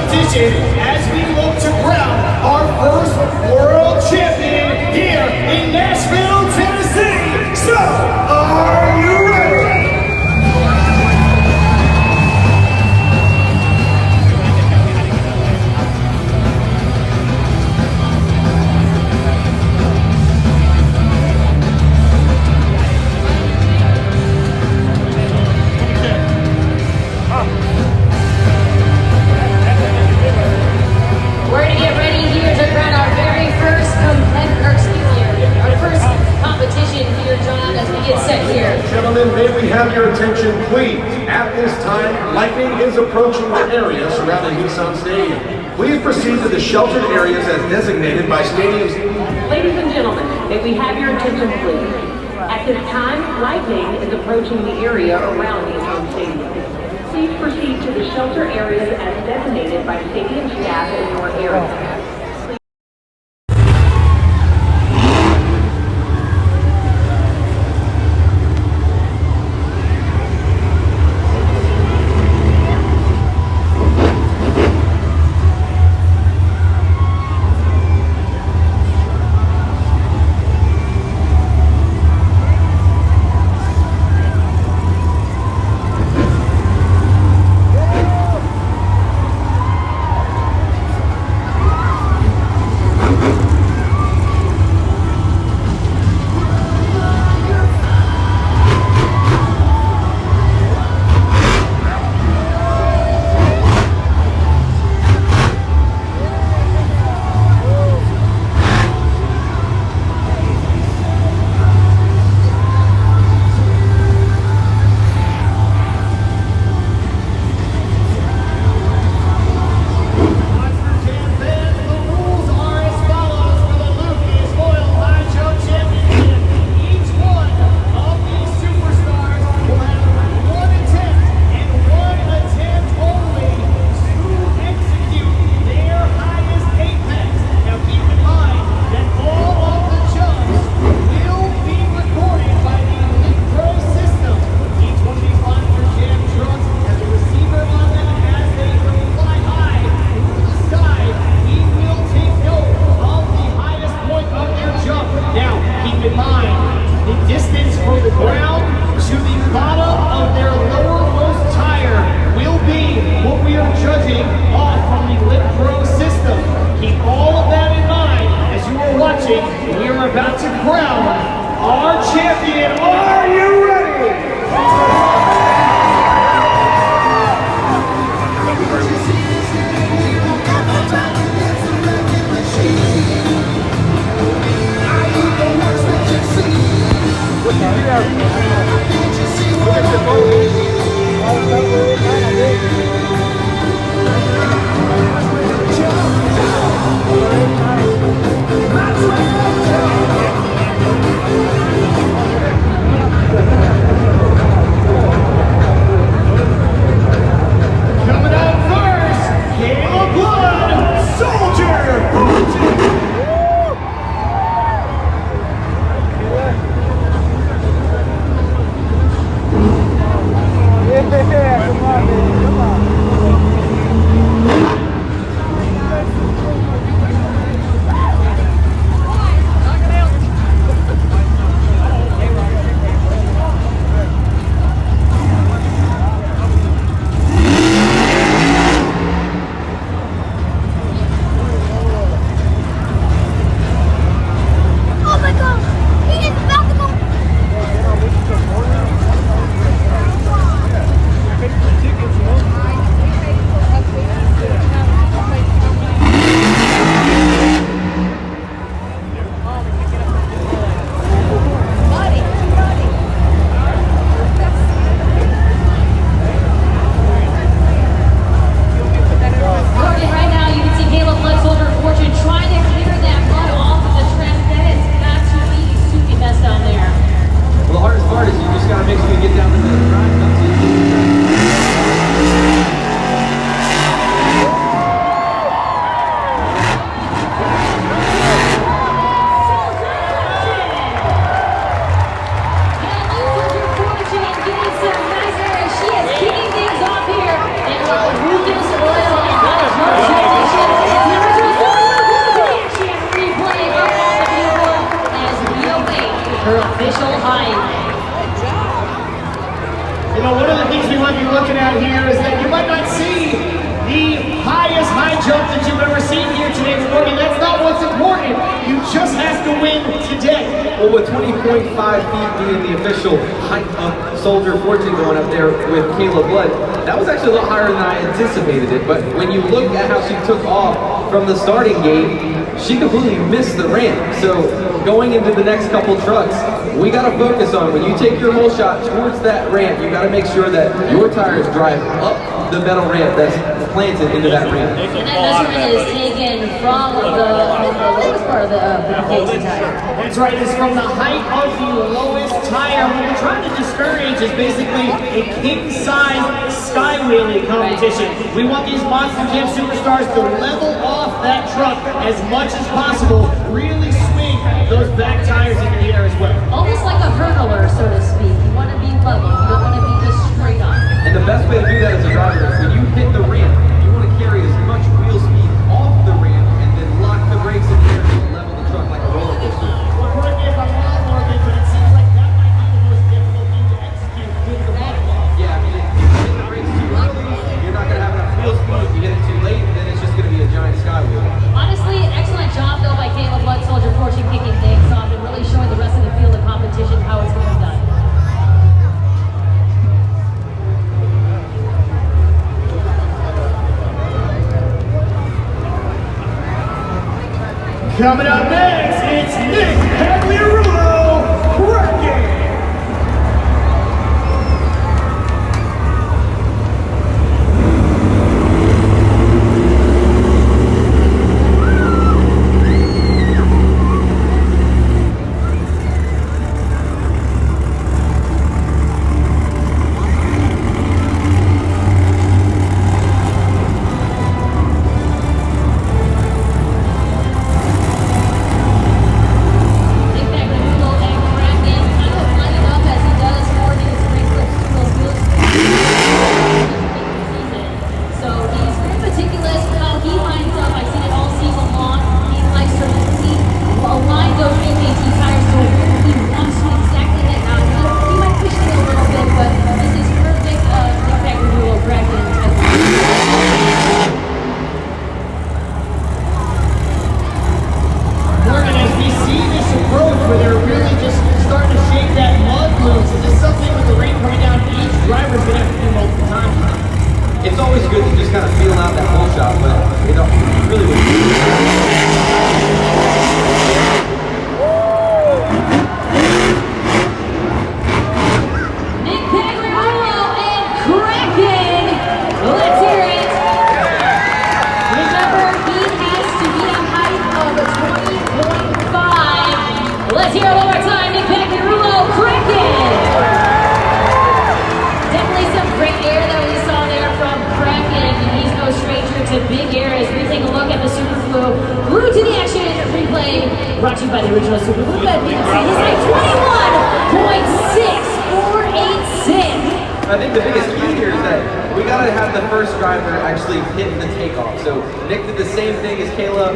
competition as we look to crown our first world champion here in Nashville, Tennessee. So, are you ready? Gentlemen, may we have your attention, please? At this time, lightning is approaching the area surrounding Nissan Stadium. Please proceed to the sheltered areas as designated by stadiums. Ladies and gentlemen, may we have your attention, please? At this time, lightning is approaching the area around Nissan Stadium. Please proceed to the shelter areas as designated by stadium staff in your area. We are about to crown our champion. Are you ready? out here is that you might not see the highest high jump that you've ever seen here today, Morgan. That's not what's important. You just have to win today. Well, with 20.5 feet being the official height of Soldier Fortune going up there with Kayla Blood, that was actually a lot higher than I anticipated it. But when you look at how she took off from the starting gate, she completely missed the ramp. So going into the next couple trucks, we got to focus on when you take your whole shot towards that ramp, you got to make sure that your tires drive up the metal ramp that's planted into that ramp. And that measurement is taken from the lowest part of the Casey tire. That's right, it's from the height of the lowest tire. What we're trying to discourage is basically a king-size skywheeling competition. We want these Monster Jam superstars to level off that truck as much as possible, really swing those back tires into the air as well. Almost like a hurdler, so to speak. You want to be level, you don't want to be just straight on. And the best way to do that as a driver is when you hit the ramp, you want to carry as much wheel speed off the ramp and then lock the brakes in the air and level the truck like a roller coaster. Well, correct me if I'm wrong, Morgan, but it seems like that might be the most difficult thing to execute with the bottom. Yeah, I mean, if you hit the brakes too early, you're not going to have enough wheel speed. If you hit it too late, then it's just going to be a giant skywheel. Honestly, excellent job though by Kayla Blood, Soldier Fortune, kicking things off and really showing the rest of the field of competition how it's going to be done. Coming up next, it's Nick Pagliarulo, Kraken. It's always good to just kind of feel out that whole shot, but you know, really would. Nick Pagliarulo and Kraken. Let's hear it. Remember, he has to be a height of 20.5. Let's hear it one more time. Nick Pagliarulo, Kraken. Definitely some great air that we saw there from Kraken. He's no stranger to big air as we take a look at the Super Flu. Glued to the action replay. Brought to you by the original Super Flu. He's like 21.6486. I think the biggest key here is that we got to have the first driver actually hit the takeoff. So Nick did the same thing as Kayla.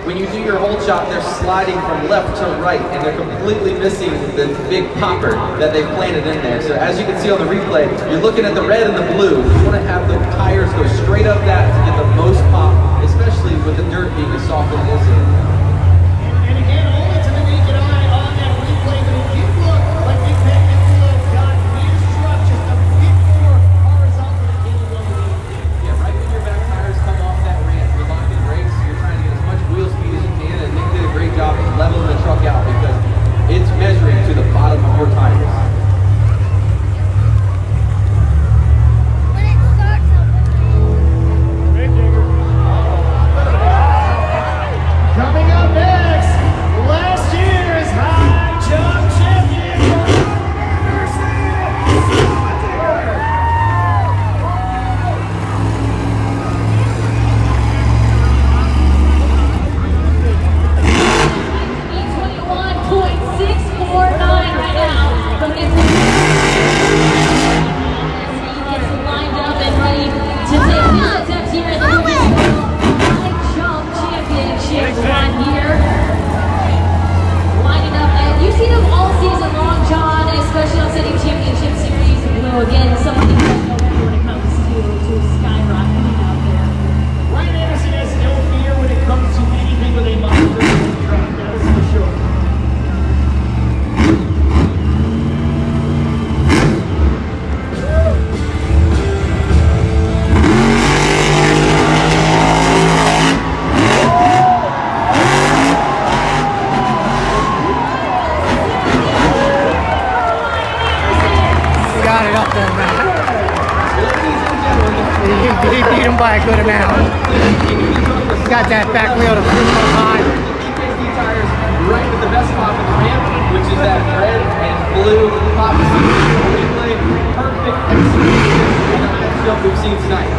When you do your hold shot, they're sliding from left to right, and they're completely missing the big popper that they've planted in there. So as you can see on the replay, you're looking at the red and the blue. You want to have the tires go straight up that to get the most pop, especially with the dirt being as soft as it is here. And again, only to the naked eye on that replay, but it did look like Nick Pagliarulo got his truck just a bit more horizontal than Kayla Blood. Yeah, right when your back tires come off that ramp, you're locking brakes, you're trying to get as much wheel speed as you can, and Nick did a great job of leveling the truck out because it's measuring to the bottom of your tires. let him out. He's got that back wheel to push on high. EKC tires right with the best pop in the ramp, which is that red and blue pop. Replay, perfect execution in the matchup we've seen tonight.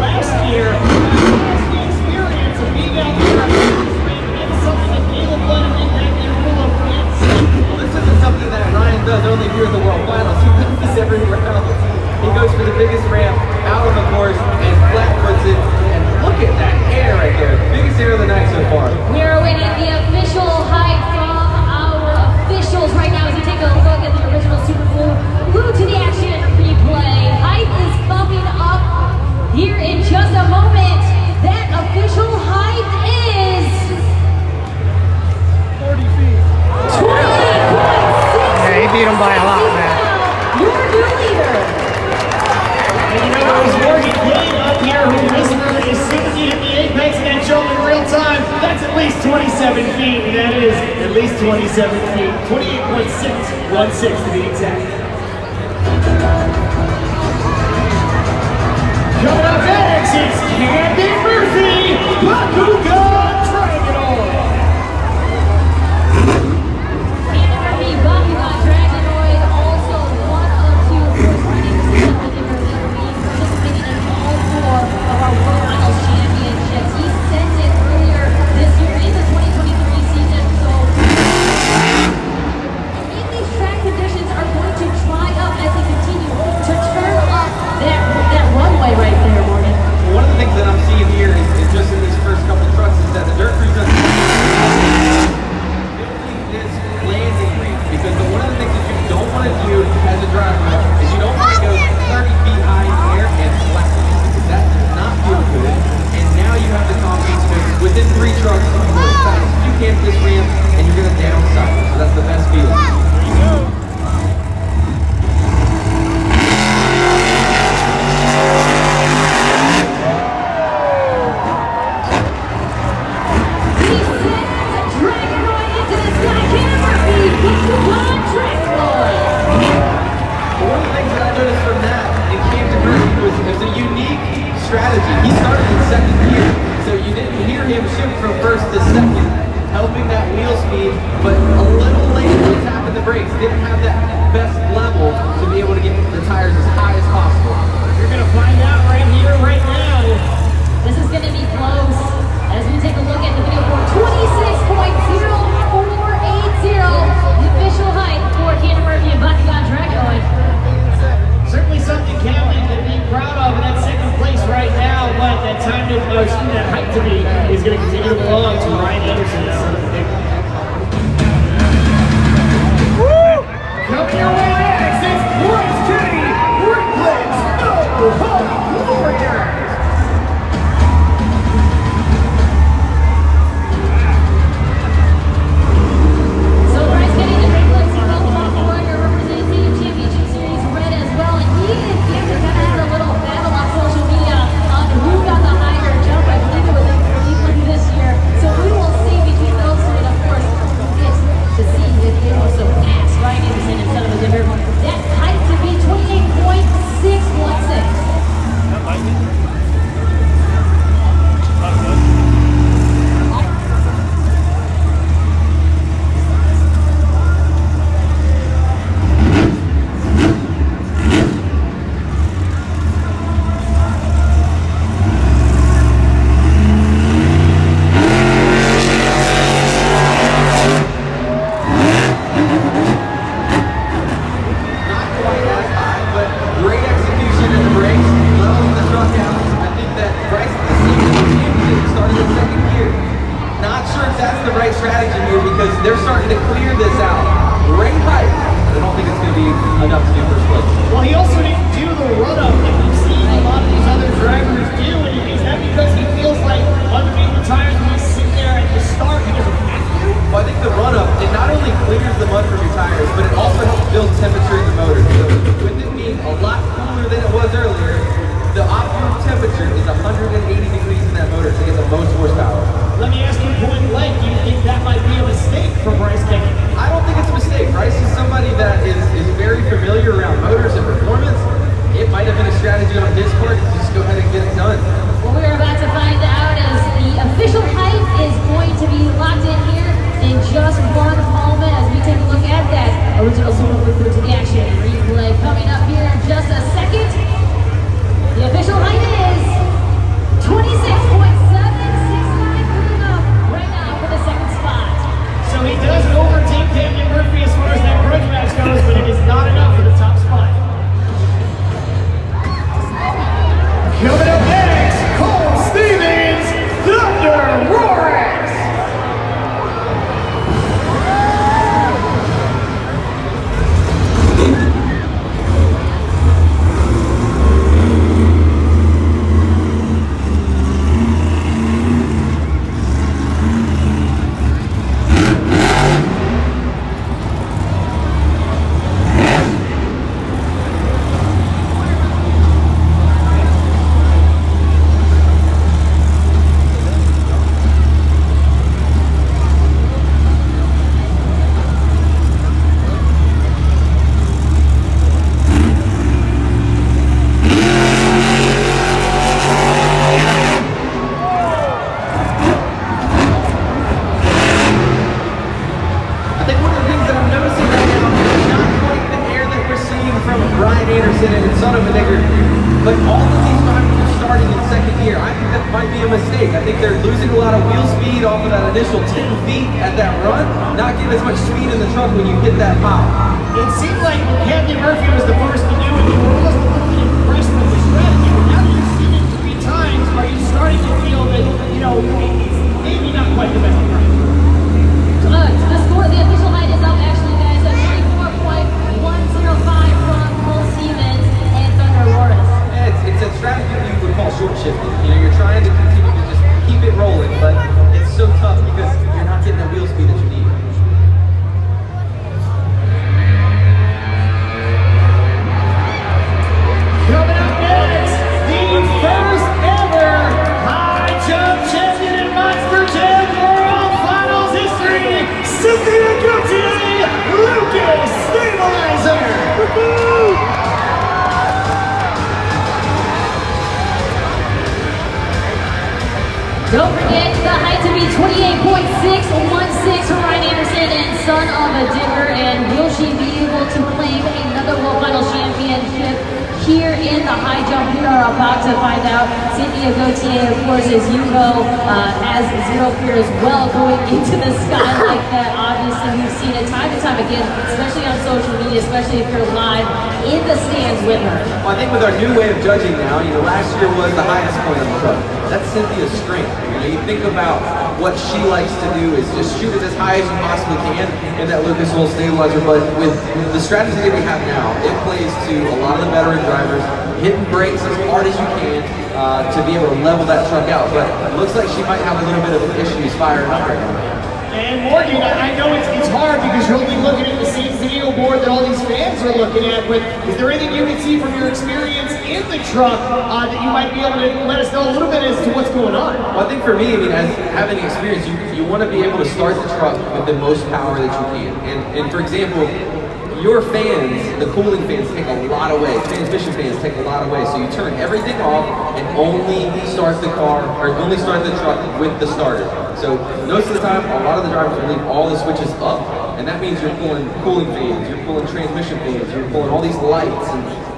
Last year, the experience of being out there and something that Caleb Blood did back there full of wins. Well, this isn't something that Ryan does only here at the World Finals. He does this everywhere else. He goes for the biggest ramp out on the course and flat foots it. And look at that air right there. Biggest air of the night so far. We are awaiting the official height from our officials right now as we take a look at the original Super Blue. Blue to the action replay. Height is coming up here in just a moment. That official height is 40 feet. 20.6. Yeah, he beat him by a lot, man. Your new leader. And you know, there was Morgan Kane up here who whispered as soon as he hit the apex and that jump in real time, that's at least 27 feet. That is at least 27 feet. 28.616 to be exact. Coming up next, it's Camden Murphy, Bakugan Dragon Oil. Camden Murphy, Bakugan Dragonoid, also one of two horse riding selected that will be participating in all four of our World Finals championships. He sent it earlier this year in the 2023 season, so if these track conditions are going to dry up as they continue to turn up that runway right there, Morgan. One of the things that I'm seeing here is just in these first couple trucks is that the dirt crew doesn't this landing ramp, because one of the things that you don't want to do as a driver is you don't want to go 30 feet high in the air and flat, because that does not feel good. And now you have the confidence to go within 3 trucks you go as fast as you can this ramp, and you're going to downside. So that's the best feeling. One of the things that I noticed from that in Camden Murphy was there's a unique strategy. He started in second gear, so you didn't hear him shift from first to second, helping that wheel speed, but a little later tapping the brakes. Didn't But all of these drivers are starting in second gear. I think that might be a mistake. I think they're losing a lot of wheel speed off of that initial 10 feet at that run, not getting as much speed in the truck when you hit that pile. It seemed like Captain Murphy was the first to do it. You were almost a little bit impressed with the strategy, but now that you've seen it 3 times, are you starting to feel that, you know, it's maybe not quite the best approach? The score, the official height is up actually, guys, at 24.105 from Cole Siemens and Thunder Roars. It's a strategy that you would call short shifting. You know, you're trying to continue to just keep it rolling, but it's so tough because you're not getting the wheel speed that you need. Coming up next, the first ever high jump champion in Monster Jam World Finals history, Cynthia Gauthier, Lucas Stabilizer. Don't forget the height to be 28.616 for Ryan Anderson and son of a digger. And will she be able to claim another World Final Championship here in the high jump? We are about to find out. Cynthia Gauthier, of course, as you know, has zero fear as well going into the sky like that. Obviously, we've seen it time and time again, especially on social media, especially if you're live in the stands with her. Well, I think with our new way of judging now, you know, last year was the highest point on the truck. That's Cynthia's strength. You know, you think about what she likes to do is just shoot it as high as you possibly can in that Lucas Oil Stabilizer, but with the strategy that we have now, it plays to a lot of the veteran drivers, hitting brakes as hard as you can to be able to level that truck out. But it looks like she might have a little bit of issues firing up right now. And Morgan, I know it's hard because you're only looking at the same video board that all these fans are looking at, but is there anything you can see from your experience in the truck that you might be able to let us know a little bit as to what's going on? Well, I think for me, I mean, as having experience, you want to be able to start the truck with the most power that you can. And for example, your fans, the cooling fans, take a lot away. Transmission fans take a lot away. So you turn everything off and only start the car, or only start the truck with the starter. So most of the time, a lot of the drivers will leave all the switches up, and that means you're pulling cooling fans, you're pulling transmission fans, you're pulling all these lights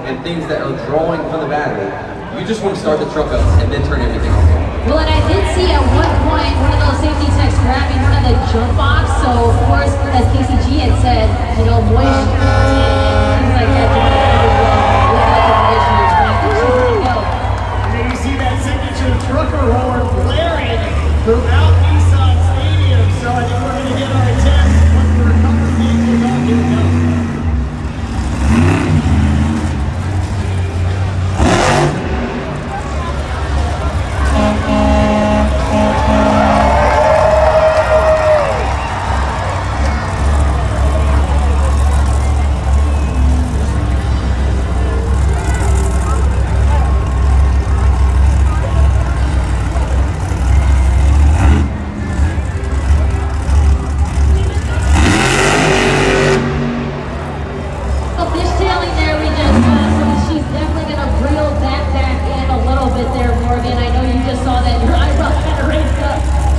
and things that are drawing from the battery. You just want to start the truck up and then turn everything off. Well, and I did see at one point one of those safety techs grabbing one of the jump box. So, of course, as KCG had said, you know, moisture and things like that. And then you see that signature trucker horn blaring throughout Nissan Stadium. So I think we're going to get our attempt once the recovery vehicles are here we go.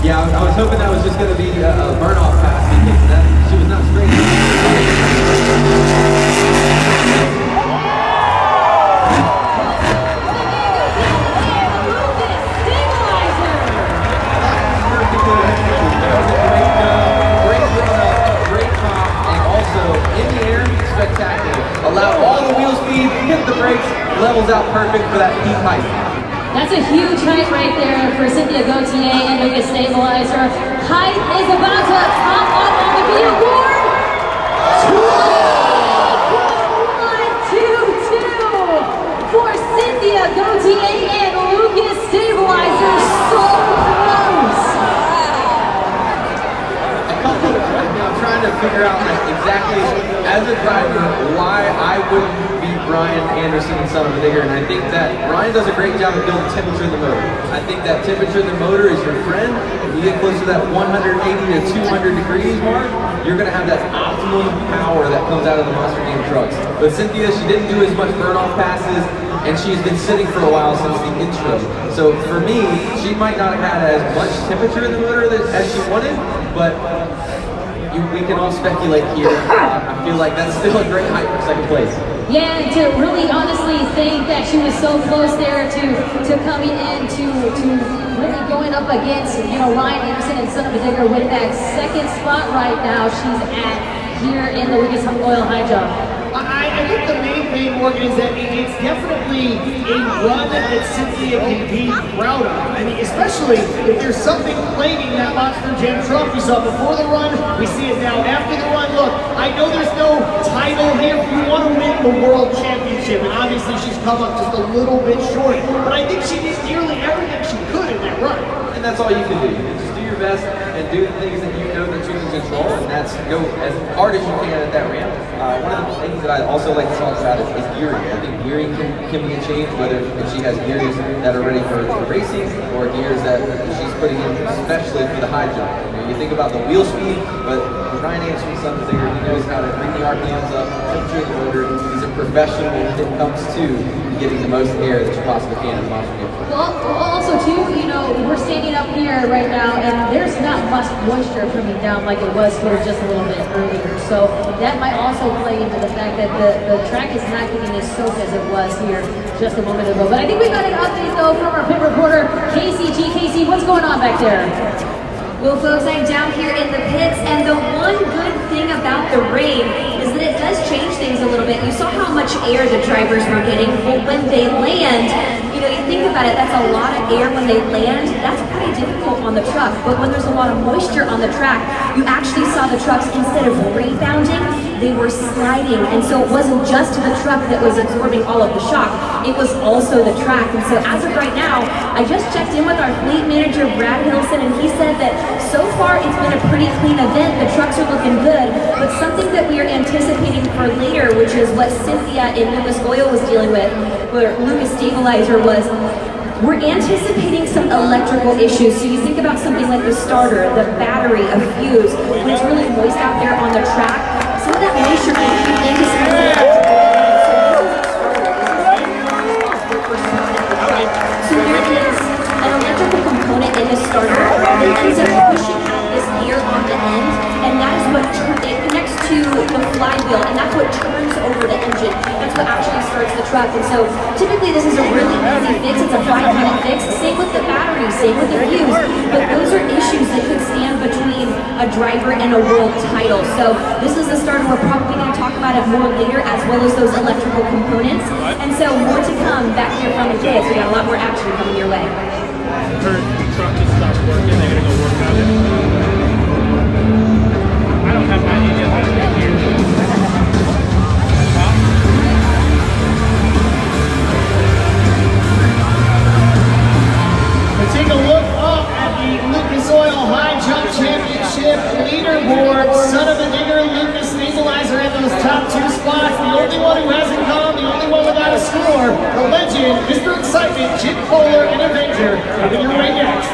Yeah, I was hoping that was just going to be a burn-off pass because she was not straight. Great top, and also in the air, spectacular. Allow all the wheel speed, hit the brakes, levels out perfect for that peak height. That's a huge height right there for Cynthia Gauthier and Lucas Stabilizer. Height is about to pop up on the video board. 20.1 I wouldn't beat Brian Anderson and Son of a Digger, and I think that Brian does a great job of building temperature in the motor. I think that temperature in the motor is your friend. If you get close to that 180 to 200 degrees mark, you're going to have that optimum power that comes out of the Monster Jam trucks. But Cynthia, she didn't do as much burn-off passes, and she's been sitting for a while since the intro. So for me, she might not have had as much temperature in the motor as she wanted, but we can all speculate here. I feel like that's still a great height for second place. Yeah, and to really honestly think that she was so close there to coming in to really going up against, you know, Ryan Anderson and Son of a Digger with that second spot right now she's at here in the Lucas Oil High Jump. I think the main thing, Morgan, is that it's definitely a run that Cynthia can be proud of. I mean, especially if there's something plaguing that Monster Jam truck we saw before the run, we see it now after the run. Look, I know there's no title here. We want to win the World Championship, and obviously she's come up just a little bit short, but I think she did nearly everything she could in that run. And that's all you can do. Just do your best and do the things that you know that you can control, and that's go as hard as you can at that ramp. One of the things that I also like to talk about is gearing. I think gearing can be a change, whether if she has gears that are ready for racing or gears that she's putting in especially for the high jump. You think about the wheel speed, but Ryan Anderson, Son of a Digger, he knows how to bring the RPMs up, temperature the motor. He's a professional when it comes to getting the most air that you possibly can in the Monster Jam. Well, also too, you know, we're standing up here right now, and there's not much moisture coming down like it was here just a little bit earlier. So that might also play into the fact that the track is not getting as soaked as it was here just a moment ago. But I think we got an update though from our pit reporter, Casey G. Casey, what's going on back there? Well, folks, I'm down here in the pits, and the one good thing about the rain is that it does change things a little bit. You saw how much air the drivers were getting. Well, when they land, you know, you think about it, that's a lot of air when they land. That's pretty difficult on the truck. But when there's a lot of moisture on the track, you actually saw the trucks, instead of rebounding, they were sliding. And so it wasn't just the truck that was absorbing all of the shock, it was also the track. And so as of right now, I just checked in with our fleet manager, Brad Hilson, and he said that so far it's been a pretty clean event. The trucks are looking good, but something that we are anticipating for later, which is what Cynthia in Lucas Oil was dealing with, where Lucas Stabilizer was, we're anticipating some electrical issues. So you think about something like the starter, the battery, a fuse, when it's really moist out there on the track, some of that moisture can creep into some of the electrical. So there is an electrical component in the starter that ends up pushing out this air on the end, and that is what it connects to the flywheel, and that's what turns over the engine. That's what actually starts the truck. And so typically this is a really easy fix. It's a 5-minute fix. Same with the battery, same with the fuse. But those are issues that could stand between a driver and a world title. So this is the starter. We're probably going to talk about it more later, as well as those electrical components. And so more to come back here from the kids. We got a lot more action coming your way. Her truck just stopped working. They're gonna go work on it. I don't have my idea how to get here. Take a look up at the Lucas Oil High Jump Championship leaderboard. Son of a Digger, Lucas Stabilizer in those top 2 spots. The only one who hasn't come, the only one without a score, the legend, Mr. Excitement, Jim Kohler, and Avenger, coming your way next.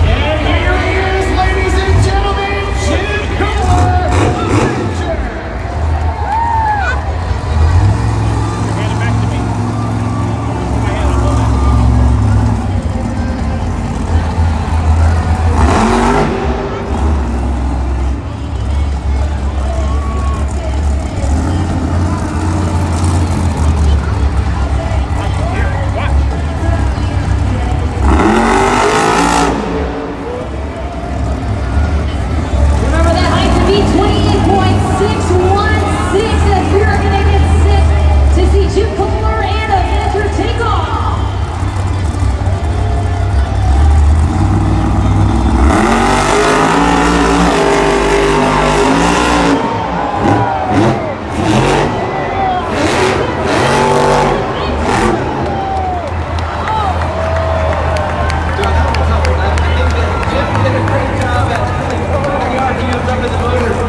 And here he is, ladies and gentlemen, Jim Kohler, Avenger. Hand it back to me. Put my hand on hold it.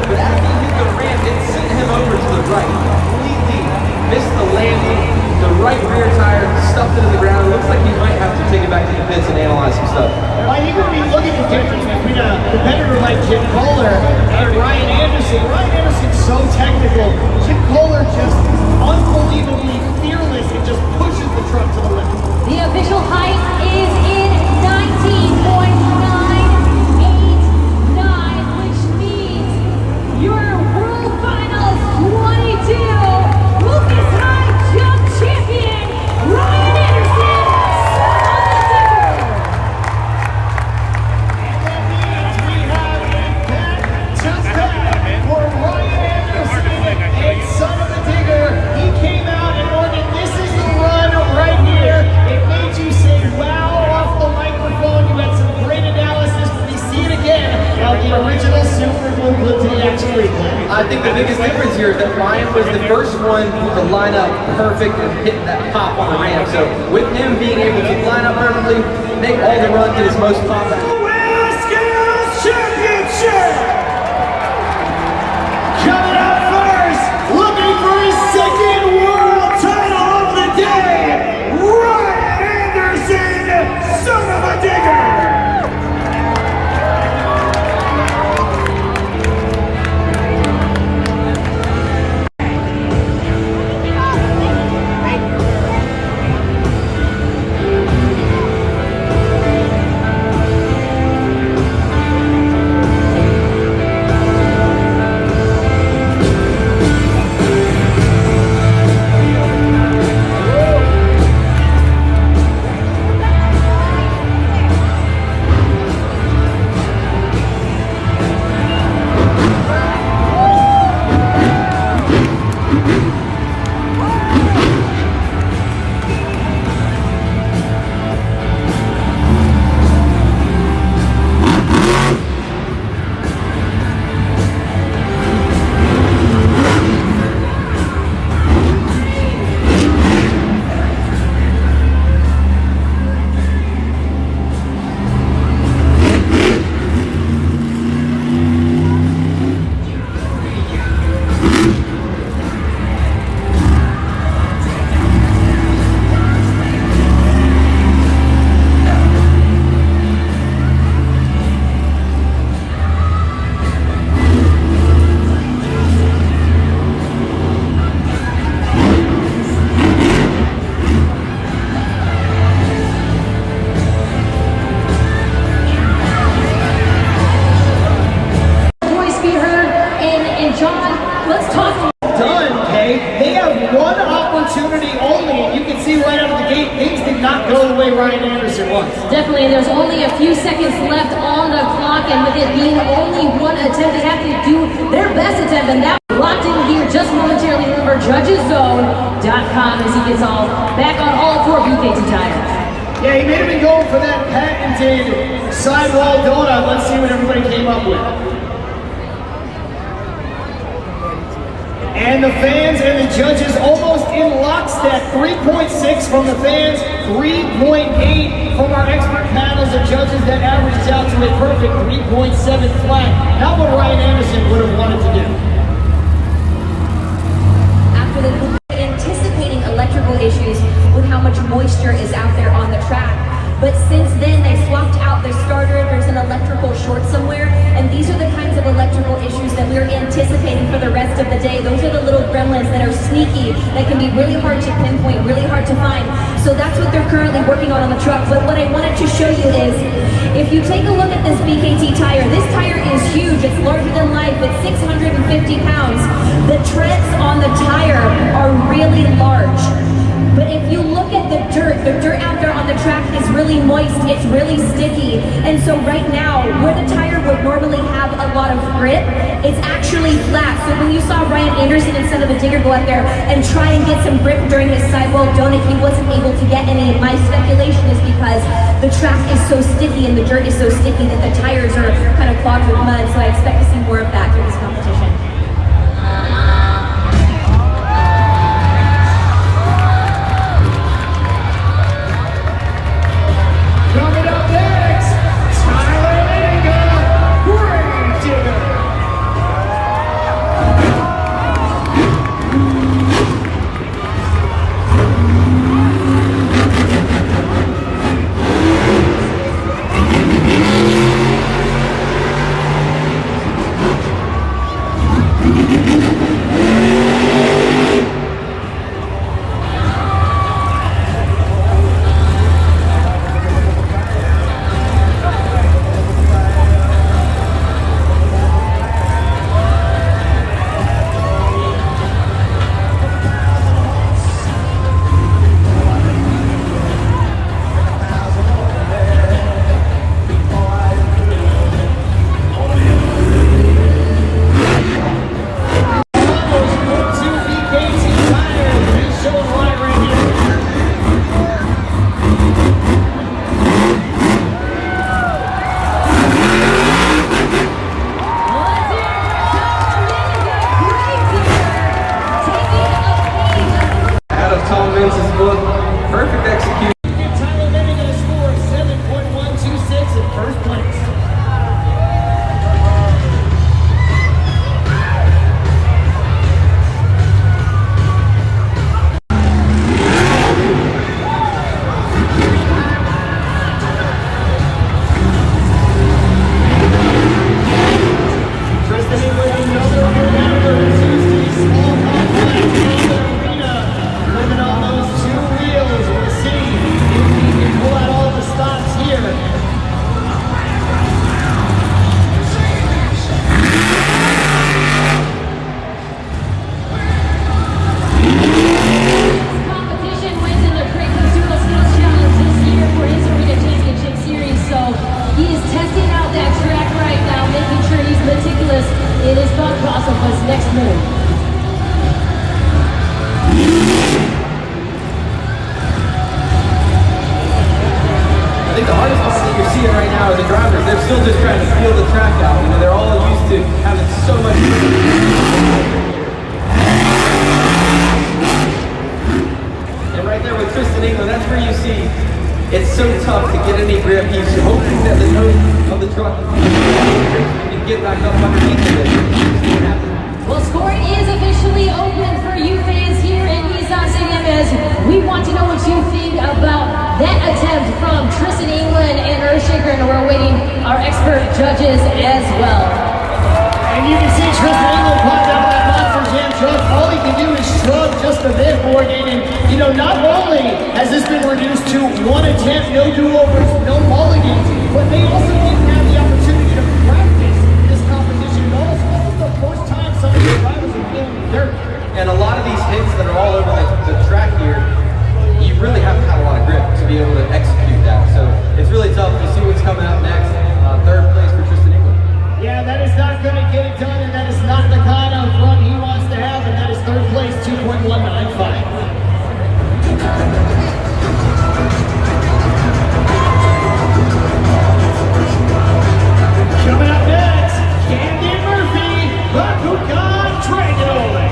but after he hit the ramp, it sent him over to the right. Completely missed the landing. The right rear tire stuffed into the ground. It looks like he might have to take it back to the pits and analyze some stuff. Well, I think when we look at the difference between a competitor like Jim Kohler and Ryan Anderson so technical. Jim Kohler just unbelievably fearless and just pushes the truck to the limit. The official height is in 19.989, which means your World Finals 22 Lucas High Jump Champion, Ryan Anderson, And that means we have a touchdown for Ryan Anderson, and son of a digger. He came out and ordered, this is the run right here. It made you say wow off the microphone. You had some great analysis, but we see it again of the original Super Blue Blue to the action replay. I think the biggest difference here is that Ryan was the first one to line up perfect and hit that pop on the ramp. So with him being able to line up perfectly, make all the runs at his most pop. WillScales Championship! Coming up first, looking for his second world title of the day, Ryan Anderson, son of a digger! voice be heard. And John, let's talk. Done, Kay. They have one opportunity only, and you can see right out of the gate, things did not go the way Ryan Anderson wants. Definitely, there's only a few seconds left on the clock, and with it being only one attempt, they have to do their best attempt, and that locked in here just momentarily. Remember, judgesZone.com as he gets all back on all four BKT tires. Yeah, he may have been going for that patented sidewall donut. Let's see what everybody came up with. And the fans and the judges almost in lockstep. 3.6 from the fans, 3.8 from our expert panels of judges that averaged out to a perfect 3.7 flat. Not what Ryan Anderson would have wanted to do. After the anticipating electrical issues with how much moisture is out there on the track. But since then, they swapped out their starter. There's an electrical short somewhere, and these are the kinds of electrical issues that we're anticipating for the rest of the day. Those are the little gremlins that are sneaky, that can be really hard to pinpoint, really hard to find. So that's what they're currently working on the truck. But what I wanted to show you is, if you take a look at this BKT tire, this tire is huge. It's larger than life. It's 650 pounds. The treads on the tire are really large. But if you look at the dirt out there on the track is really moist, it's really sticky. And so right now, where the tire would normally have a lot of grip, it's actually flat. So when you saw Ryan Anderson instead of a digger go out there and try and get some grip during his sidewall donut, he wasn't able to get any. My speculation is because the track is so sticky and the dirt is so sticky that the tires are kind of clogged with mud. So I expect to see more of that through this competition. Coming up next, Tyler Linga, Grave Digger. next move. I think the hardest part that you're seeing right now are the drivers. They're still just trying to feel the track out. You know, they're all used to having so much. And right there with Tristan England, that's where you see it's so tough to get any grip. He's hoping that the nose of the truck can get back up underneath of it. Well, scoring is officially open for you fans here in Nissan Stadium as we want to know what you think about that attempt from Tristan England and Earthshaker, and we're awaiting our expert judges as well. And you can see Tristan England popped out of that Monster Jam truck. All he can do is shrug just a bit, Morgan. And, you know, not only has this been reduced to one attempt, no do-overs, no mulligans, but they also didn't have the opportunity to practice this competition at all. So this is the first time some of the drivers are feeling the dirt. And a lot of these hits that are all over the track here, you really have to have a lot of grip to be able to execute that. So it's really tough to see what's coming up next. Third place for Tristan England. Yeah, that is not going to get it done, and that is not the kind of run he wants to have, and that is third place, 2.195. Coming up next, Camden Murphy, Bakugan Dragon.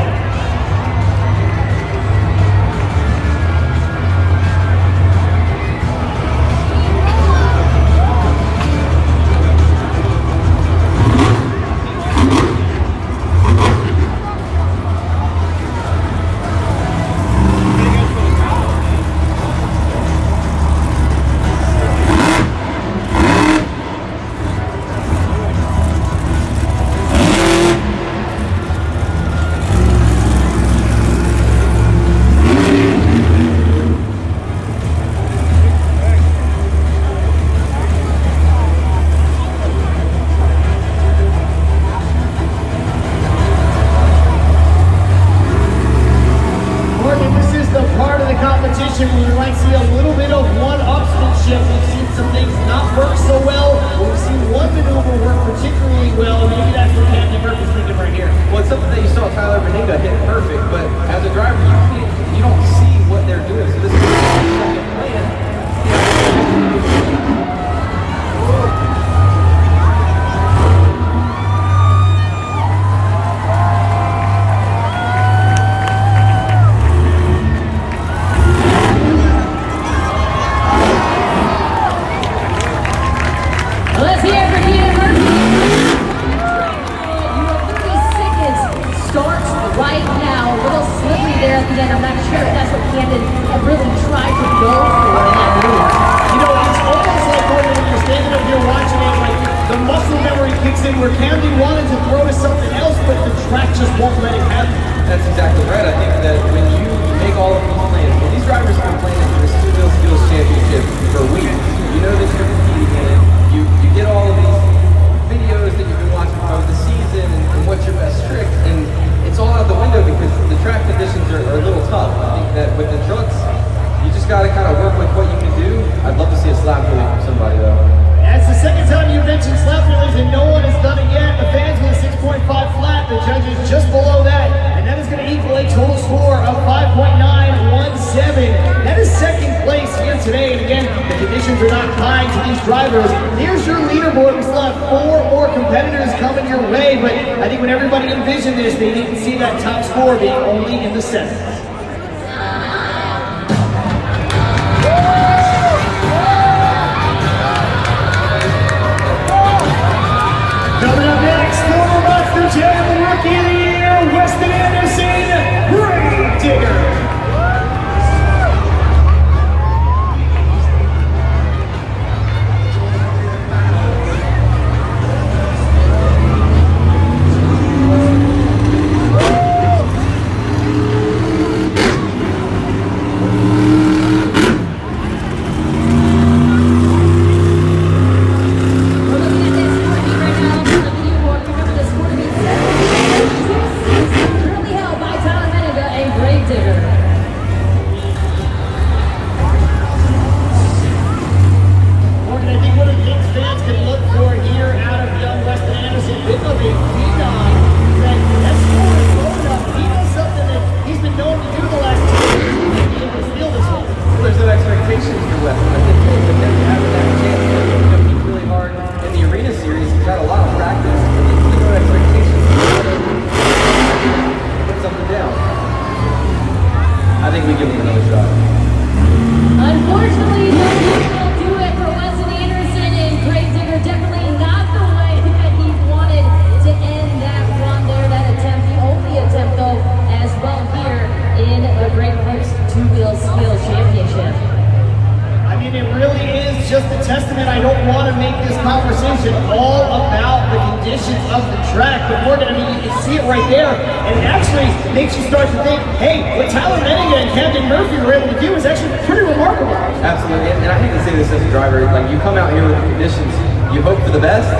competition all about the conditions of the track. But Morgan, I mean, you can see it right there, and it actually makes you start to think, hey, what Tyler Menninga and Camden Murphy were able to do is actually pretty remarkable. Absolutely, and I hate to say this as a driver, like you come out here with the conditions, you hope for the best,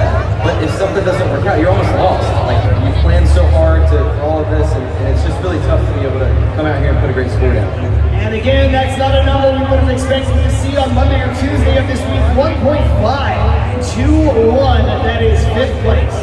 but if something doesn't work out, you're almost lost. Like you plan so hard for all of this, and it's just really tough to be able to come out here and put a great score down. And again, that's not a number we would have expected to see on Monday or Tuesday of this week. 1.521, that is 5th place.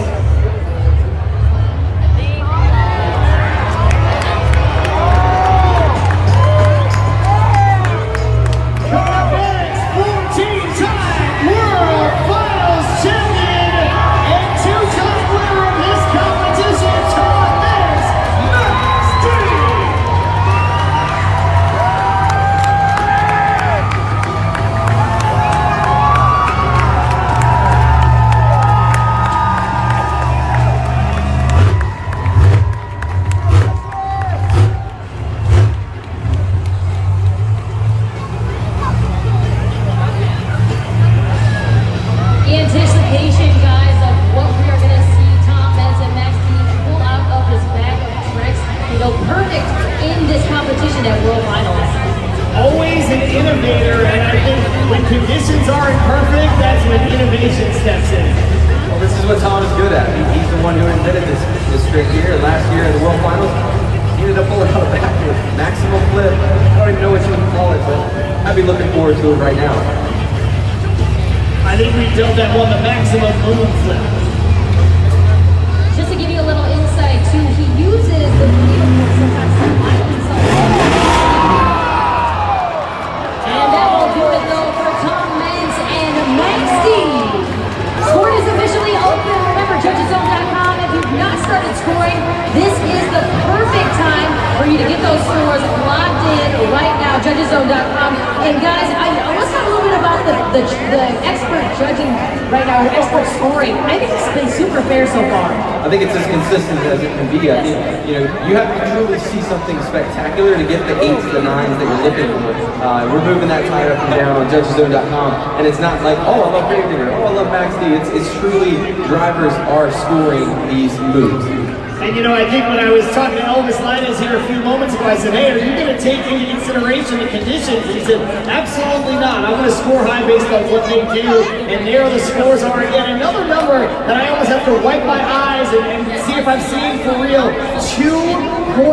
Conditions aren't perfect, that's when innovation steps in. Well, this is what Tom is good at. He's the one who invented this straight gear. Last year in the World Finals, he ended up pulling out a back with maximum flip. I don't even know what you would call it, but I'd be looking forward to it right now. I think we dubbed that one the maximum moon flip. Just to give you a little insight too, he uses the vehicle sometimes to light himself up. And that will do it though for Tom Meents and Max D. Scoring is officially open. Remember, JudgesZone.com, if you've not started scoring, this is the perfect time for you to get those scores locked in right now, JudgesZone.com. And guys, let's talk a little bit about the expert judging right now, the expert scoring. I think it's been super fair so far. I think it's as consistent as it can be. I think, you have to truly see something spectacular to get the 8s, the 9s that you're looking for. We're moving that tire up and down on JudgesZone.com, and it's not like, oh, I love Gravedigger, oh, I love Max D. It's truly drivers are scoring these moves. And I think when I was talking to Elvis Linus here a few moments ago, I said, hey, are you going to take into consideration the conditions? And he said, absolutely not. I'm going to score high based on what they do. And there the scores are again. Another number that I almost have to wipe my eyes and see if I'm seeing for real. 2.047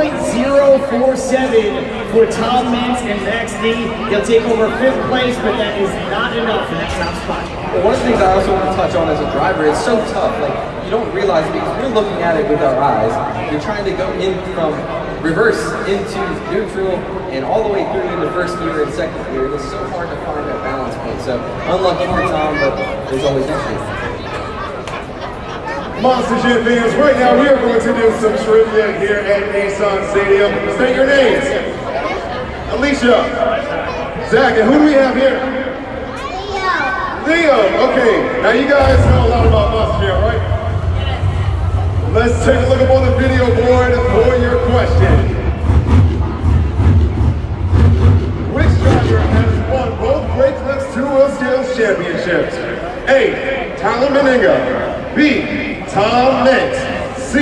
for Tom Meents and Max D. He'll take over 5th place, but that is not enough for that top spot. Well, one of the things I also want to touch on as a driver, it's so tough. Like, you don't realize it because we're looking at it with our eyes. You're trying to go in from reverse into neutral and all the way through into first gear and second gear. It's so hard to find that balance point. So, unlucky for Tom, but there's always next year. Monster Jam fans, right now we are going to do some trivia here at Nissan Stadium. State your names. Alicia, Zach, and who do we have here? Leo. Okay, now you guys know a lot about Monster Jam, right? Yes. Let's take a look up on the video board for your question. Which driver has won both Great Clips 2-Wheel Skills Championships? A. Tyler Menninga. B. Tom Meents. C.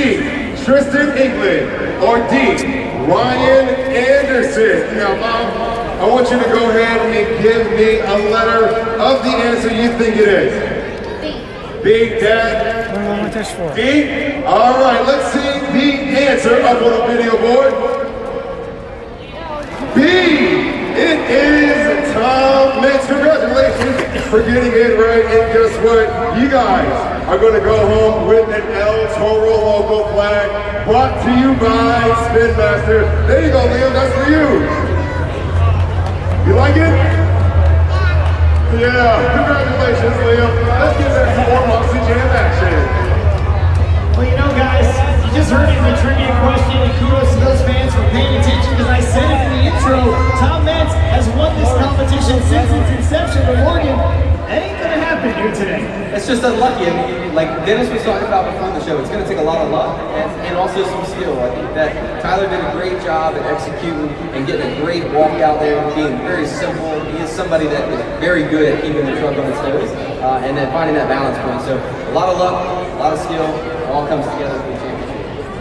Tristan England. Or D. Ryan Anderson. Now, Mom, I want you to go ahead and give me a letter of the answer you think it is. B. B, Dad. B? All right, let's see the answer up on the video board. B. It is Tom Meents. Congratulations for getting it right. And guess what? You guys are going to go home with an El Toro logo flag brought to you by Spin Master. There you go, Liam. That's for you. You like it? Yeah. Congratulations, Liam. Let's get back to more Monster Jam action. Well, guys, you just heard it in the trivia question, and kudos to those fans for paying attention because I said it in the intro. Tom Meents has won this competition since its inception, but Morgan, that ain't gonna happen here today. It's just unlucky. I mean, like Dennis was talking about before the show, it's going to take a lot of luck and also some skill. I think that Tyler did a great job at executing and getting a great walk out there and being very simple, he is somebody that is very good at keeping the truck on its toes and then finding that balance point. So a lot of luck, a lot of skill, it all comes together for the championship.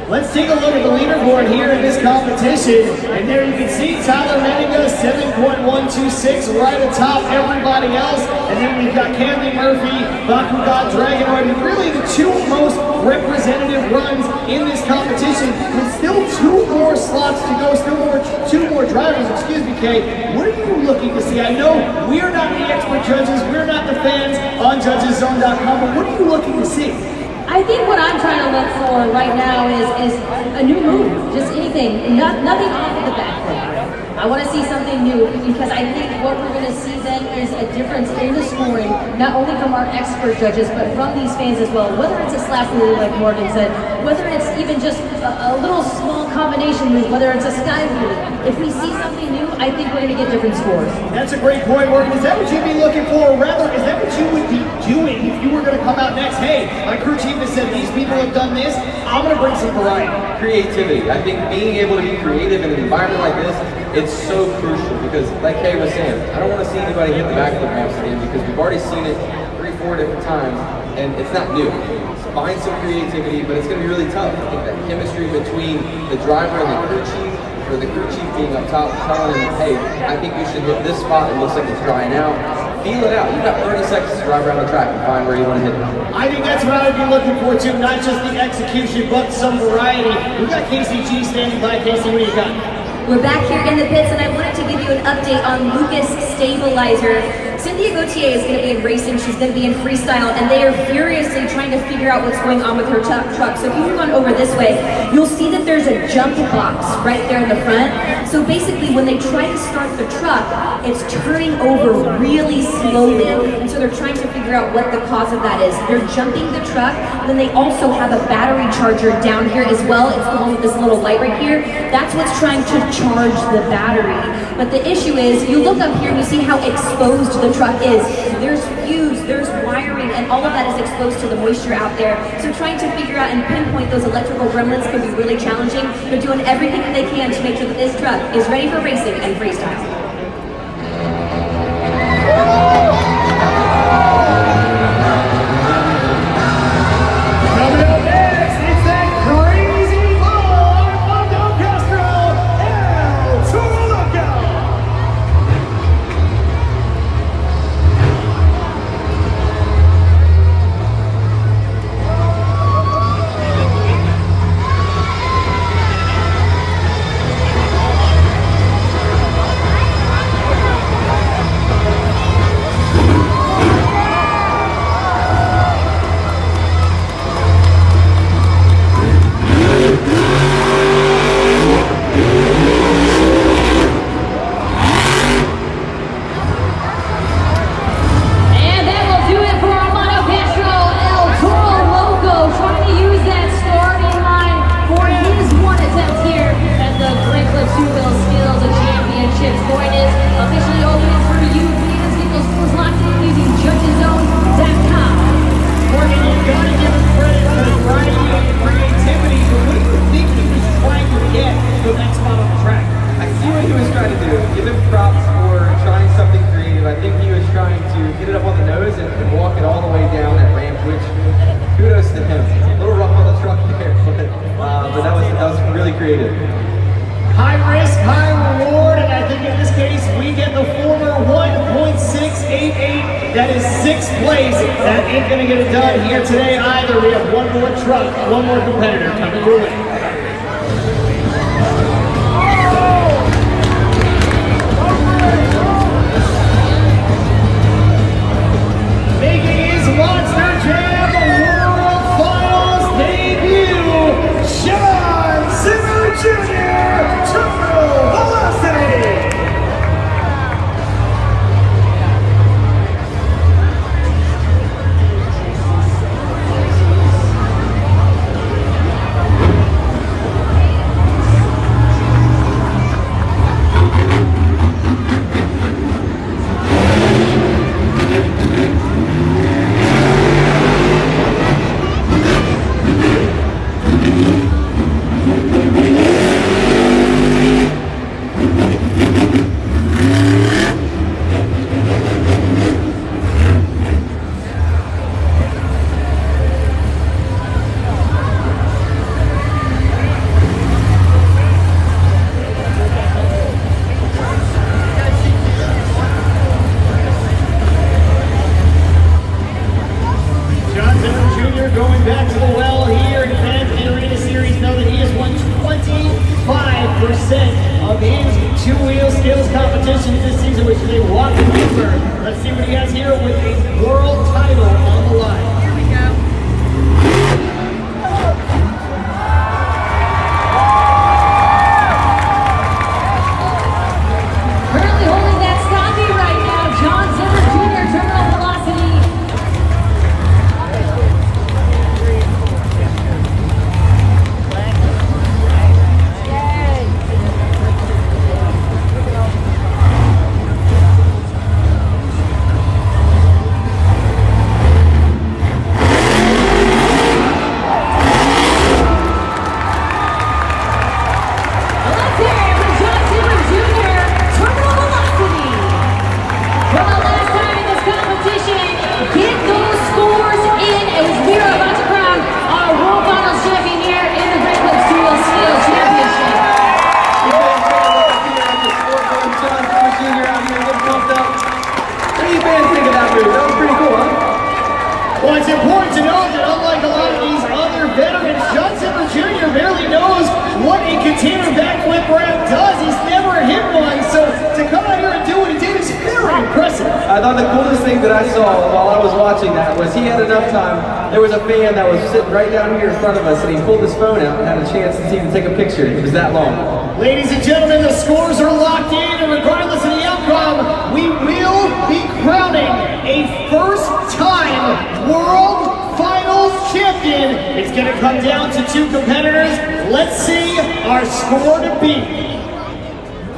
Let's take a look at the leaderboard here in this competition. And there you can see Tyler Menninga, 7.126, right atop everybody else. And then we've got Camden Murphy, Bakugan Dragonoid, really the two most representative runs in this competition. With still two more slots to go, two more drivers, excuse me, Kay. What are you looking to see? I know we're not the expert judges, we're not the fans on judgeszone.com, but what are you looking to see? I think what I'm trying to look for right now is a new move, just anything, nothing off of the back foot. I want to see something new because I think what we're going to see then is a difference in the scoring, not only from our expert judges, but from these fans as well. Whether it's a slap wheel, like Morgan said, whether it's even just a little small combination move, whether it's a sky wheel. If we see something new, I think we're going to get different scores. That's a great point, Morgan. Is that what you'd be looking for? Or rather, is that what you would be doing if you were going to come out next? Hey, my crew chief has said these people have done this. I'm going to bring some variety. Creativity. I think being able to be creative in an environment like this, it's so crucial because, like Kay was saying, I don't want to see anybody hit the backflip ramps again because we've already seen it 3-4 different times and it's not new. So find some creativity, but it's going to be really tough. I think that chemistry between the driver and the crew chief, or the crew chief being up top telling him, hey, I think you should hit this spot, it looks like it's drying out. Feel it out. You've got 30 seconds to drive around the track and find where you want to hit it. I think that's what I would be looking for too, not just the execution, but some variety. We've got KCG standing by. Casey, what do you got? We're back here in the pits, and I wanted to give you an update on Lucas Stabilizer. Cynthia Gauthier is going to be in racing, she's going to be in freestyle, and they are furiously trying to figure out what's going on with her truck. So if you move on over this way, you'll see that there's a jump box right there in the front. So basically, when they try to start the truck, it's turning over really slowly. And so they're trying to figure out what the cause of that is. They're jumping the truck, and then they also have a battery charger down here as well. It's the one with this little light right here. That's what's trying to charge the battery. But the issue is, you look up here and you see how exposed the truck is. There's fuse, there's wiring, and all of that is exposed to the moisture out there. So trying to figure out and pinpoint those electrical gremlins can be really challenging. They're doing everything that they can to make sure that this truck is ready for racing and freestyle. Coming up next, it's that crazy boy, Mondo Castro, El Toro. That is sixth place. That ain't gonna get it done here today either. We have one more truck, one more competitor coming your way. Making his Monster Jam World Finals debut, Sean Zimmer Jr. Terminal Velocity. of his two-wheel skills competitions this season, which is a walking number. Let's see what he has here with a world title on the line. Here we go. Currently holding that stocky right now, John Zimmer Jr. Terminal Velocity. Let's hear it for John Zimmer Jr. Terminal Velocity. For the last time in this competition, get those scores in as we are about to crown our World Finals champion here in the Great Lakes Dual Skills Championship. John Zimmer Jr. out here getting pumped up. What do you fans think of that move? That was pretty cool, huh? Well, it's important to know that unlike a lot of these other veterans, John Zimmer Jr. barely knows what a container backflip ramp does. He's never hit one, so to come out here and do what he did is very impressive. I thought the coolest thing that I saw while I was watching that was he had enough time. There was a fan that was sitting right down here in front of us, and he pulled his phone out and had a chance to even take a picture. It was that long. Ladies and gentlemen, the scores are locked in, and regardless of the outcome, we will be crowning a first-time World Finals champion. It's going to come down to two competitors. Let's see our score to beat.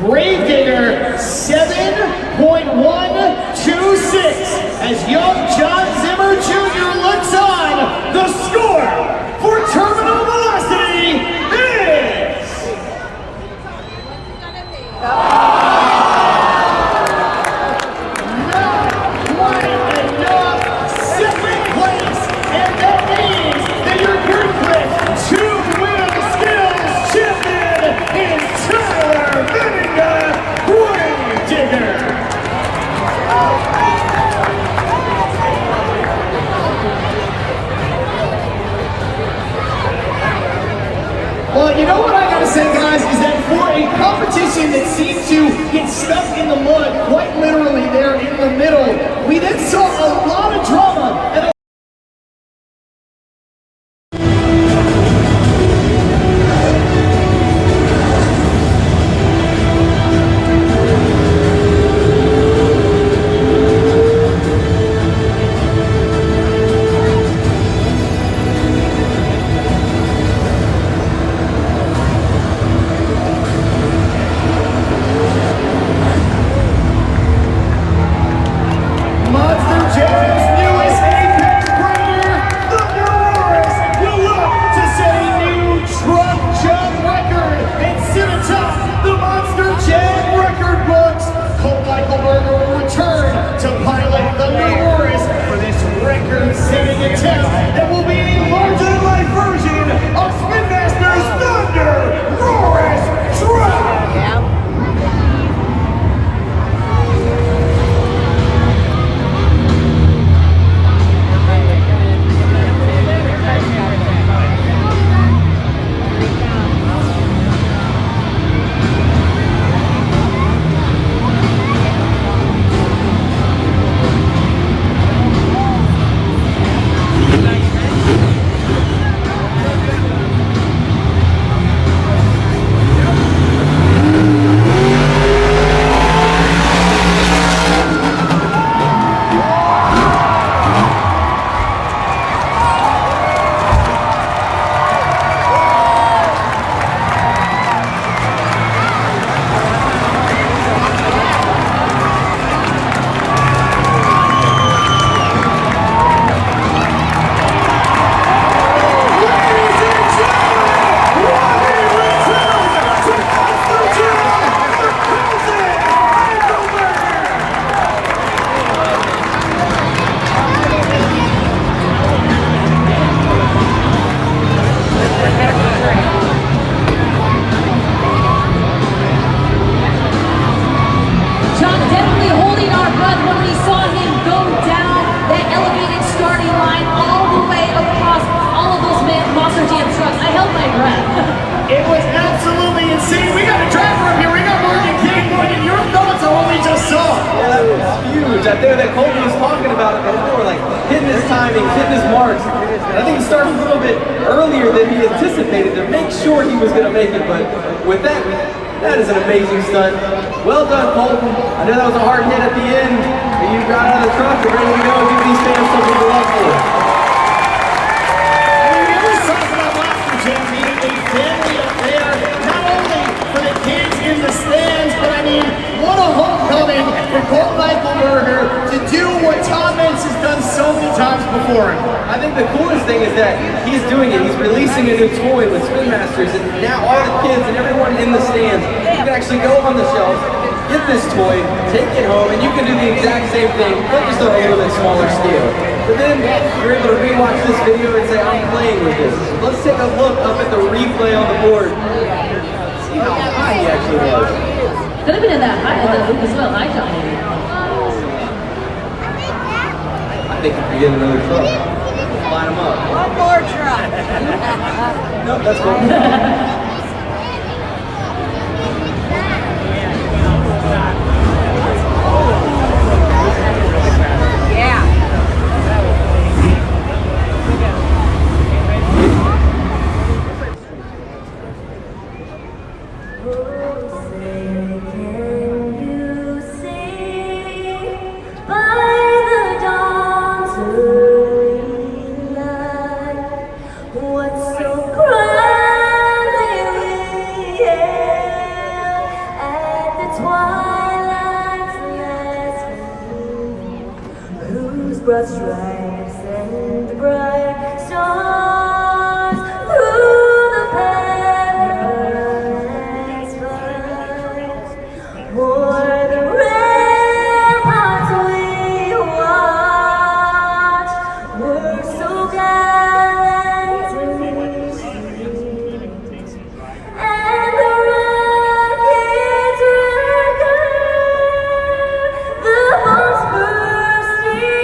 Gravedigger 7.126 as young John Zimmer Jr. looks on. The score for Terminal Velocity is not quite enough. Second place, and that means that your Great Lakes two-wheel skills champion is Tyler Benninger Gravedigger. Well, you know what I gotta say, guys, is that for a competition that seemed to get stuck in the mud, quite literally there in the middle, we then saw a lot of drama and a Monster Jam's newest see, we got a driver up here. We got Morgan King. Morgan, your thoughts on what we just saw? Yeah, that was huge. I think that Colton was talking about it before, like hitting his timing, hitting his marks. And I think he started a little bit earlier than he anticipated to make sure he was going to make it. But with that, that is an amazing stunt. Well done, Colton. I know that was a hard hit at the end, but you got out of the truck and ready to go and give these fans something to love for. We always talk about Monster Jam being a family affair, not only for the kids in the stands, but I mean, what a homecoming for Colt Meichelberger to do what Tom Meents has done so many times before him. I think the coolest thing is that he's doing it. He's releasing a new toy with Spin Masters, and now all the kids and everyone in the stands, you can actually go on the shelf, get this toy, take it home, and you can do the exact same thing, but just on a little bit smaller scale. But then you're able to rewatch this video and say, I'm playing with this. Let's take a look up at the replay on the board. See how high he actually was. Could have been in that high, in the loop as well. I don't know. I think if we get another truck, line them up. One more truck. Nope, that's cool. Broad stripes and bright stars through the perilous fight. O'er the ramparts we watched were so gallantly seen, and the rockets record the bombs bursting.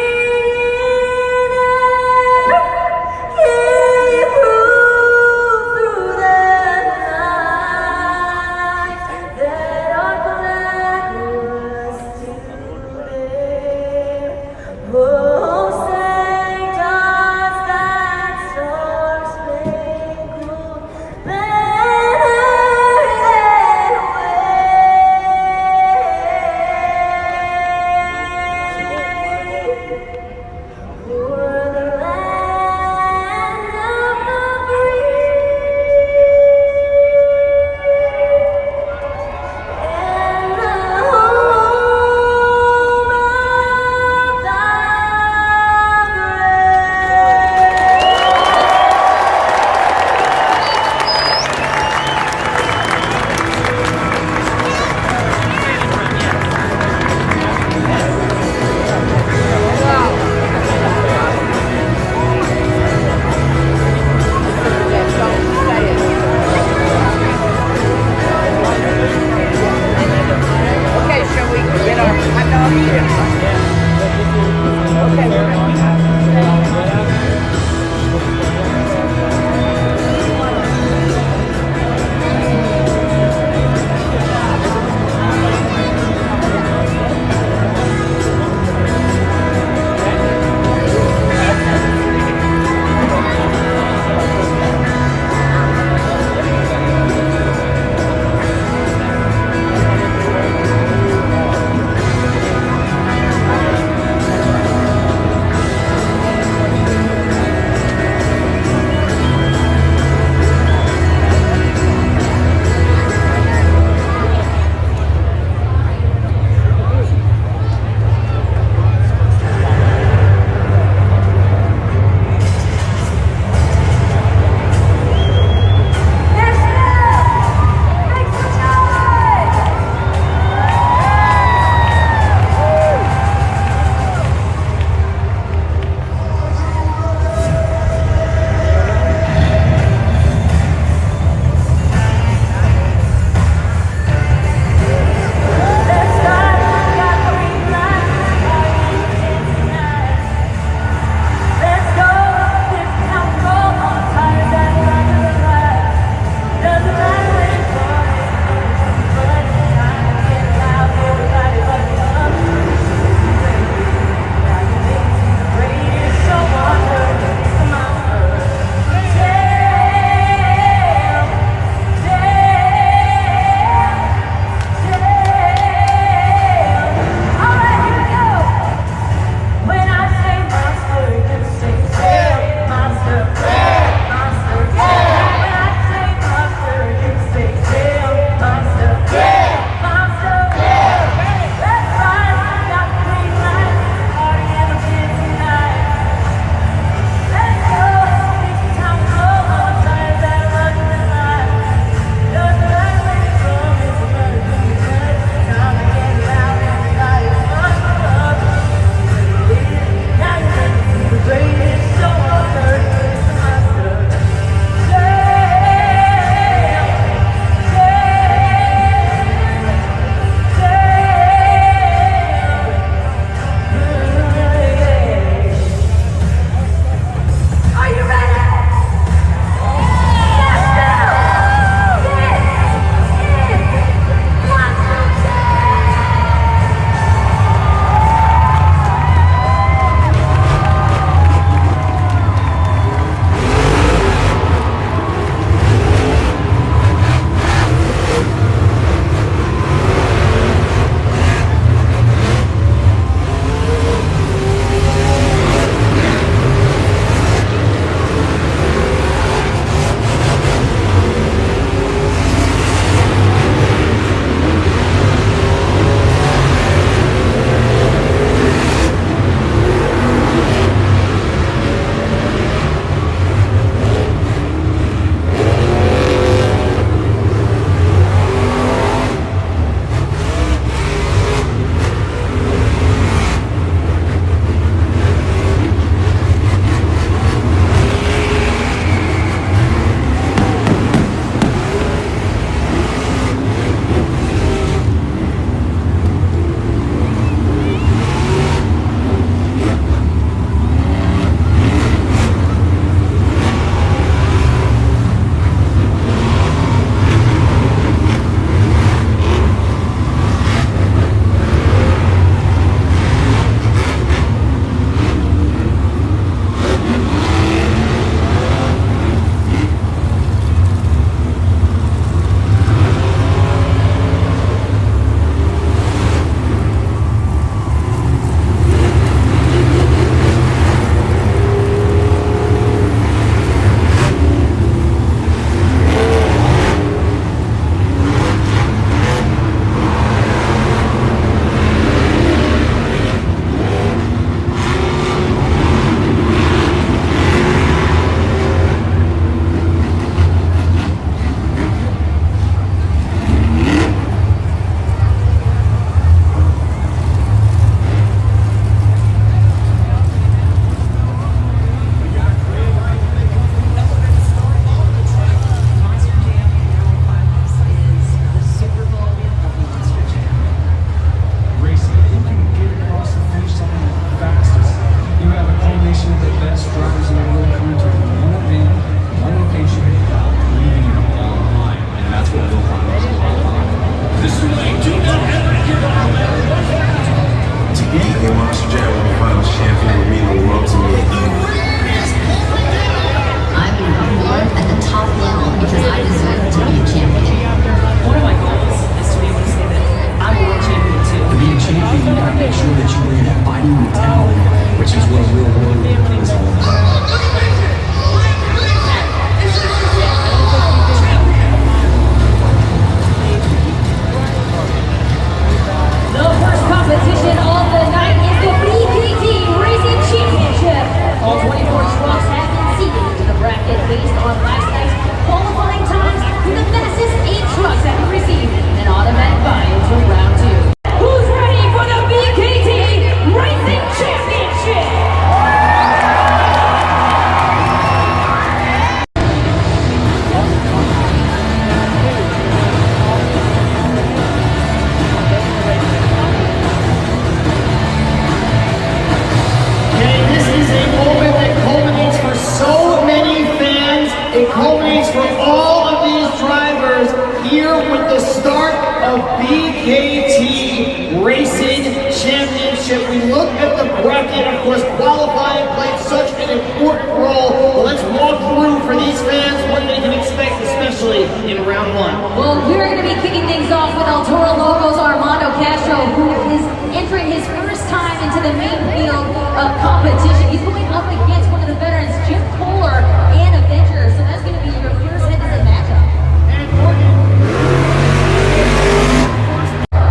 with the start of BKT Racing Championship. We look at the bracket, of course, qualifying played such an important role. But let's walk through for these fans what they can expect, especially in round one. Well, we're going to be kicking things off with El Toro Logos Armando Castro, who is entering his first time into the main field of competition. He's going up against one of the veterans, Jim Kohler and Avenger. So that's going to be your first head-to-head matchup. And Morgan.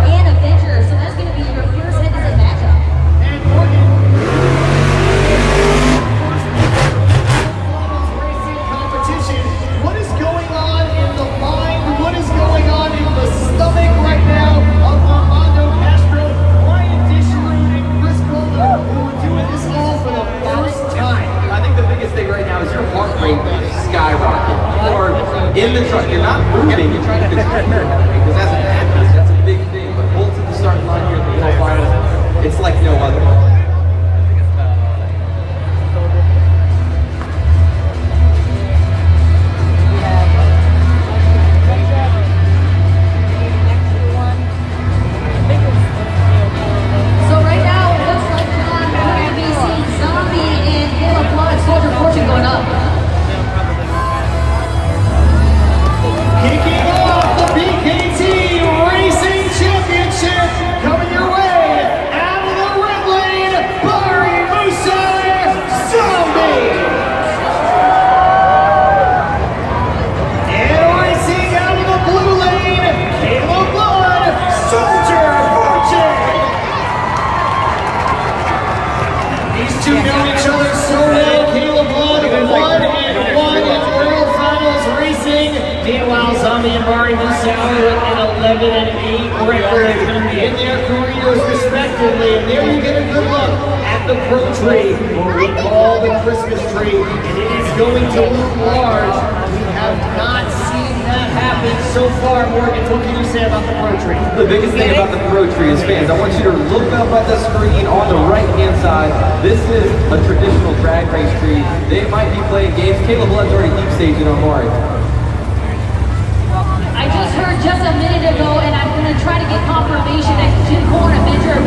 And Avenger. So that's going to be your first head-to-head matchup. And Morgan. Racing competition. What is going on in the mind? What is going on in the stomach right now of Armando Castro, Ryan Dishroot, and Chris Kohler, who are doing this all for the first time? I think the biggest thing right now is your heart rate skyrocket. Or in the truck, you're not moving, you're trying to control your heart rate, because as an athlete, that's a big thing. But pull to the starting line here in the finals, it's like no other. So right now, it looks like John will be seeing Zombie and Caleb Blood, Soldier Fortune going up. Kicking off the BKT Racing Championship, coming your way out of the red lane, Barry Musa, Zombie. And racing out of the blue lane, Caleb Blood, Soldier Fortune. These two know each other so well. Caleb Blood, 1-1 in World Finals Racing. Meanwhile, Zombie and Barry Musa with an 11-8 record in their careers respectively. And there you get a good look at the Pro Tree, or we call the Christmas tree, and it is going to look large. We have not seen that happen so far. Morgan, what can you say about the Pro Tree? The biggest thing about the Pro Tree is, fans, I want you to look up at the screen on the right-hand side. This is a traditional drag race tree. They might be playing games. Caleb Blood's already deep staging on Mari. I just heard just a minute ago, and I'm going to try to get confirmation that Jim Kohler and Avenger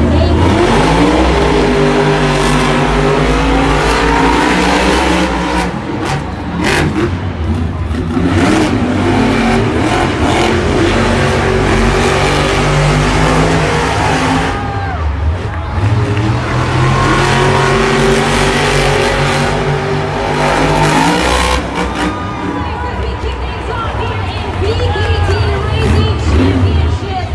BKT Racing Championship,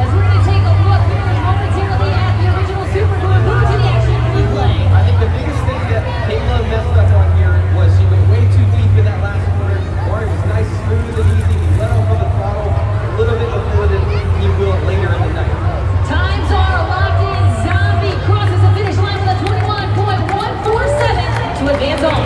as we're going to take a look here momentarily at the original Super Bowl. Go to the action replay. I think the biggest thing that Kayla messed up on here was she went way too deep in that last corner. Mari was nice, smooth, and easy. He let off with the throttle a little bit before he will it later in the night. Times are locked in. Zombie crosses the finish line with a 21.147 to advance on.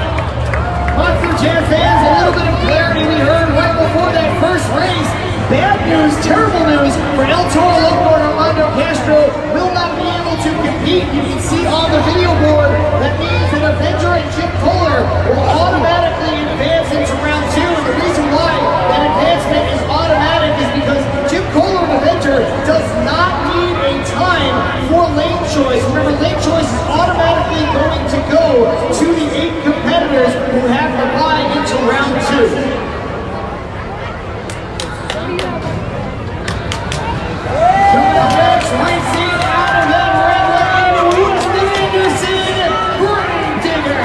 Monster Jam fans, a little bit of clarity we heard right before that first race. Bad news, terrible news for El Toro Loco and Armando Castro will not be able to compete. You can see on the video board that means that Avenger and Jim Kohler will automatically advance into round two. And the reason why that advancement is automatic is because Jim Kohler and Avenger does not need a time for lane choice. Remember, lane choice is automatically going to go to the 8 competitors who have to buy into round two. Coming up next, racing out of that red lane, Weston Anderson, Gravedigger.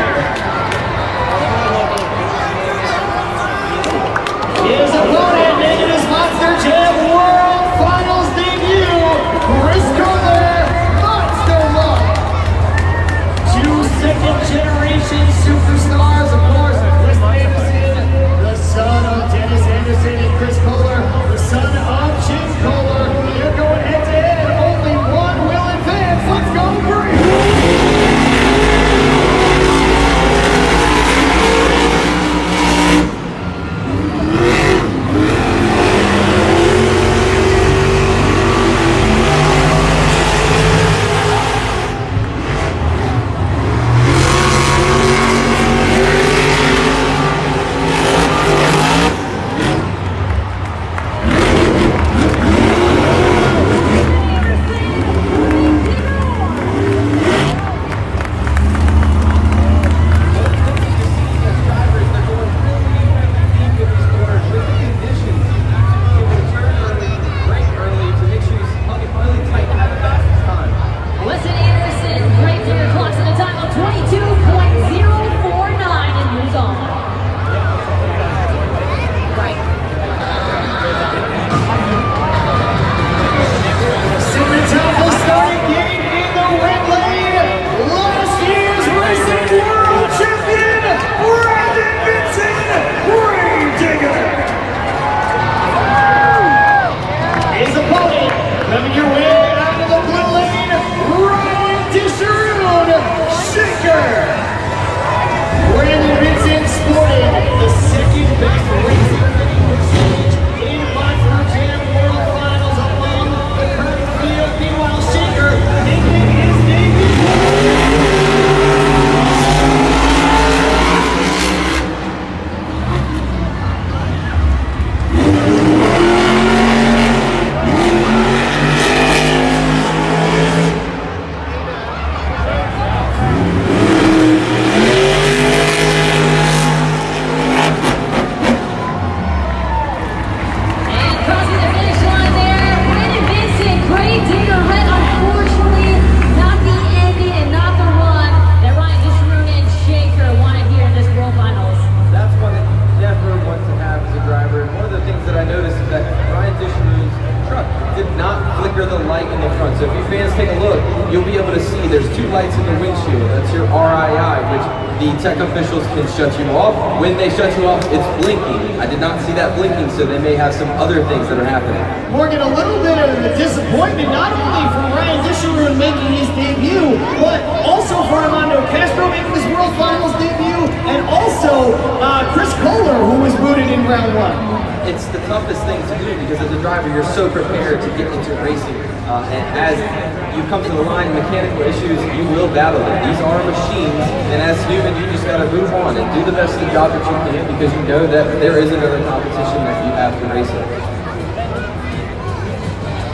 under the light in the front. So if you fans take a look, you'll be able to see there's two lights in the windshield. That's your RII, which the tech officials can shut you off. When they shut you off, it's blinking. I did not see that blinking, so they may have some other things that are happening. Morgan, a little bit of a disappointment, not only for Ryan Disharoon making his debut, but also for Armando Castro making his World Finals debut, and also Chris Kohler, who was booted in round one. It's the toughest thing to do because as a driver, you're so prepared to get into racing. And as you come to the line, mechanical issues, you will battle them. These are machines, and as human, you just got to move on and do the best of the job that you can because you know that there is another competition that you have to race in.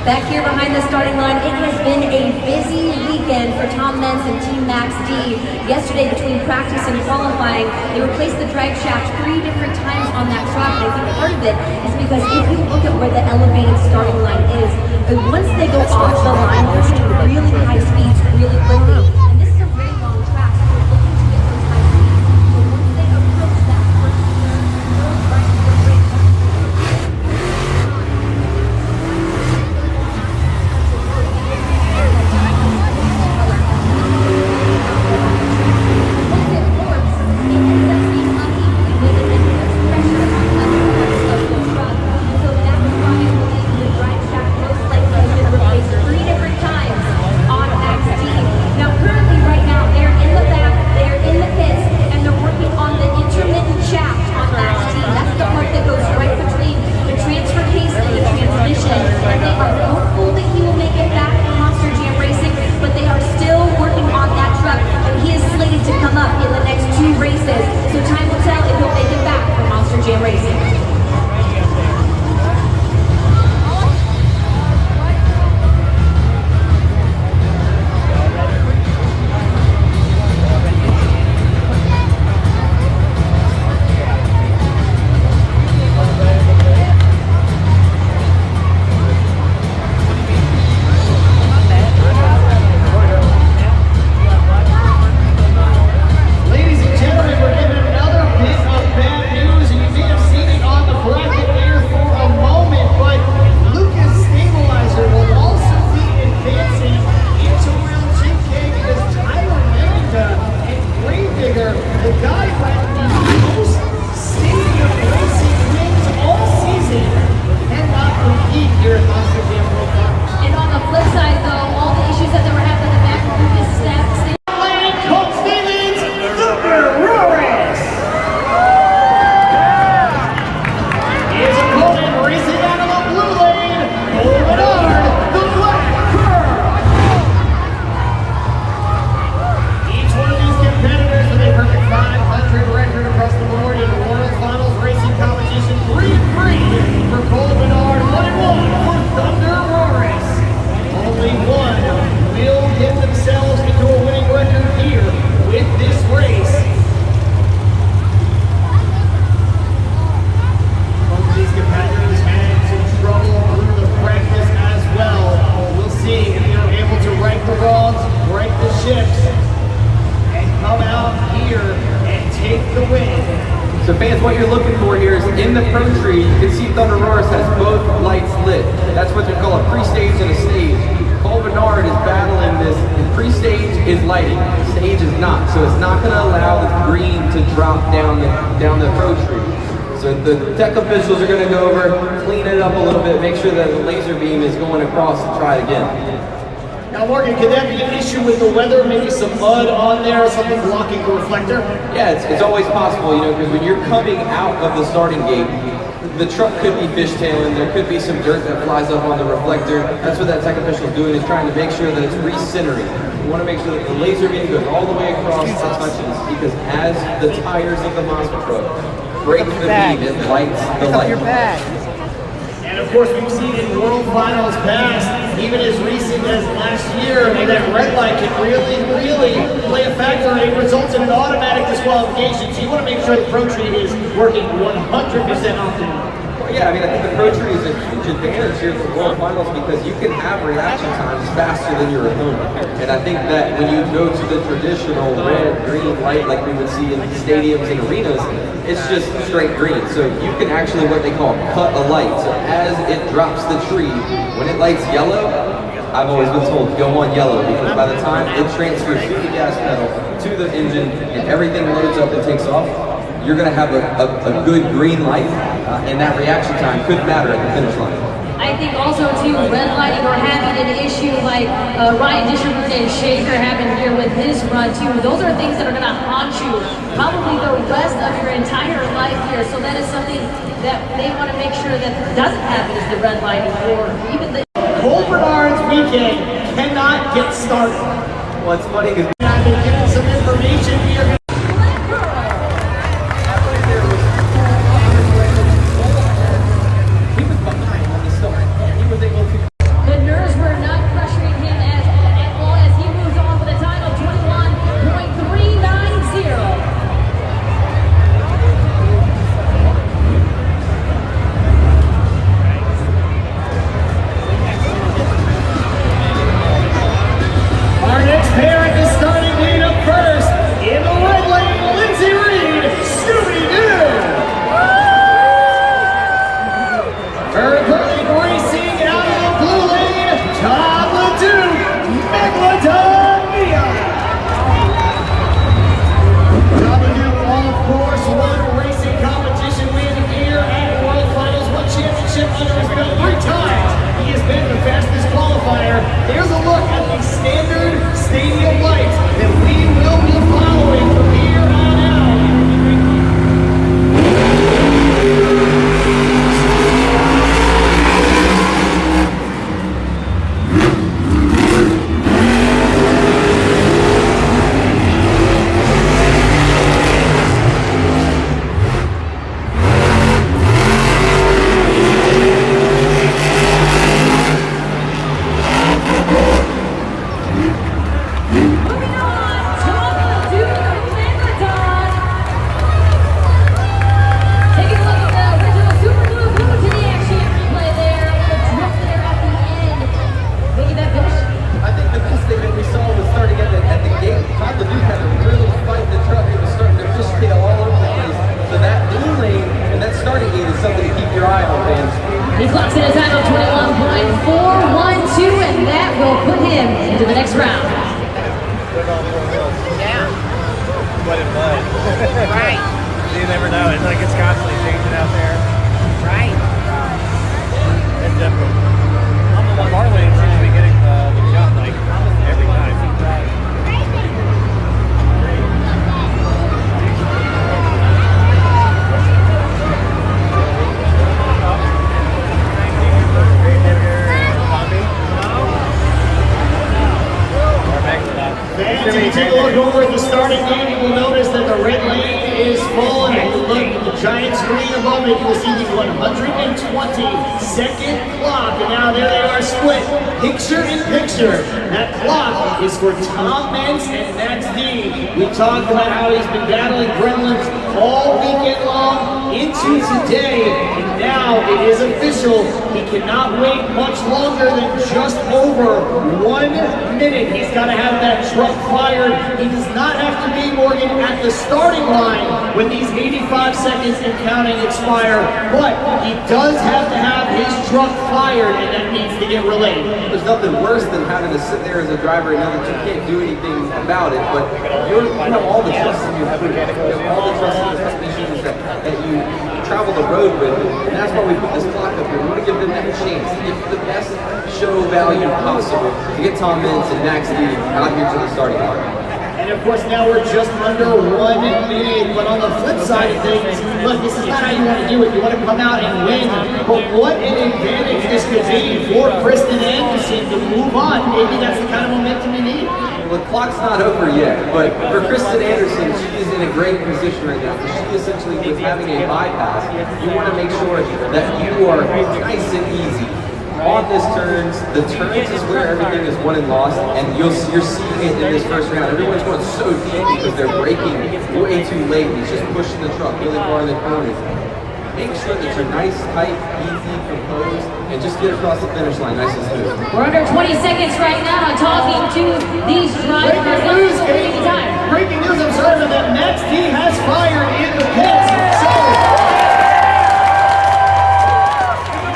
Back here behind the starting line, it has been a busy weekend for Tom Meents and Team Max D. Yesterday, between practice and qualifying, they replaced the drag shaft 3 different times on that track. And I think part of it is because if you look at where the elevated starting line is, once they go off the line, they're hitting really high speeds really quickly. And this is a really long track, so they're looking to get those high speeds. So once they approach that first turn, they're right to the brake. So fans, what you're looking for here is in the Pro Tree, you can see Thunder Roars has both lights lit. That's what they call a pre-stage and a stage. Cole Bernard is battling this. The pre-stage is lighting, the stage is not. So it's not going to allow the green to drop down the Pro Tree. So the tech officials are going to go over, clean it up a little bit, make sure that the laser beam is going across and try it again. Now Morgan, could that be an issue with the weather? Maybe some mud on there, something blocking the reflector? Yeah, it's always possible, you know, because when you're coming out of the starting gate, the truck could be fishtailing, there could be some dirt that flies up on the reflector. That's what that tech official is doing, is trying to make sure that it's recentering. You want to make sure that the laser beam goes all the way across the touches, because as the tires of the monster truck break the beam, it lights the light. And of course, we've seen in World Finals past, even as recent as last year, that red light can really play a factor, and it results in an automatic disqualification. So you want to make sure the Pro Tree is working 100% optimally. Yeah, I mean, I think the Pro Tree is a huge advantage here at the World Finals because you can have reaction times faster than your opponent. And I think that when you go to the traditional red, green light like we would see in stadiums and arenas, it's just straight green. So you can actually what they call cut a light. So as it drops the tree, when it lights yellow, I've always been told go on yellow because by the time it transfers through the gas pedal to the engine and everything loads up and takes off, you're going to have a good green light, and that reaction time could matter at the finish line. I think also too, red lighting or having an issue like Ryan Disherwood and Shaker having here with his run too. Those are things that are going to haunt you probably the rest of your entire life here. So that is something that they want to make sure that doesn't happen is the red lighting or even the Cole Bernard's weekend cannot get started. What's funny is I've been given some information here. The nerves were not pressuring him at all as he moves on with a time of 21.390. Our next pair at the starting gate up first, in the red lane, Lindsay Reed, Scooby-Doo. Currently racing out of the blue lane, Tom LeDuc, Megalodon. Tom LeDuc, of course, won a racing competition win here at World Finals, won championship under his belt 3 times. He has been the fastest qualifier. There's a look at the standard stadium lights that we will be following from here on out. Moving on, Tom LeDuc, Megalodon. Taking a look at the original Super Blue to the action replay there. A little drift there at the end. Making that finish. I think the best thing that we saw was starting at the gate. Tom LeDuc had to really fight the truck. It was starting to fishtail all over the place. So that blue lane and that starting gate is something to keep your eye on, fans. He clocks in a time of 21.412, and that will put him into the next round. What it was. Right. You never know. It's like it's constantly changing out there. Right. It's different. Our lane seems to be getting the shot like every time. Fans, if you take a look over at the starting gate, you will notice that the red lane is full, and if you look at the giant screen above it, you will see the 120-second clock, and now there they are split, picture in picture. That clock is for Tom Meents and Max Dean. We talked about how he's been battling gremlins all weekend long into today, and now it is official. He cannot wait much longer than just over 1 minute. He's got to have that truck fired. He does not have to be, Morgan, at the starting line when these 85 seconds and counting expire, but he does have to have his truck fired, and that needs to get relayed. There's nothing worse than having to sit there as a driver and know that you can't do anything about it, but you have all the trust in your crew. You have all the trust in the technicians that you travel the road with, and that's why we put this clock up here. We want to give them that chance to give the best show value possible to get Tom Meents and Max D out here to the starting line. And of course, now we're just under 1 minute. But on the flip side of things, look, this is not how you want to do it. You want to come out and win. But what an advantage this could be for Kristen Anderson to move on. Maybe that's the kind of momentum you need. Well, the clock's not over yet, but for Kristen Anderson, she is in a great position right now. She essentially, with having a bypass, you want to make sure that you are nice and easy. On this turns, the turns is where everything is won and lost, and you're seeing it in this first round. Everyone's going so deep because they're braking way too late. He's just pushing the truck really far in the corners. make sure that you're nice, tight, easy, composed, and just get across the finish line nice and smooth. We're under 20 seconds right now talking to these drivers. Breaking news, I'm sorry about that. Max D has fired in the pits. So,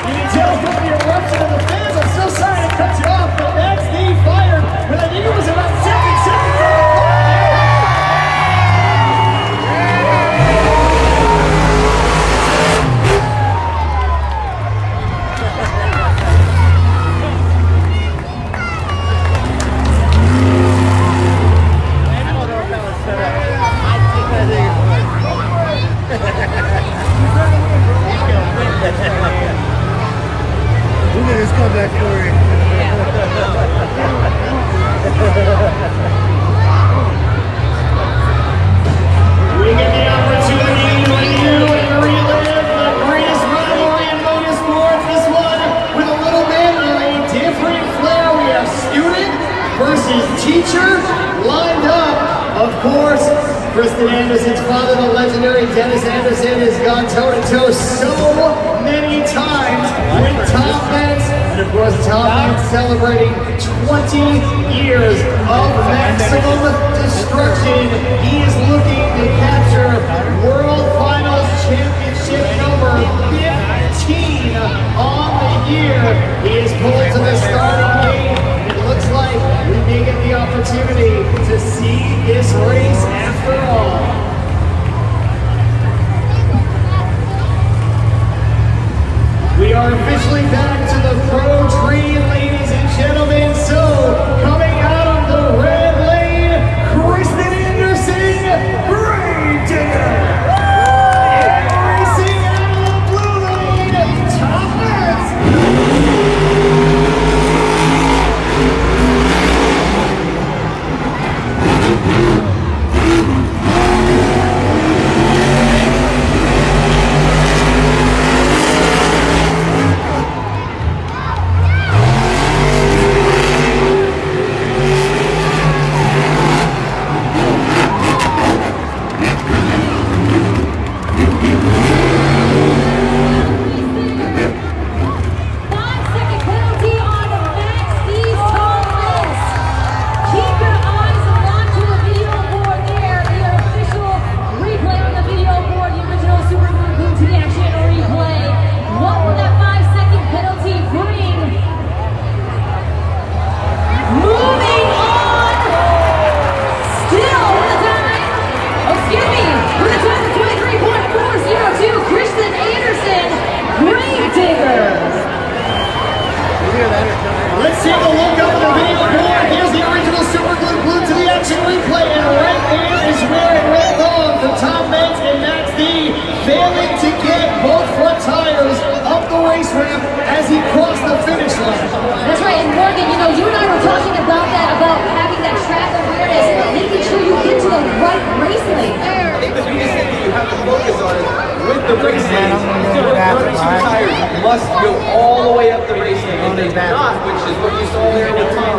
you can tell from the eruption of the fans, I'm so sorry to cut you off, but Max D fired, but I think it was about 7 seconds on the clock. Look at this comeback story. We get the opportunity to review and relive the greatest rivalry in motorsports. This one with a little bit of a different flair. We have student versus teacher lined up. Of course, Kristen Anderson's father, the legendary Dennis Anderson, has gone toe-to-toe so many times with Tom Benz. And of course, Tom Benz celebrating 20 years of maximum destruction. He is looking to capture World Finals Championship number 15 on the year. He is pulled to the starting gate. It looks like we may get the opportunity to see this race after all. We are officially back to the Pro Tree, ladies and gentlemen. So, coming out of the red lane, Kristen Anderson, Gravedigger. And racing out of the blue lane, Tom Benz. Let's take a look up at the video board. Here's the original Super Glue glued to the action replay, and right there is where it went wrong for Tom Benz and Max D, failing to get both front tires up the race ramp as he crossed the finish line. That's right, and Morgan, you know, you and I were talking about that, about having that track awareness, making sure you get to the right race lane. I think the biggest thing that you have to focus on is with the race lanes, your front two tires must go all the way up the race lane. If they do not, which is what you saw there with Tom,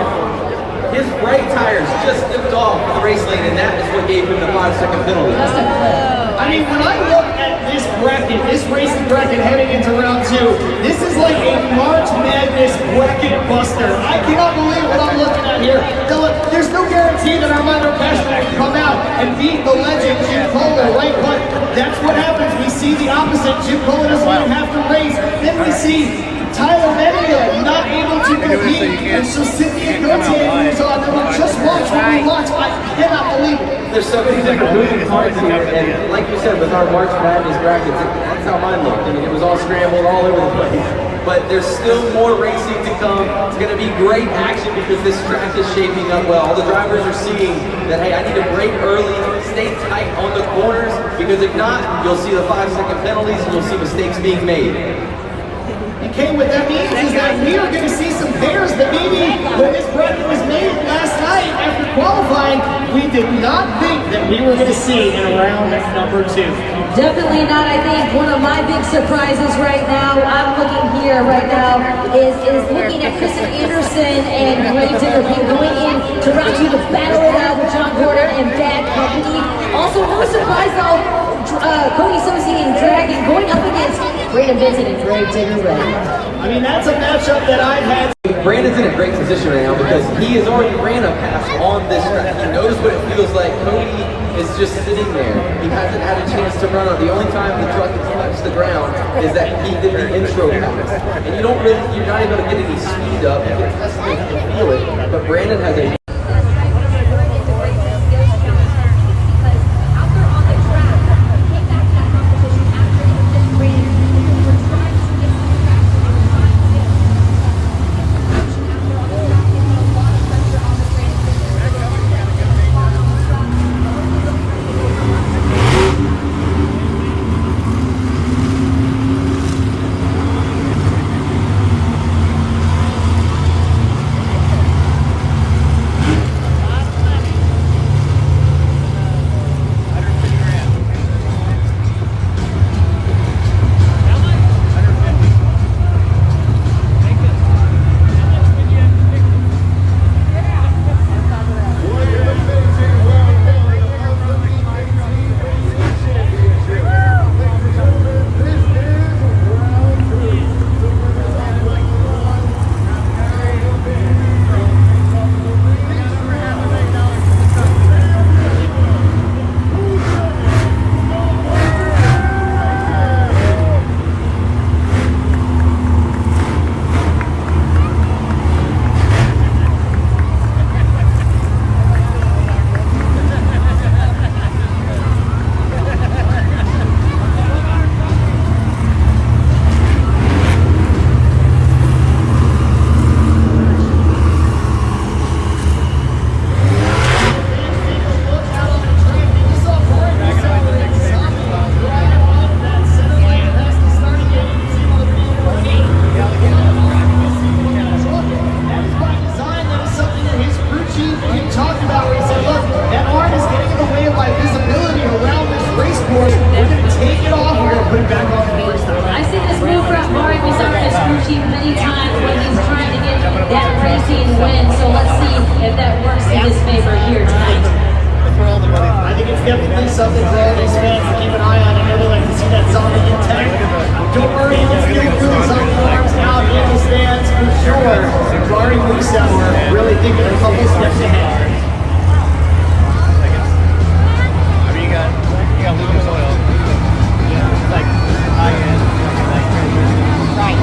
his right tires just dipped off the race lane, and that is what gave him the 5-second penalty. I mean, when I look at this bracket, this racing bracket heading into round 2, this is like a March Madness bracket buster. I cannot believe what I'm looking at here. Now look, there's no guarantee that Armando Castro can come out and beat the legend Jim Kohler, right? But that's what happens. We see the opposite. Jim Kohler doesn't even have to race. Then we see Tyler Menninga not able to compete, and so Cynthia Gauthier moves on. And just watch what we watch. I cannot believe it. There's so many different moving parts here, and like you said, with our March Madness brackets, that's how mine looked. I mean, it was all scrambled all over the place. But there's still more racing to come. It's going to be great action because this track is shaping up well. All the drivers are seeing that, hey, I need to brake early, stay tight on the corners, because if not, you'll see the 5-second penalties and you'll see mistakes being made. Okay, what that means is that we are going to see some pairs that maybe when this bracket was made last night after qualifying, we did not think that we we're going to see in round number 2? Definitely not. I think one of my big surprises right now, I'm looking here right now, is looking at Kristen Anderson and Gravedigger going in to round 2 to battle it out with John Porter and Bad Company. Also, no surprise though, Cody Sosi and Dragon going up against Brandon Vincent and Gravedigger Red. I mean, that's a matchup that I've had. Brandon's in a great position right now because he has already ran a pass on this track. He knows what it feels like. Cody is just sitting there. He hasn't had a chance to run on. The only time the truck has touched the ground is that he did the intro pass. And you're not able to get any speed up. You can test it, you can feel it. But Brandon has a definitely something for all these fans to keep an eye on. I know they like to see that zombie intact. Don't worry, let's get through the zombie arms out in the stands for sure. Barring Lisa, we're really thinking a couple steps ahead. I mean, you got Lucas Oil. It's like high-end. Right.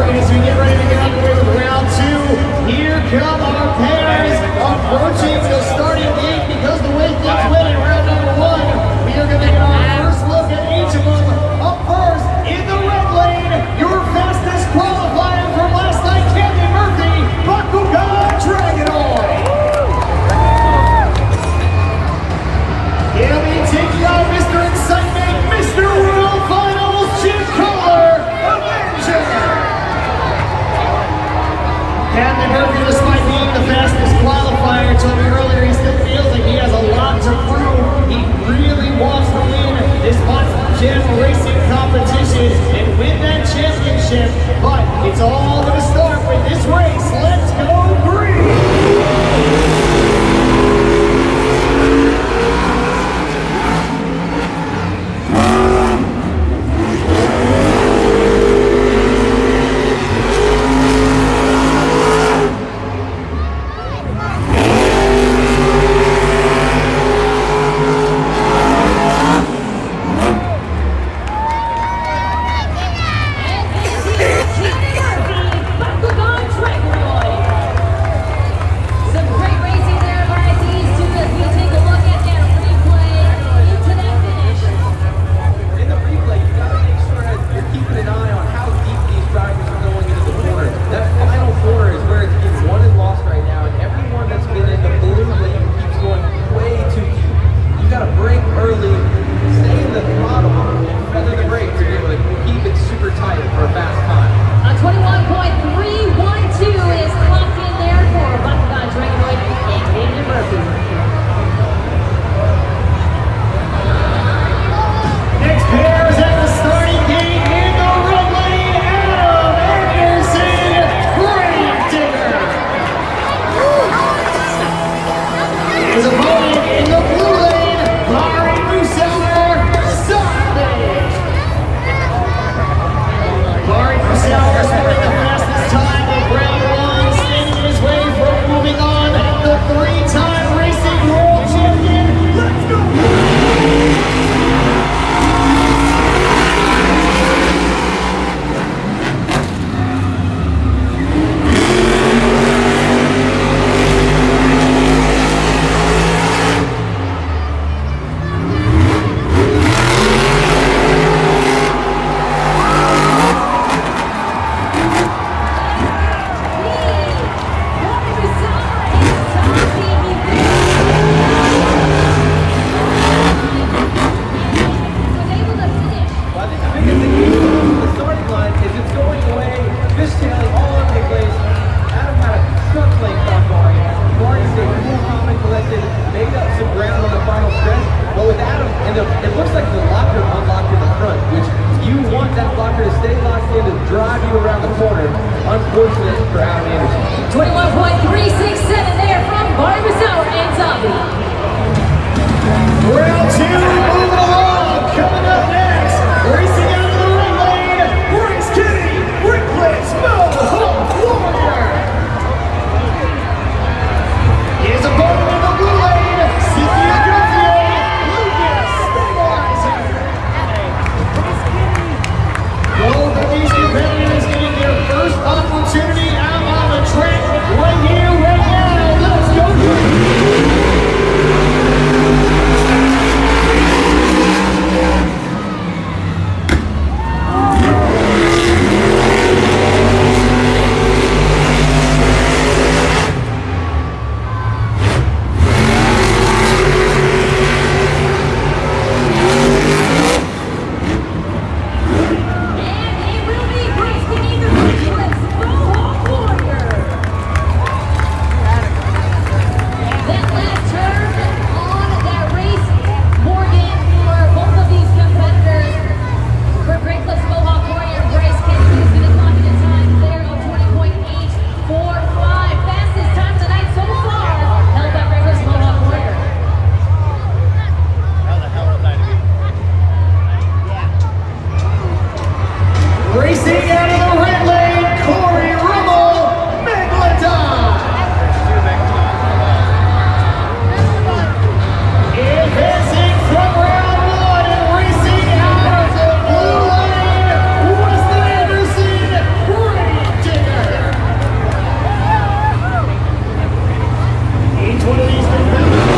As we get ready to get underway with round 2, here come our pairs approaching the starting gate because the way things went in round number 1, we are going to get our first look at each of them. Up first, in the red lane, your fastest qualifier from last night, Camden Parker to stay locked in to drive you around the corner. Unfortunate for Adam Anderson. 21.367 there from Barbasol and Zombie. Round two, moving along. Coming up next, racing out of the ring lane, Bryce Kennedy, Rick Blitz, Mohawk Warrior. His opponent in the blue lane, Cynthia Gauthier, Lucas Stabilizer. Both of these competitors getting their first opportunity out on the track right here, right now. Let's go. Racing out of the red lane, Corey Rummel, Megalodon. Advancing from round one and racing out of the blue lane, Weston Anderson, Gravedigger. Each one of these competitors.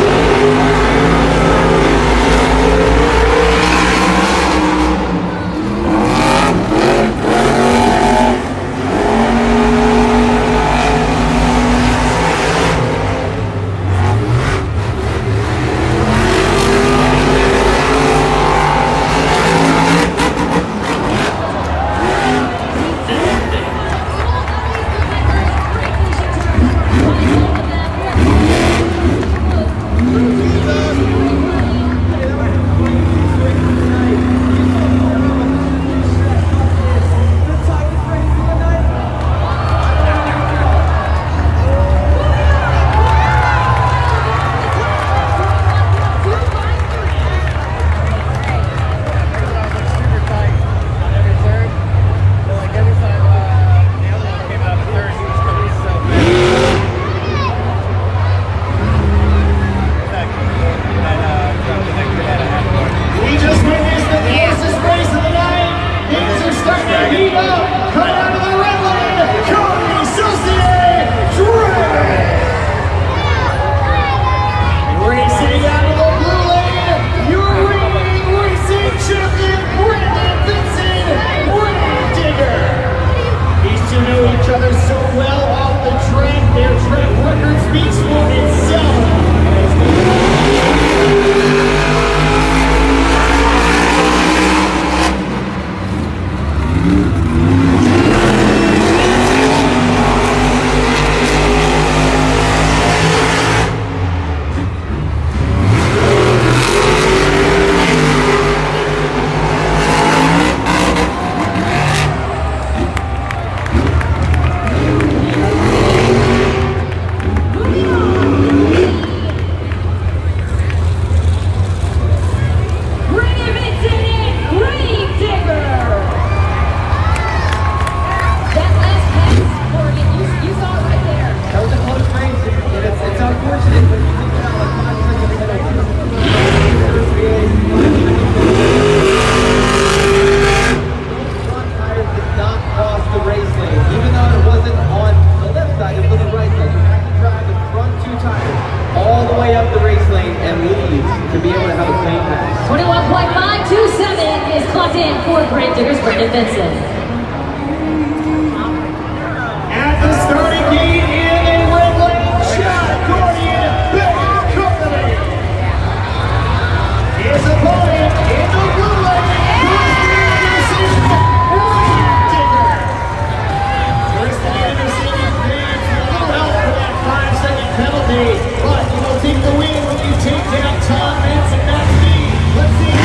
We just witnessed the fastest race of the night. Things are starting to heat up. Cut out of the red lane. Cody Saucier, Drake. Racing out of the blue lane, your reigning racing champion, Brandon Vincent, Gravedigger. These two know each other so well off the track. Their track record speaks for itself. to be able to have a clean pass. 21.527 is clocked in for Gravedigger's Brandon Vincent. At the starting gate in a red lane, Shot Guardian Big Company. His opponent in the blue lane, Kristen Anderson, Gravedigger. Kristen Anderson needs a little help for that 5-second penalty, but you will take the win when you take down Tom Vince and that's me. Let's see.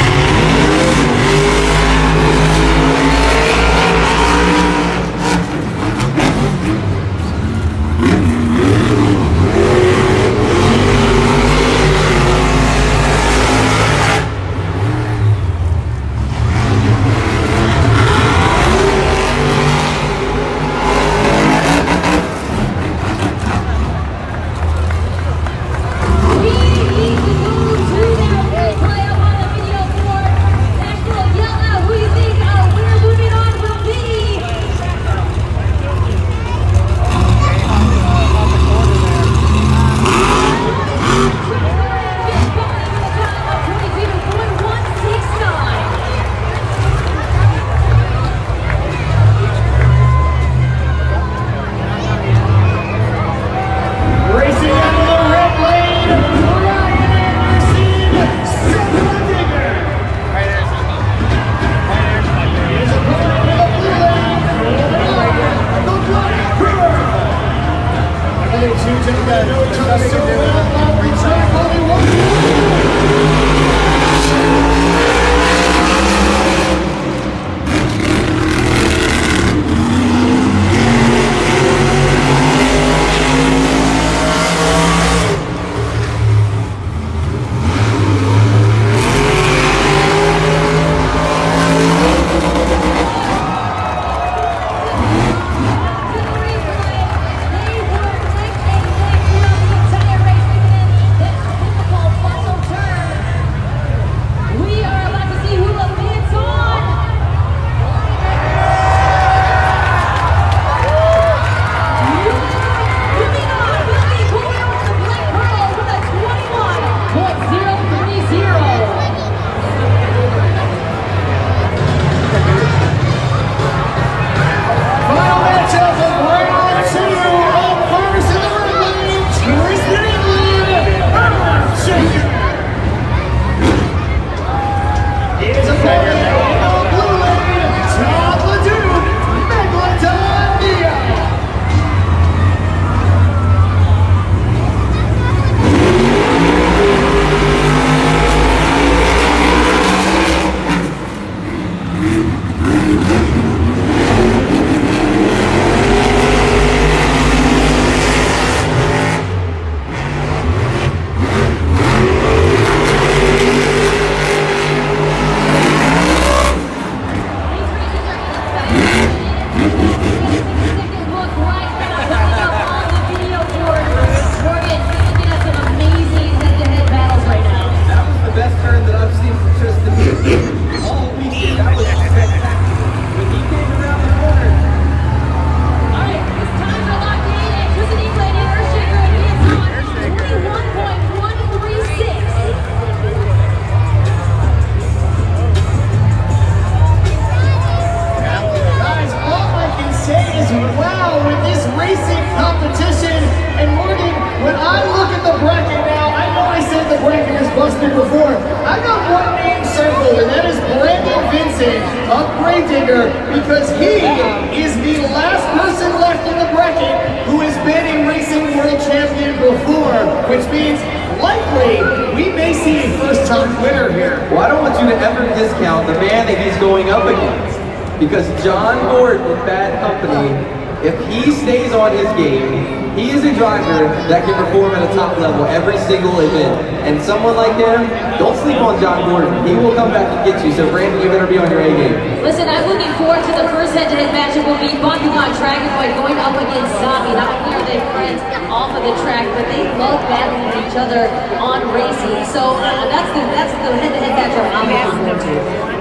before. I got one name circled, and that is Brandon Vincent of Gravedigger, because he is the last person left in the bracket who has been a racing world champion before, which means likely we may see a first-time winner here. Well, I don't want you to ever discount the man that he's going up against, because John Gordon with Bad Company, if he stays on his game, he is a driver that can perform at a top level every single event. And someone like him, don't sleep on John Gordon. He will come back and get you. So Brandon, you better be on your A game. Listen, I'm looking forward to the first head-to-head match. It will be Bakugan Dragon Boy going up against Zombie. Not only are they friends off of the track, but they love battling each other on racing. So that's the head-to-head match I'm looking forward to.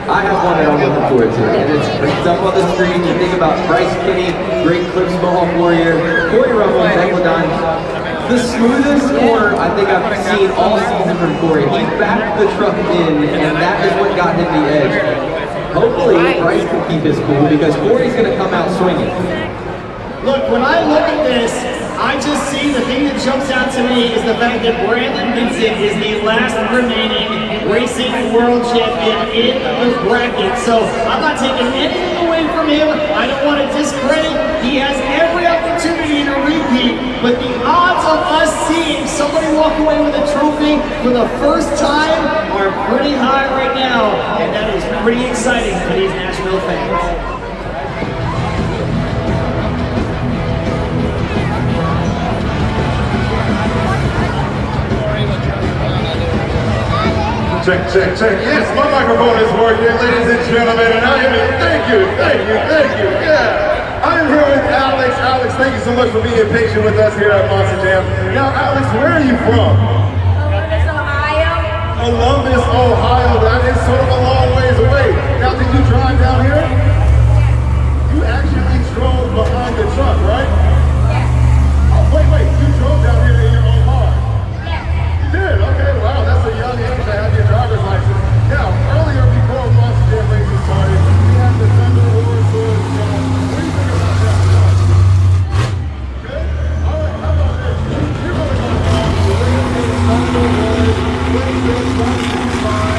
I have one that I'm looking forward to, and it's up on the screen. You think about Bryce Kinney, Great Clips Mohawk Warrior, Corey Rummel, Megalodon. The smoothest corner I think I've seen all season from Corey. He backed the truck in, and that is what got him the edge. Hopefully, Bryce can keep his cool, because Corey's going to come out swinging. Look, when I look at this, I just see the thing that jumps out to me is the fact that Brandon Vincent is the last remaining racing world champion in the bracket. So I'm not taking anything away from him. I don't want to discredit. He has every opportunity to repeat, but the odds of us seeing somebody walk away with a trophy for the first time are pretty high right now, and that is pretty exciting for these Nashville fans. Check, check, check. Yes, my microphone is working, ladies and gentlemen, and I am here. Thank you. Yeah. I'm here with Alex. Alex, thank you so much for being patient with us here at Monster Jam. Now, Alex, where are you from? Columbus, Ohio. Columbus, Ohio. That is sort of a long ways away. Now, did you drive down here? You actually drove behind the truck, right? Yes. Oh, wait. You drove down here in your own car? Yes. You did? Okay, wow. That's a young age to have your driver's license. Now, earlier before Monster Jam Racing started, we had the Thunder Wars Tour. What do you think about that? Good? All right, how about this? You're going to go down to the Thunder Wars, Wednesday, 165,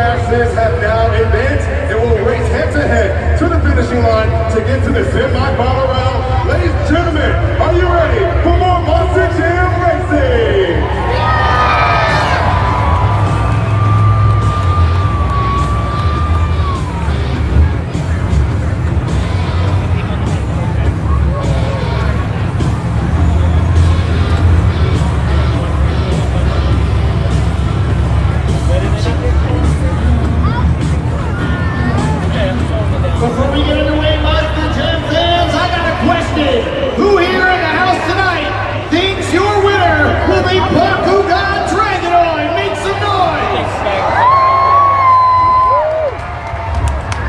classes have now advanced and will race head-to-head to the finishing line to get to the semi-final round. Ladies and gentlemen, are you ready for more Monster Jam racing? Before we get underway, Monster Jam fans, I got a question. Who here in the house tonight thinks your winner will be Bakugan Dragonoid? Make some noise!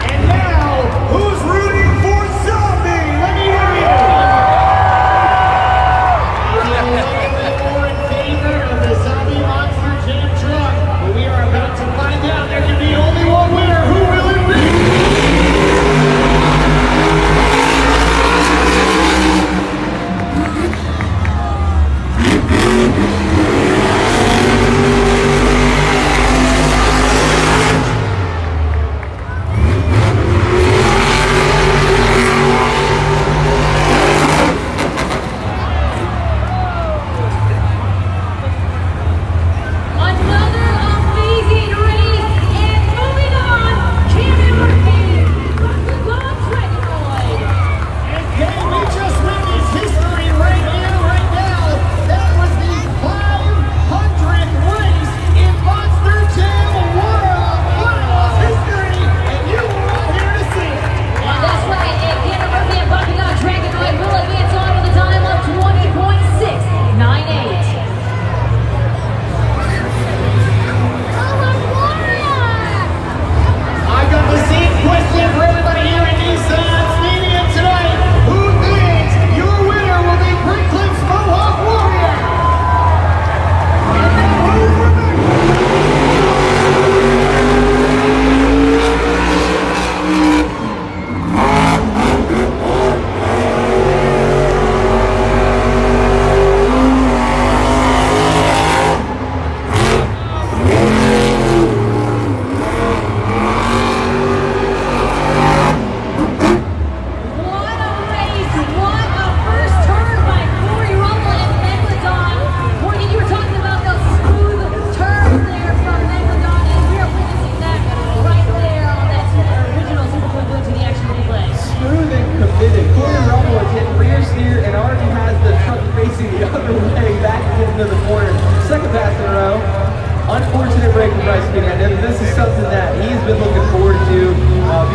And now, who's rooting for Zombie? Let me hear you! More in favor of the Zombie Monster Jam truck. But we are about to find out. There can be only one winner. Who will it be? Another amazing race, and moving on, Cameron Murphy, Bakugan Dragonoid. And Dave, we just witnessed history right here, right now. That was the 500th race in Monster Jam World. What was history? And you were all here to see it. And that's right, and Cameron Murphy and Bakugan Dragonoid will advance on with a time of 20.698. I got the same question for everybody here in Nissan Stadium tonight. Who thinks your winner will be Brinklin's Mohawk Warrior? And now who's remaining? What a race! What a first turn by Corey Rummel and Megalodon. Corey, you were talking about those smooth turns there from Megalodon, and we are witnessing that right there on that original Super Bowl to the action replay. Smooth and committed. Corey Rummel is hitting rear steer and already has the truck facing the other way back into the corner. Second pass in a row. Unfortunate break from Bryce King. I know this is something that he's been looking forward to,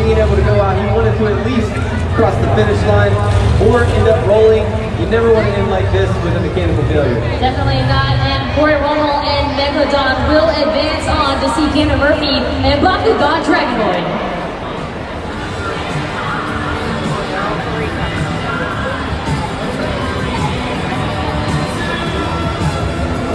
being able to go out. He wanted to at least cross the finish line or end up rolling. You never want to end like this with a mechanical failure. Definitely not, and Corey Rummel and Megalodon will advance on to see Cameron Murphy and Bakugan Dragonoid.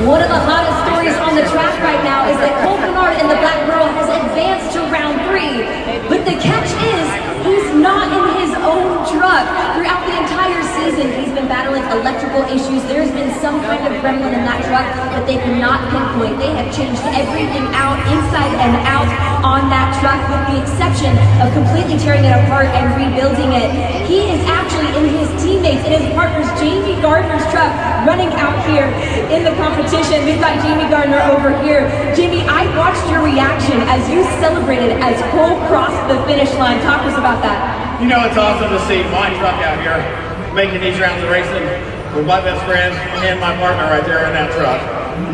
One of the hottest stories on the track right now is that Cole Bernard and the Black Girl has advanced to round 3. But the catch is, he's not in his own truck. Throughout the entire season, he's been battling electrical issues. There's been some kind of gremlin in that truck that they cannot pinpoint. They have changed everything out, inside and out, on that truck, with the exception of completely tearing it apart and rebuilding it. He is actually in his teammates, in his partner's Jamie Gardner's truck, running out here in the competition. We've got Jamie Gardner over here. Jamie, I watched your reaction as you celebrated as Cole crossed the finish line. Talk to us about that. You know, it's awesome to see my truck out here making these rounds of racing with my best friend and my partner right there in that truck.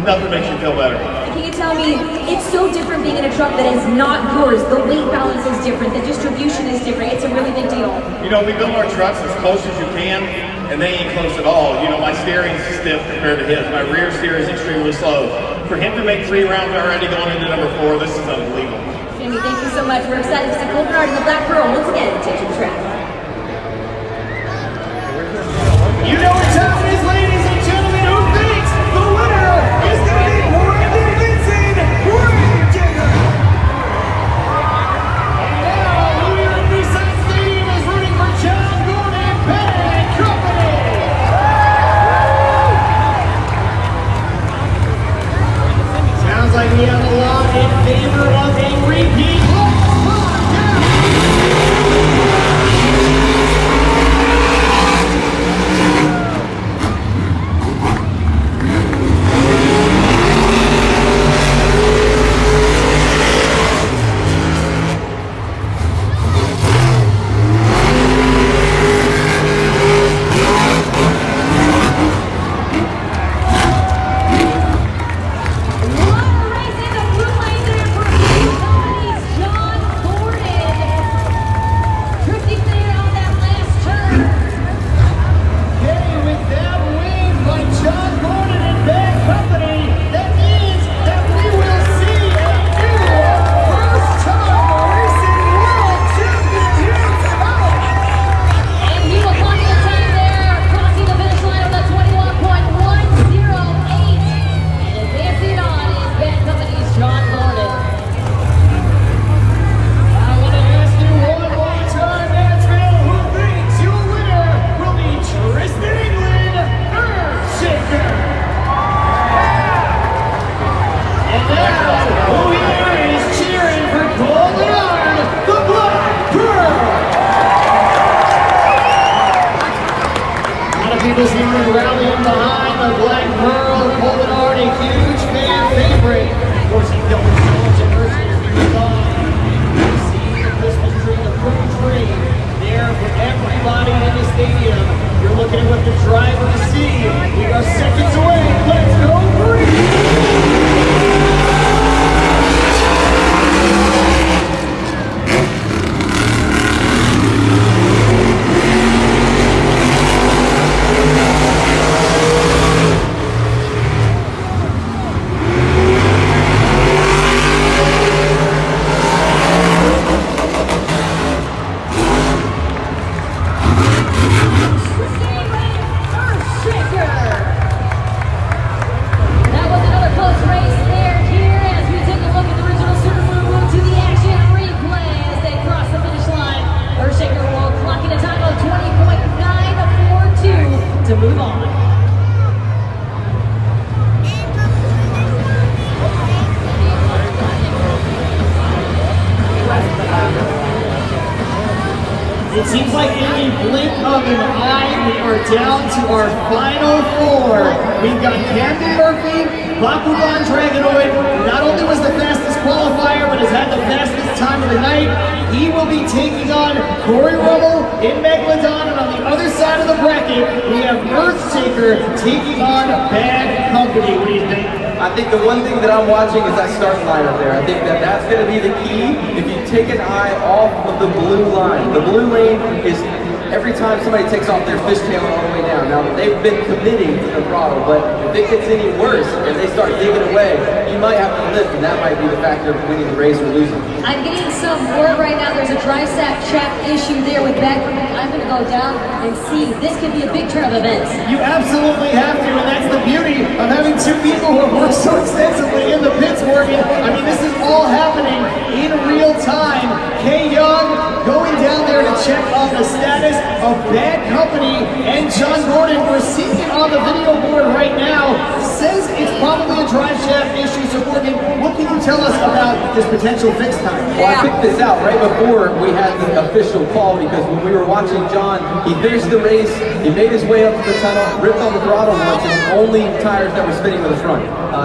Nothing makes you feel better. Can you tell me, it's so different being in a truck that is not yours. The weight balance is different. The distribution is different. It's a really big deal. You know, we build our trucks as close as you can, and they ain't close at all. You know, my steering's stiff compared to his. My rear steer is extremely slow. For him to make 3 rounds already going into number 4, this is unbelievable. Jamie, thank you so much. We're excited to see Cole Bernard and the Black Girl once again take to the track. You know what time it is, ladies and gentlemen. Who thinks the winner is going to be Brandon Vincent Gravedigger? And now, who here at Nissan Stadium is rooting for John Gordon Bennett Company? Sounds like we have a lot in favor of a It seems like in the blink of an eye, we are down to our final four. We've got Camden Murphy, Bakugan Dragonoid, who not only was the fastest qualifier, but has had the fastest time of the night. He will be taking on Corey Rummel in Megalodon, and on the other side of the bracket, we have Earthshaker taking on Bad Company. What do you think? I think the one thing that I'm watching is that start line up there. I think that that's going to be the key. If you take an eye off of the blue line, the blue lane is every time somebody takes off their fishtail all the way down. Now, they've been committing to the throttle, but if it gets any worse and they start digging away, you might have to lift, and that might be the factor of winning the race or losing. I'm getting some word right now. There's a dry sack check issue there with Bad Company. I'm going to go down and see. This could be a big turn of events. You absolutely have to, and that's the beauty of having two people who have worked so extensively in the pits, Morgan. I mean, this is all happening in real time. Kay Young going down there to check on the status of Bad Company, and John Gordon, we're seeing it on the video board right now, says it's probably a drive shaft issue. So Morgan, what can you tell us about this potential fix time? Well, I picked this out right before we had the official call, because when we were watching John, he finished the race, he made his way up to the tunnel, ripped on the throttle once, and only tires that were spinning were the front.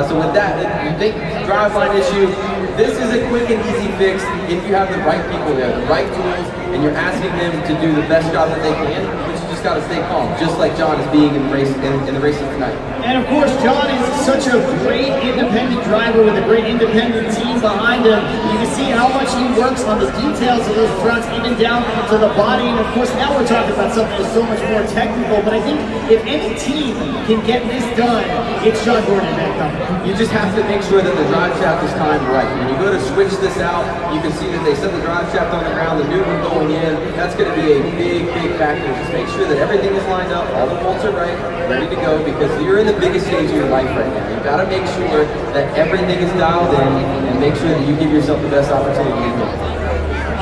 So with that, you think driveline issue, this is a quick and easy fix if you have the right people there, the right tools, and you're asking them to do the best job that they can, but you just got to stay calm, just like John is being in the racing tonight. And of course, John is such a great independent driver with a great independent team behind him. You can see how much he works on the details of those fronts, even down to the body. And of course, now we're talking about something that's so much more technical. But I think if any team can get this done, it's John Gordon and Bad Company. You just have to make sure that the drive shaft is timed right. When you go to switch this out, you can see that they set the drive shaft on the ground, the new one going in. That's going to be a big, big factor. Just make sure that everything is lined up, all the bolts are right, ready to go, because you're in the biggest stage of your life right now. You've got to make sure that everything is dialed in and make sure that you give yourself the best opportunity to win.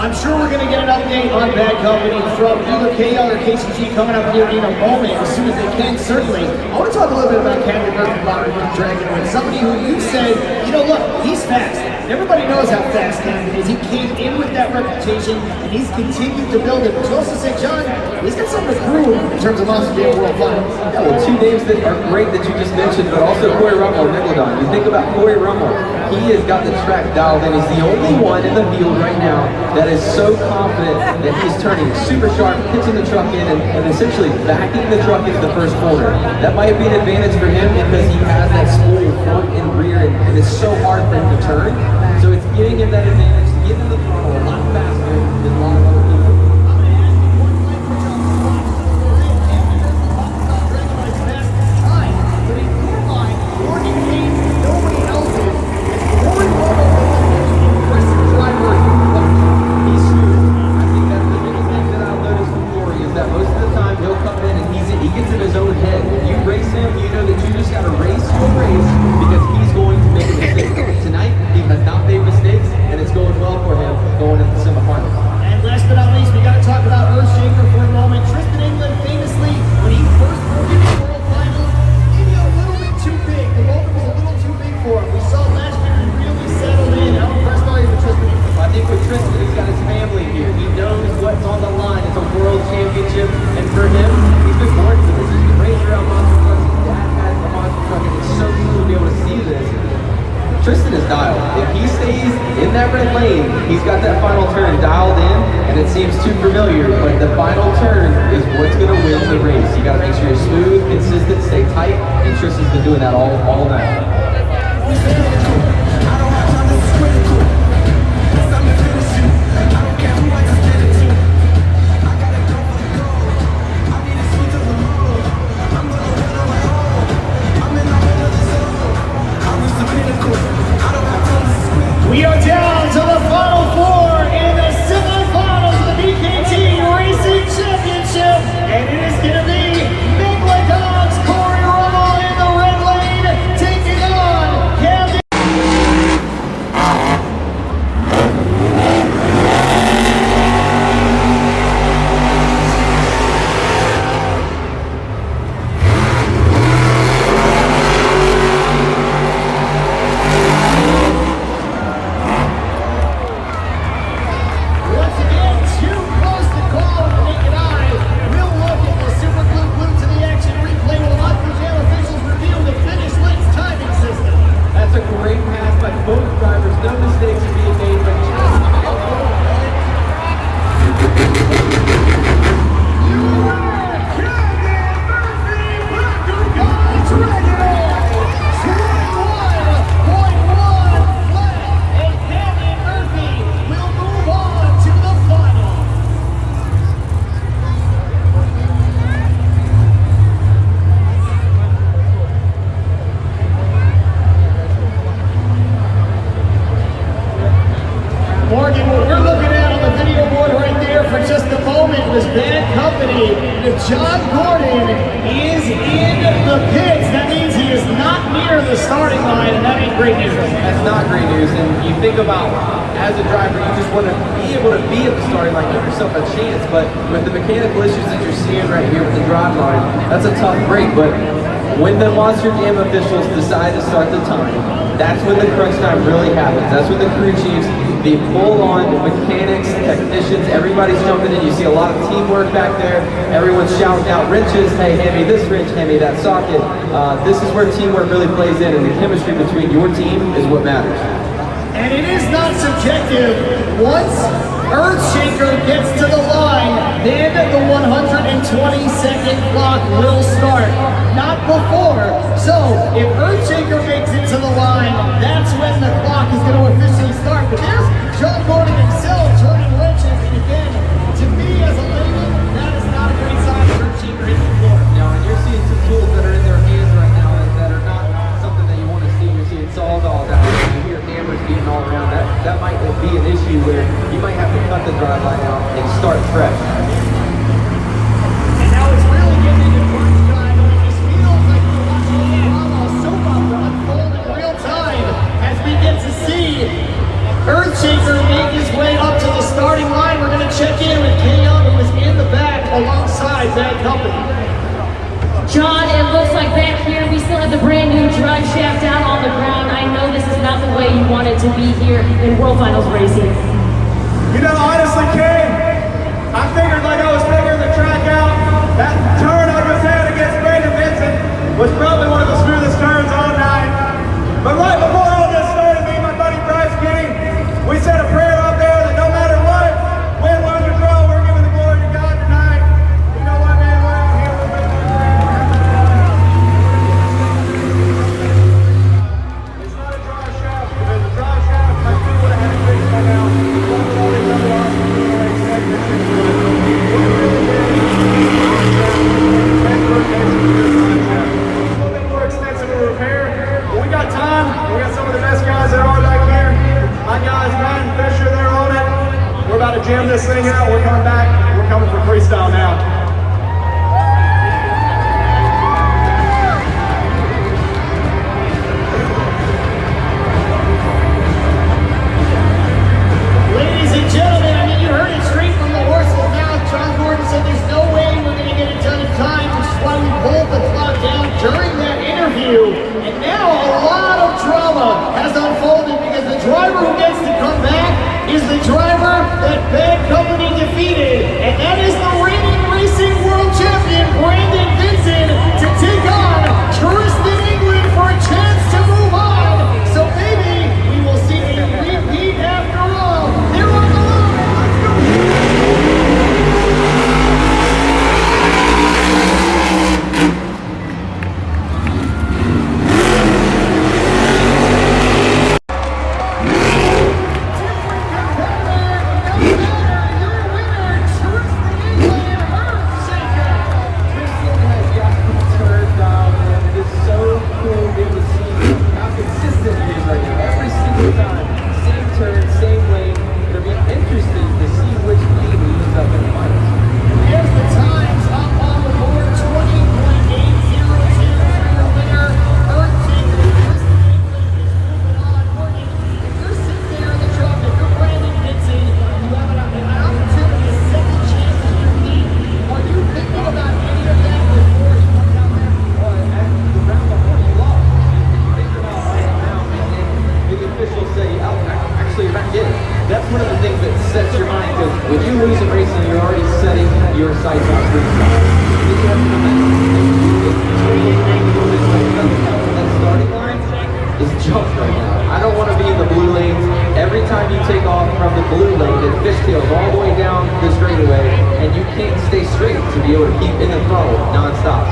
I'm sure we're going to get an update on Bad Company from either KL or KCG coming up here in a moment, as soon as they can, certainly. I want to talk a little bit about Camden Murphy, Bakugan Dragonoid, somebody who you said, you know, look, he's fast. Everybody knows how fast Camden is. He came in with that reputation, and he's continued to build it. But you also said, John, he's got something to prove in terms of Monster Jam World Finals. Yeah, well, two names that are great that you just mentioned, but also Corey Rummel and Megalodon. You think about Corey Rummel, he has got the track dialed in. He's the only one in the field right now that is so confident that he's turning super sharp, pitching the truck in, and essentially backing the truck into the first corner. That might be an advantage for him because he has that spool front and rear, and it's so hard for him to turn. So it's giving him that advantage to get in the throttle a lot faster than a lot of other people. Tristan is dialed. If he stays in that red lane, he's got that final turn dialed in, and it seems too familiar, but the final turn is what's going to win the race. You got to make sure you're smooth, consistent, stay tight, and Tristan's been doing that all night. Great pass by both drivers. No mistakes are being made, but Morgan, what we're looking at on the video board right there for just a moment was Bad Company. If John Gordon is in the pits, that means he is not near the starting line, and that ain't great news. that's not great news. And you think about, as a driver, you just want to be able to be at the starting line, give yourself a chance. But with the mechanical issues that you're seeing right here with the drive line, that's a tough break. But when the Monster Jam officials decide to start the time, that's when the crunch time really happens. That's when the crew chiefs, the full-on mechanics, technicians, everybody's jumping in. You see a lot of teamwork back there. Everyone's shouting out wrenches. Hey, hand me this wrench, hand me that socket. This is where teamwork really plays in, and the chemistry between your team is what matters. And it is not subjective. Once Earthshaker gets to the line, then the 120-second clock will start. Not before. So, if Earthshaker makes it to the line, that's when the clock is going to officially start. But there's John Gordon himself turning wrenches. And again, to me as a layman, that is not a great sign for Earthshaker hitting the floor. No, and you're seeing some tools that are in their hands right now that are not something that you want to see. You're seeing saws all down. You hear hammers beating all around. That might be an issue where you might have to cut the drive line out and start fresh. And now it's really getting into crunch time, and it just feels like we're watching a drama soap opera unfold in real time as we get to see Earthshaker make his way up to the starting line. We're going to check in with Kay Young, who is in the back alongside Bad Company. John, it looks like back here we still have the brand new drive shaft down on the ground. I know this is not the way you wanted to be here in World Finals racing. You know, honestly, Kay, I figured like I was figuring the track out. That turn I just had against Brandon Vincent was probably one of the smoothest turns all night. But right before all this started, me and my buddy Bryce Kenny, we said a prayer out there that no matter what, win, lose, or draw, we're giving the glory to God tonight. You know what, man? We're out here. It's not a dry shaft. If it's a dry shaft, I still would have had it fixed by now. Jam this thing out. We're coming back. We're coming for freestyle now. Ladies and gentlemen, I mean, you heard it straight from the horse's mouth. John Gordon said there's no way we're going to get it done in time, which is why we pulled the clock down during that interview. And now a lot of drama has unfolded because the driver who gets to come back is the driver that Bad Company defeated, and that is the reigning racing world champion, Brandon Vincent, to take on Tristan England for a chance to move on. So maybe we will see a repeat after all. They're on the line. Let's go. That's one of the things that sets your mind, because when you lose a race and you're already setting your sights on freestyle, then you have to remember that starting line, is jumped right now. I don't want to be in the blue lanes. Every time you take off from the blue lane, it fishtails all the way down the straightaway, and you can't stay straight to be able to keep in the throttle non-stop.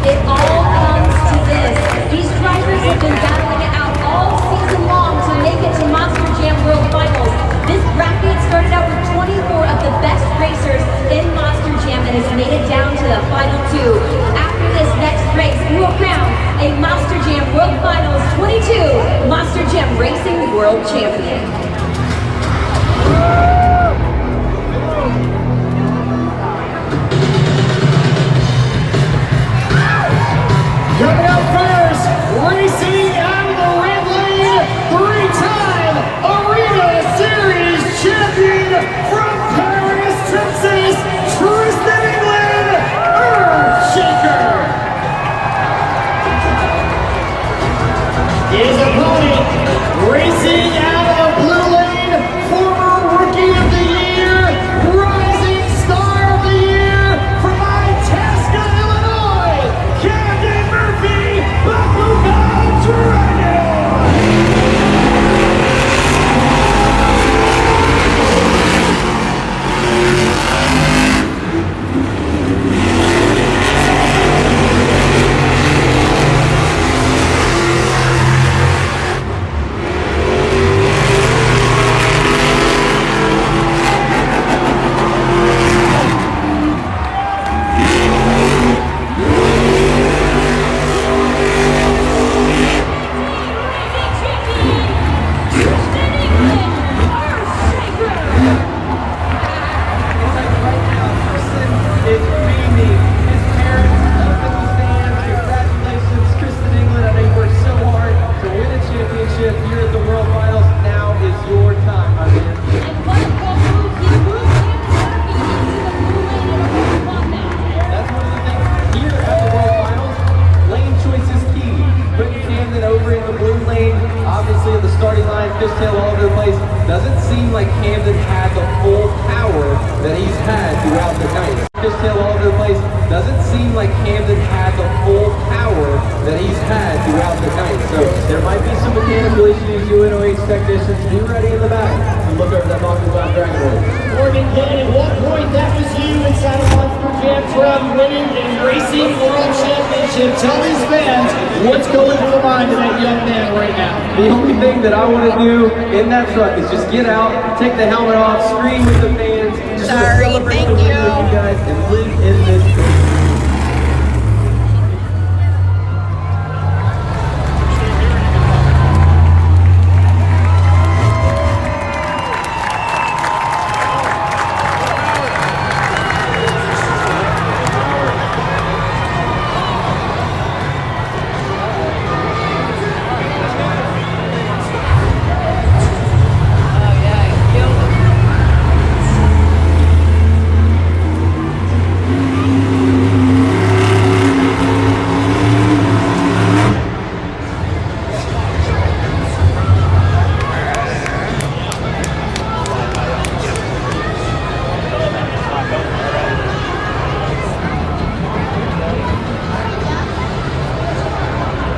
It all comes to this. These drivers have been battling it out all season long to make it to Monster Jam World Finals. This bracket started out with 24 of the best racers in Monster Jam and has made it down to the final two. After this next race, we will crown a Monster Jam World Finals 22 Monster Jam Racing World Champion. Coming up first, racing out of the red lane, three-time Arena Series champion from Paris, Texas, Tristan England, Earthshaker. His opponent, racing out of blue lane, former Rookie of the Year, Rising Star of the Year from Itasca, Illinois, Camden Murphy, Bakugan Dragon. It's raining. His parents up in the stands. Congratulations, Tristan England. I know you worked so hard to win a championship here at the World Finals. Now is your time, my man. That's one of the things here at the World Finals. Lane choice is key. Putting Camden over in the blue lane, obviously at the starting line, fishtail all over the place. Doesn't seem like Camden had the full power that he's had throughout the night. Fishtail all over the place. Doesn't seem like Camden had the full power that he's had throughout the night. So there might be some mechanical issues. UNOH technicians, be ready in the back to look over that Bakugan Dragon Board. Morgan Kane, at what point that was you inside of Monster Jam Truck winning the Racing World Championship? Tell these fans what's going through the mind of that young man right now. The only thing that I want to do in that truck is just get out, take the helmet off, scream with the fans, just celebrate the win with you guys, and live in this dream.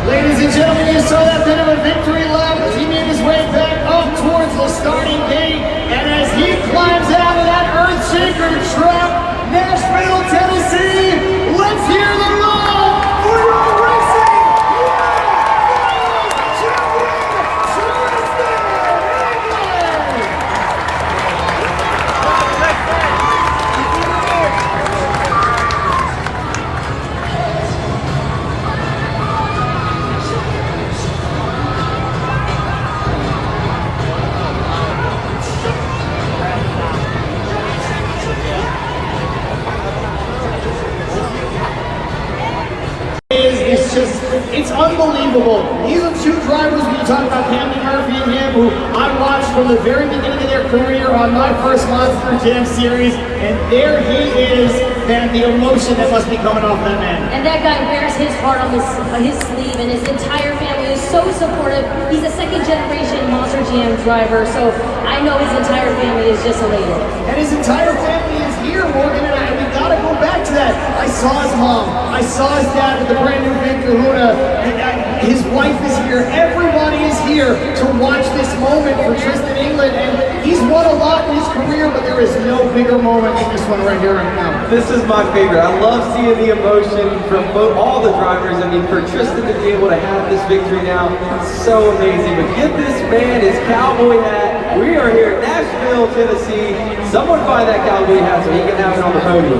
Ladies and gentlemen, you saw that bit of a victory lap as he made his way back up towards the starting gate. And as he climbs out of that Earthshaker truck, Nashville, Tennessee, let's hear the roll for your racing world champion, Tristan England! unbelievable. These are two drivers when you talk about Camden Murphy and him, who I watched from the very beginning of their career on my first Monster Jam series, and there he is, man, the emotion that must be coming off that man. And that guy wears his heart on his sleeve, and his entire family is so supportive. He's a second generation Monster Jam driver, so I know his entire family is just elated. And his entire family is here, Morgan, and we gotta go back to that. I saw his mom, I saw his dad with the brand new Big Kahuna, his wife is here, everybody is here to watch this moment for Tristan England, and he's won a lot in his career, but there is no bigger moment than this one right here right now. This is my favorite. I love seeing the emotion from all the drivers. I mean, for Tristan to be able to have this victory now, it's so amazing. But give this man his cowboy hat. We are here in Nashville, Tennessee. Someone find that cowboy hat so he can have it on the podium.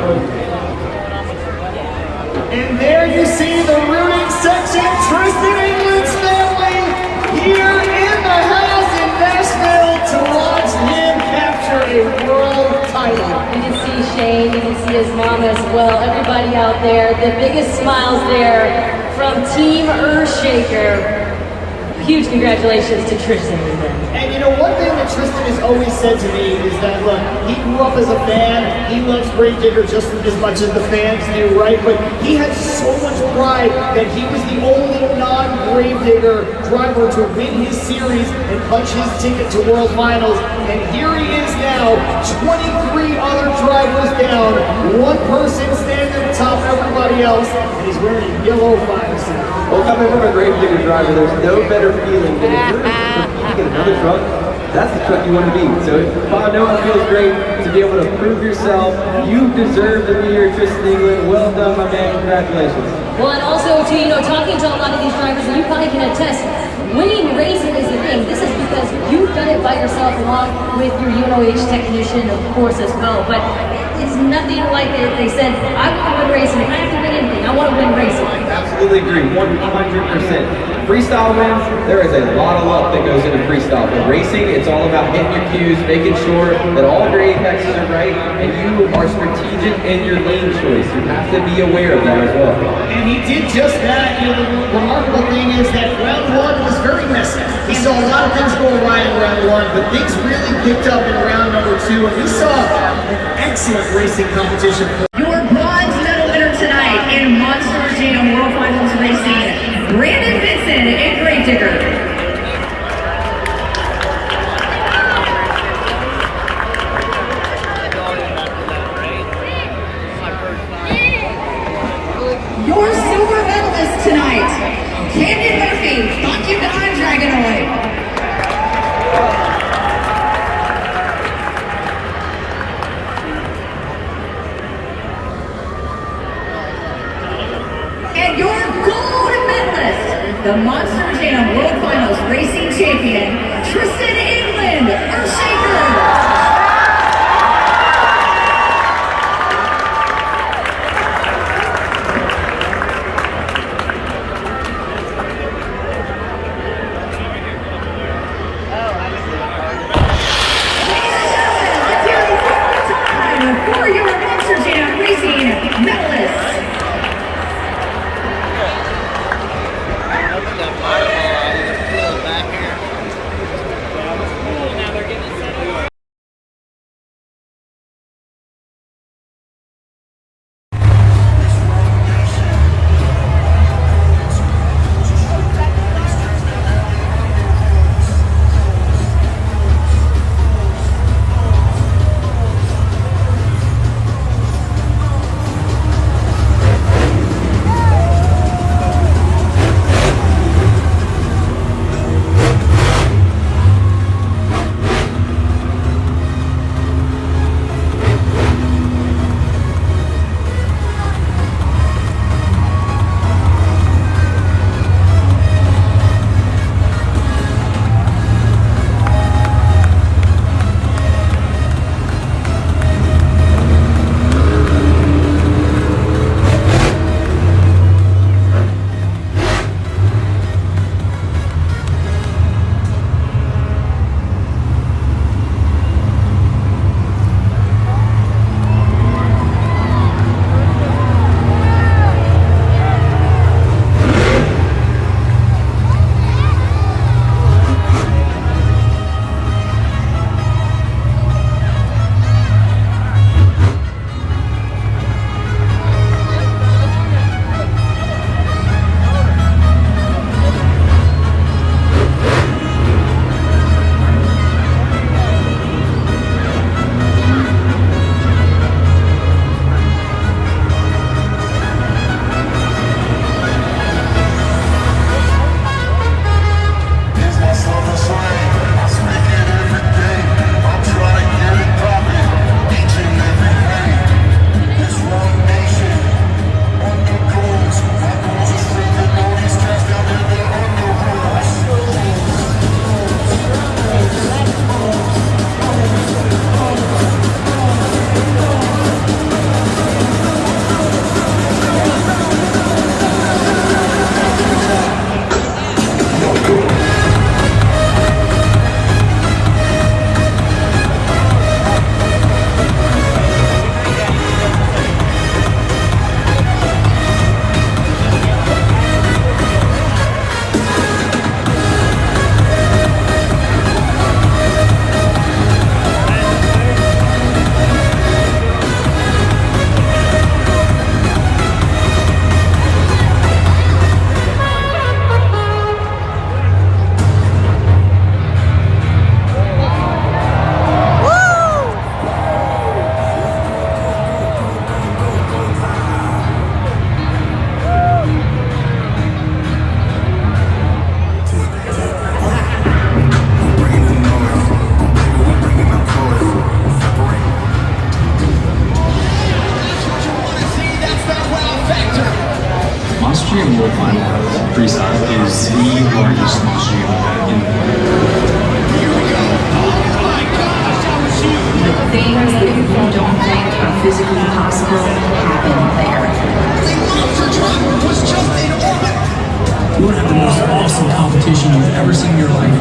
And there you see the rooting section, Tristan England's family here in the house in Nashville to watch him capture a world title. You can see Shane, you can see his mom as well, everybody out there. The biggest smiles there from Team Earthshaker. Huge congratulations to Tristan. And you know, one thing that Tristan has always said to me is that, look, he grew up as a fan, he loves Gravedigger just as much as the fans do, right? But he had so much pride that he was the only non-Gravedigger driver to win his series and punch his ticket to World Finals. And here he is now, 23 other drivers down, one person standing at the top of everybody else, and he's wearing a yellow 5-seat. Well, coming from a Gravedigger driver, there's no better feeling than if you're competing in another truck, that's the truck you want to be. So I know it feels great to be able to prove yourself. You deserve to be here, Tristan England. Well done, my man. Congratulations. Well, and also, too, you know, talking to a lot of these drivers, and you probably can attest, winning racing is the thing. This is because you've done it by yourself along with your UNOH technician, of course, as well. But it's nothing like it. They said, I want to win racing. If I have to win anything, I want to win racing. Absolutely agree, 100%. Freestyle wins, there is a lot of luck that goes into freestyle. But racing, it's all about hitting your cues, making sure that all your apexes are right, and you are strategic in your lane choice. You have to be aware of that as well. And he did just that. You know, the remarkable thing is that round one was very messy. He saw a lot of things go awry in round one, but things really picked up in round number two, and we saw an excellent racing competition. Your bronze medal winner tonight in Monster Jam World Finals Racing, Brandon Vincent in Gravedigger. Your silver medalist tonight, Camden Murphy, Bakugan Dragonoid. And your gold medalist, the Monster Jam World Finals Racing Champion, Tristan England, Earthshaker. For your Monster Jam Racing medalists. Monster Jam World Finals Freestyle is the largest Monster Jam event in the world. The things that you don't think are physically possible happen there. You have the most awesome competition you've ever seen in your life.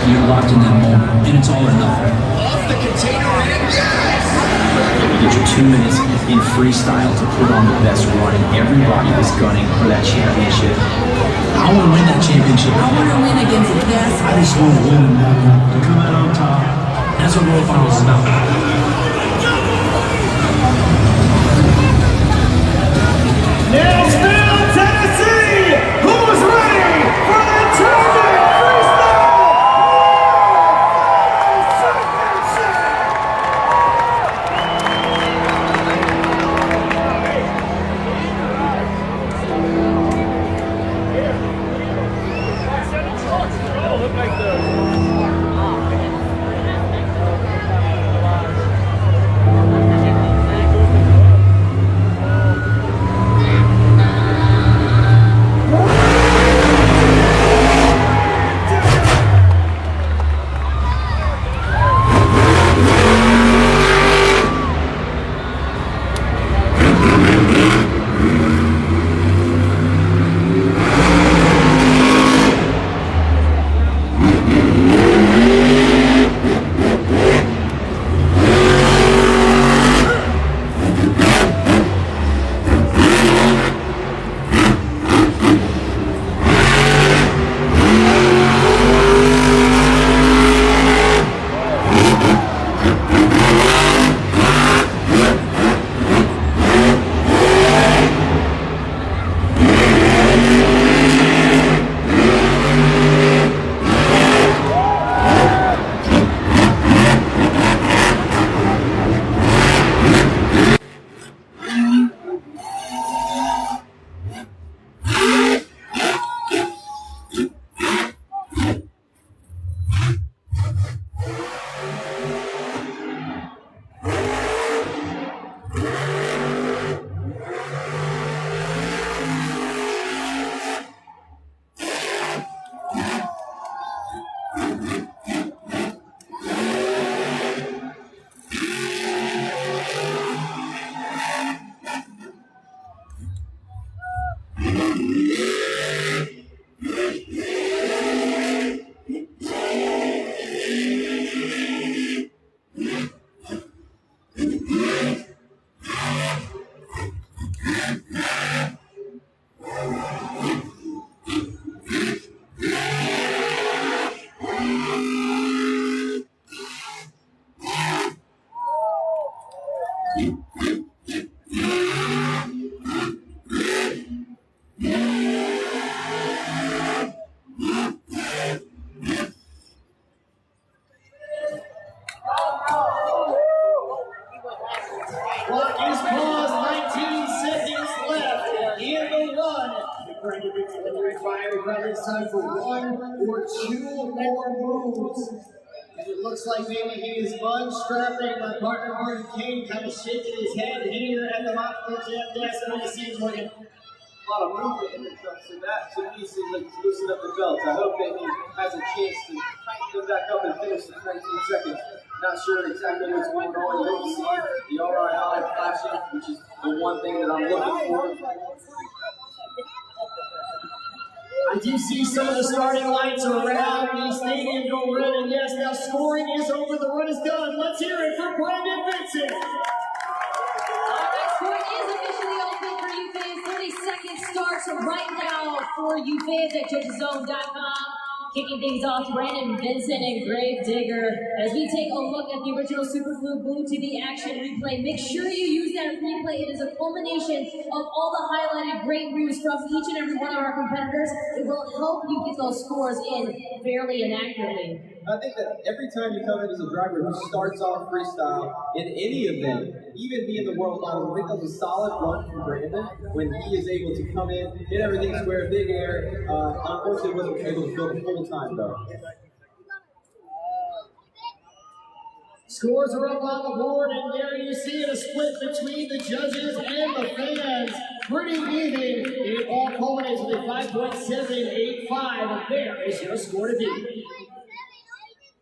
You're locked in that moment, and it's all or nothing. You get your 2 minutes in freestyle to put on the best run, and everybody is gunning for that championship. I want to win that championship. I want to win against the best. I just want to win that, to come out on top. That's what World Finals is about. Nashville, Tennessee! Who's ready for the Turkey Freestyle? Clock is paused, 19 seconds left in the run. Trying to get to the fire, probably it's time for one or two more moves. And it looks like maybe he is unstrapping. My partner Martin King kind of shaking his head here at the Monster Jam desk. What do you see, Morgan? A lot of movement in the truck, so that to me seems like it's loosening up the belts. I hope that he has a chance to tighten them back up and finish the 19 seconds. Not sure exactly what's going on. You don't see the RII flashing, which is the one thing that I'm looking for. I do see some of the starting lights around the stadium go red, and yes, now scoring is over, the run is done. Let's hear it for Brandon Vincent. Alright, scoring is officially open for you fans. 30 seconds starts right now for you fans at JudgesZone.com. Kicking things off, Brandon Vincent and Grave Digger. As we take a look at the original Superflu Blue TV action replay, make sure you use that replay. It is a culmination of all the highlighted great moves from each and every one of our competitors. It will help you get those scores in fairly and accurately. I think that every time you come in as a driver who starts off freestyle in any event, even being the World Finals, I think that was a solid run from Brandon when he is able to come in, hit everything square, big air. Unfortunately, wasn't able to fill the full time though. Scores are up on the board, and there you see it, a split between the judges and the fans. Pretty even. It all culminates with a 5.785. There is your score to beat.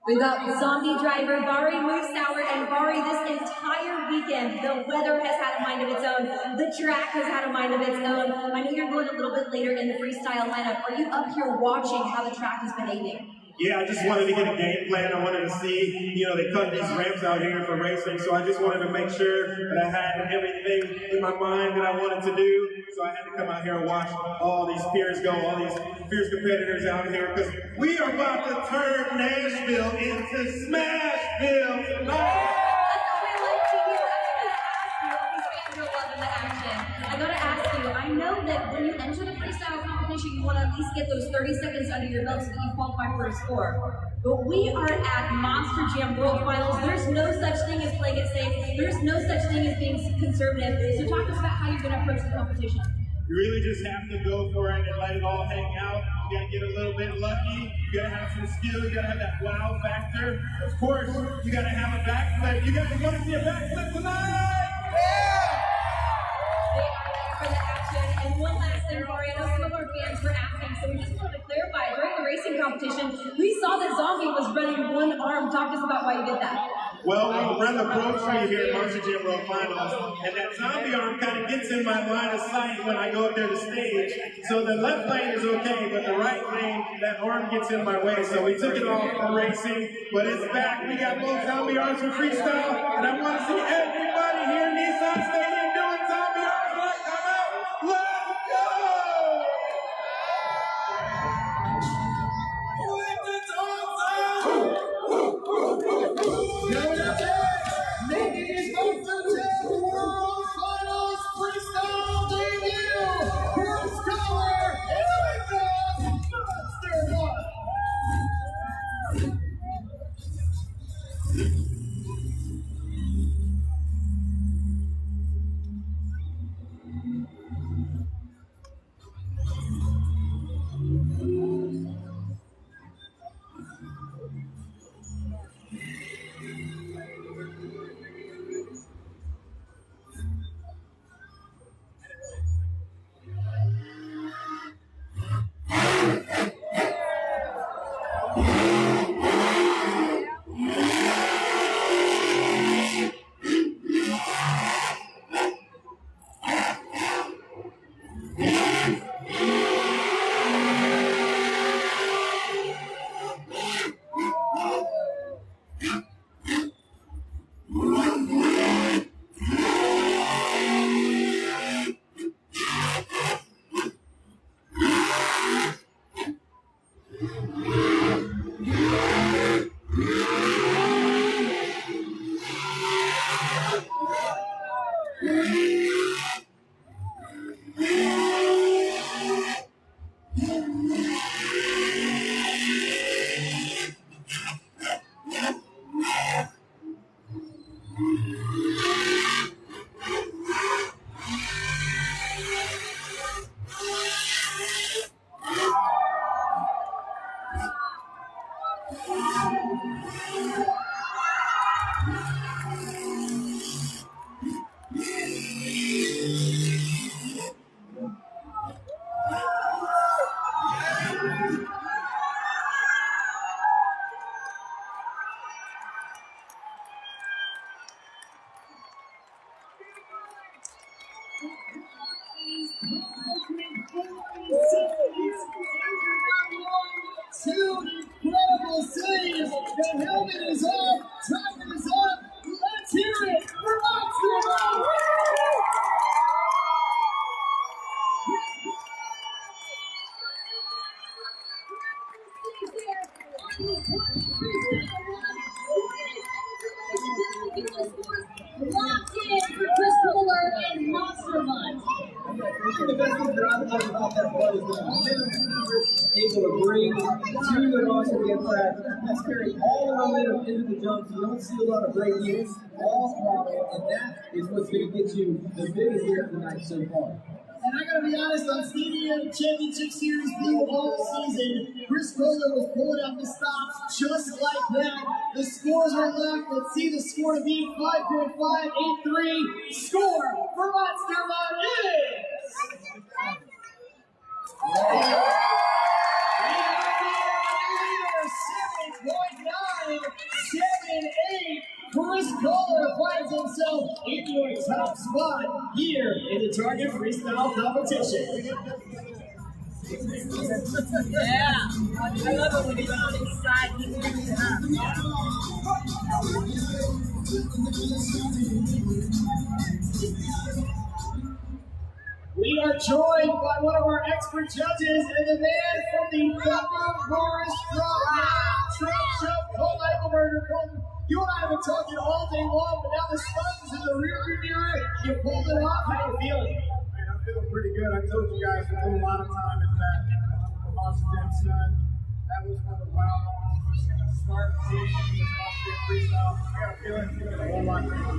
We've got Zombie driver Bari Moosauer, and Bari, this entire weekend, the weather has had a mind of its own. The track has had a mind of its own. I know you're going a little bit later in the freestyle lineup. Are you up here watching how the track is behaving? Yeah, I just wanted to get a game plan. I wanted to see, they cut these ramps out here for racing, so I just wanted to make sure that I had everything in my mind that I wanted to do. So I had to come out here and watch all these peers go, all these fierce competitors out here, because we are about to turn Nashville into Smashville tonight. I gotta ask you, I know that when you enter the freestyle competition, you want to at least get those 30 seconds under your belt so that you qualify for a score. But we are at Monster Jam World Finals. There's no such thing as playing it safe. There's no such thing as being conservative. So talk to us about how you're going to approach the competition. You really just have to go for it and let it all hang out. You gotta get a little bit lucky. You gotta have some skill. You gotta have that wow factor. Of course, you gotta have a backflip. You guys want to see a backflip tonight? Yeah! For the action. And one last thing, Bari, I know some of our fans were asking, so we just wanted to clarify. During the racing competition, we saw that Zombie was running one arm. Talk to us about why you did that. Well, a friend approached me here at Monster Jam World Finals, and that zombie arm kind of gets in my line of sight when I go up there to stage. So the left lane is okay, but the right lane, that arm gets in my way. So we took it off for racing, but it's back. We got both zombie arms for freestyle, and I want to see everybody here in Nissan Stadium doing zombie arms right now. Let's go! Making his Monster Jam World Finals freestyle debut, Bruce Collar, Monster One. Two incredible saves. The helmet is up. Time is up. Let's hear it for Monster. Locked in for Chris Fuller and Monster Munch. The best thing that I love about that part is that able to bring to the Monster Jam track. That's carrying all the momentum into the jumps. You don't see a lot of break-ins, all throttle, and that is what's going to get you the biggest here tonight so far. And I gotta be honest, on Stadium Championship Series Blue all season, Chris Kohler was pulling out the stops just like that. The scores are left. Let's see the score to be 5.583. Score for Monster Mom is... We have 7.978. Chris Kohler finds himself in your top spot here in the Target Freestyle competition. Yeah, I love it when he's on his side. He's really up. We are joined by one of our expert judges and the man from the Pepper Forest Truck Show, Cole Eichelberger. You and I have been talking all day long, but now the sun is in the rearview mirror. You pulled it off. How you feeling? Man, I'm feeling pretty good. I told you guys we put a lot of time into that Monster Jam stud. That was one of the wild moments. Start to see this Monster Jam freestyle. I got a feeling it's going to a whole lot better.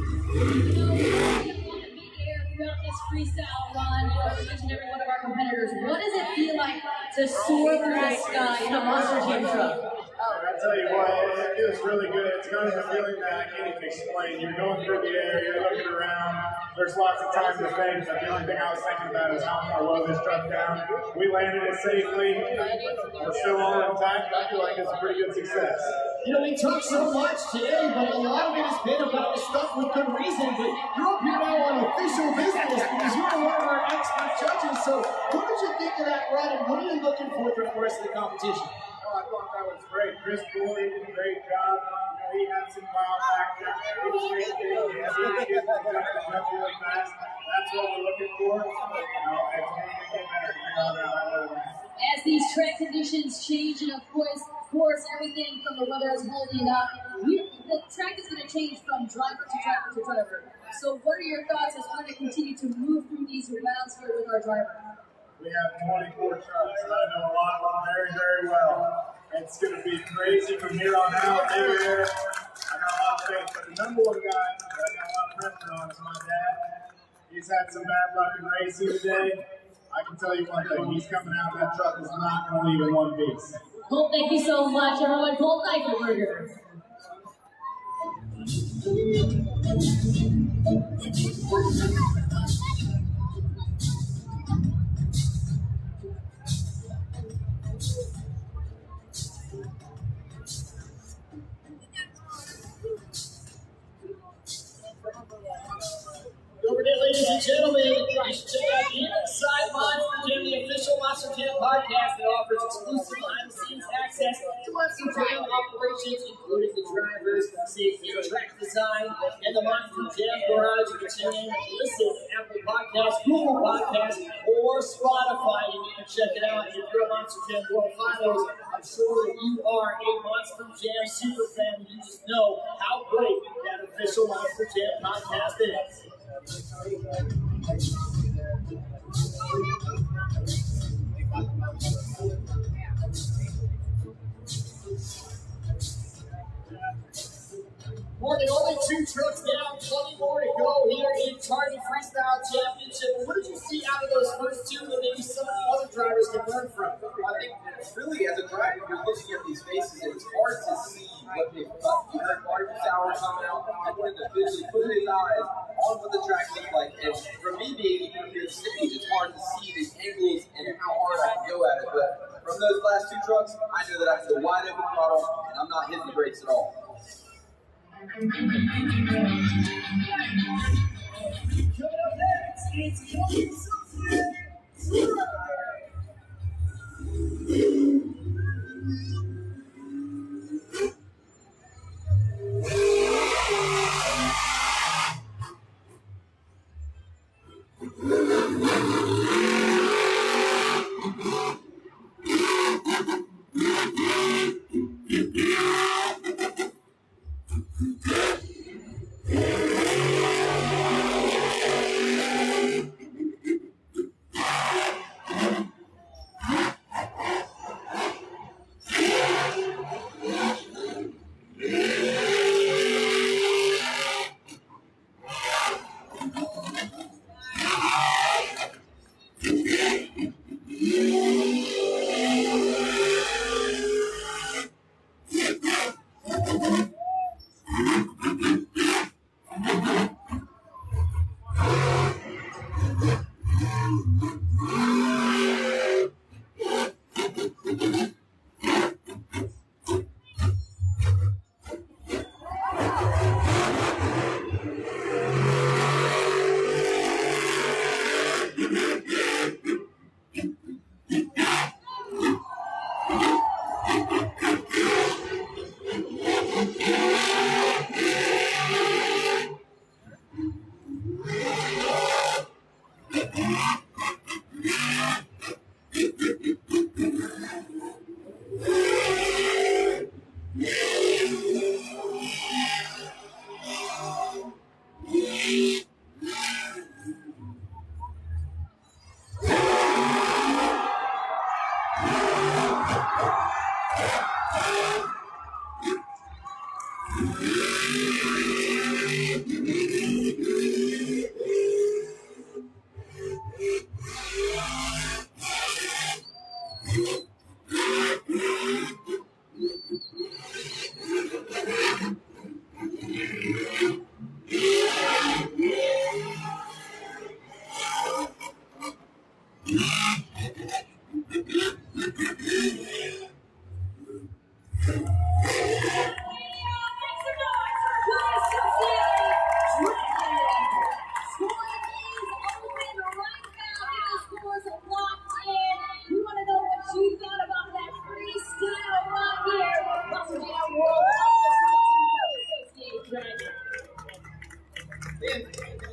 Throughout this freestyle run, each and every one of our competitors, what does it feel like to soar through the sky in a Monster Jam truck? I tell you what, it feels really good. It's kind of a feeling that I can't even explain. You're going through the air, you're looking around. There's lots of time to think, but the only thing I was thinking about is how I'm going to load this truck down. We landed it safely. We're still all intact. I feel like it's a pretty good success. You know, we talked so much today, but a lot of it has been about the stuff with good reason. But you're up here now on official business because you are one of our expert judges. So what did you think of that run, and what are you looking for the rest of the competition? Oh, I thought that was great. Chris Cooley did a great job. You know, he had some wild factors. He was racing. He had to get the jump really fast. That's what we're looking for. You know, as we get better, As these track conditions change, and of course, everything from the weather is holding up, the track is going to change from driver to driver to driver. So what are your thoughts as we're going to continue to move through these rounds here with our driver? We have 24 trucks, and I know a lot of them very, very well. It's going to be crazy from here on out. There, I got a lot of faith, but the number one guy that I got a lot of pressure on is my dad. He's had some bad luck in racing today. I can tell you one thing, he's coming out, that truck is not going to leave in one piece. Colt, thank you so much, everyone. Colt Eichelberger. Over there, ladies and gentlemen, you should check out Inside Monster Jam, the official Monster Jam podcast that offers exclusive behind-the-scenes access to Monster Jam operations, including the drivers, safety, track design, and the Monster Jam Garage. You can tune in, listen to Apple Podcasts, Google Podcasts, or Spotify, and you can check it out. If you're a Monster Jam World Finals, I'm sure that you are a Monster Jam super fan, and you just know how great that official Monster Jam podcast is. More than only 2 trucks down, plenty more to go here in Target Freestyle Championship. What did you see out of those first 2 that maybe some of the other drivers can learn from? I think it's really, as a driver, you're looking at these faces, and it's hard to see what they've got. You heard Marty Sauer coming out, and wanted to visually put his eyes on what the track looks like. And for me being here on the stage, it's hard to see the angles and how hard I can go at it. But from those last 2 trucks, I know that I can go wide open throttle, and I'm not hitting the brakes at all. Coming up next, it's Kelly Sutton.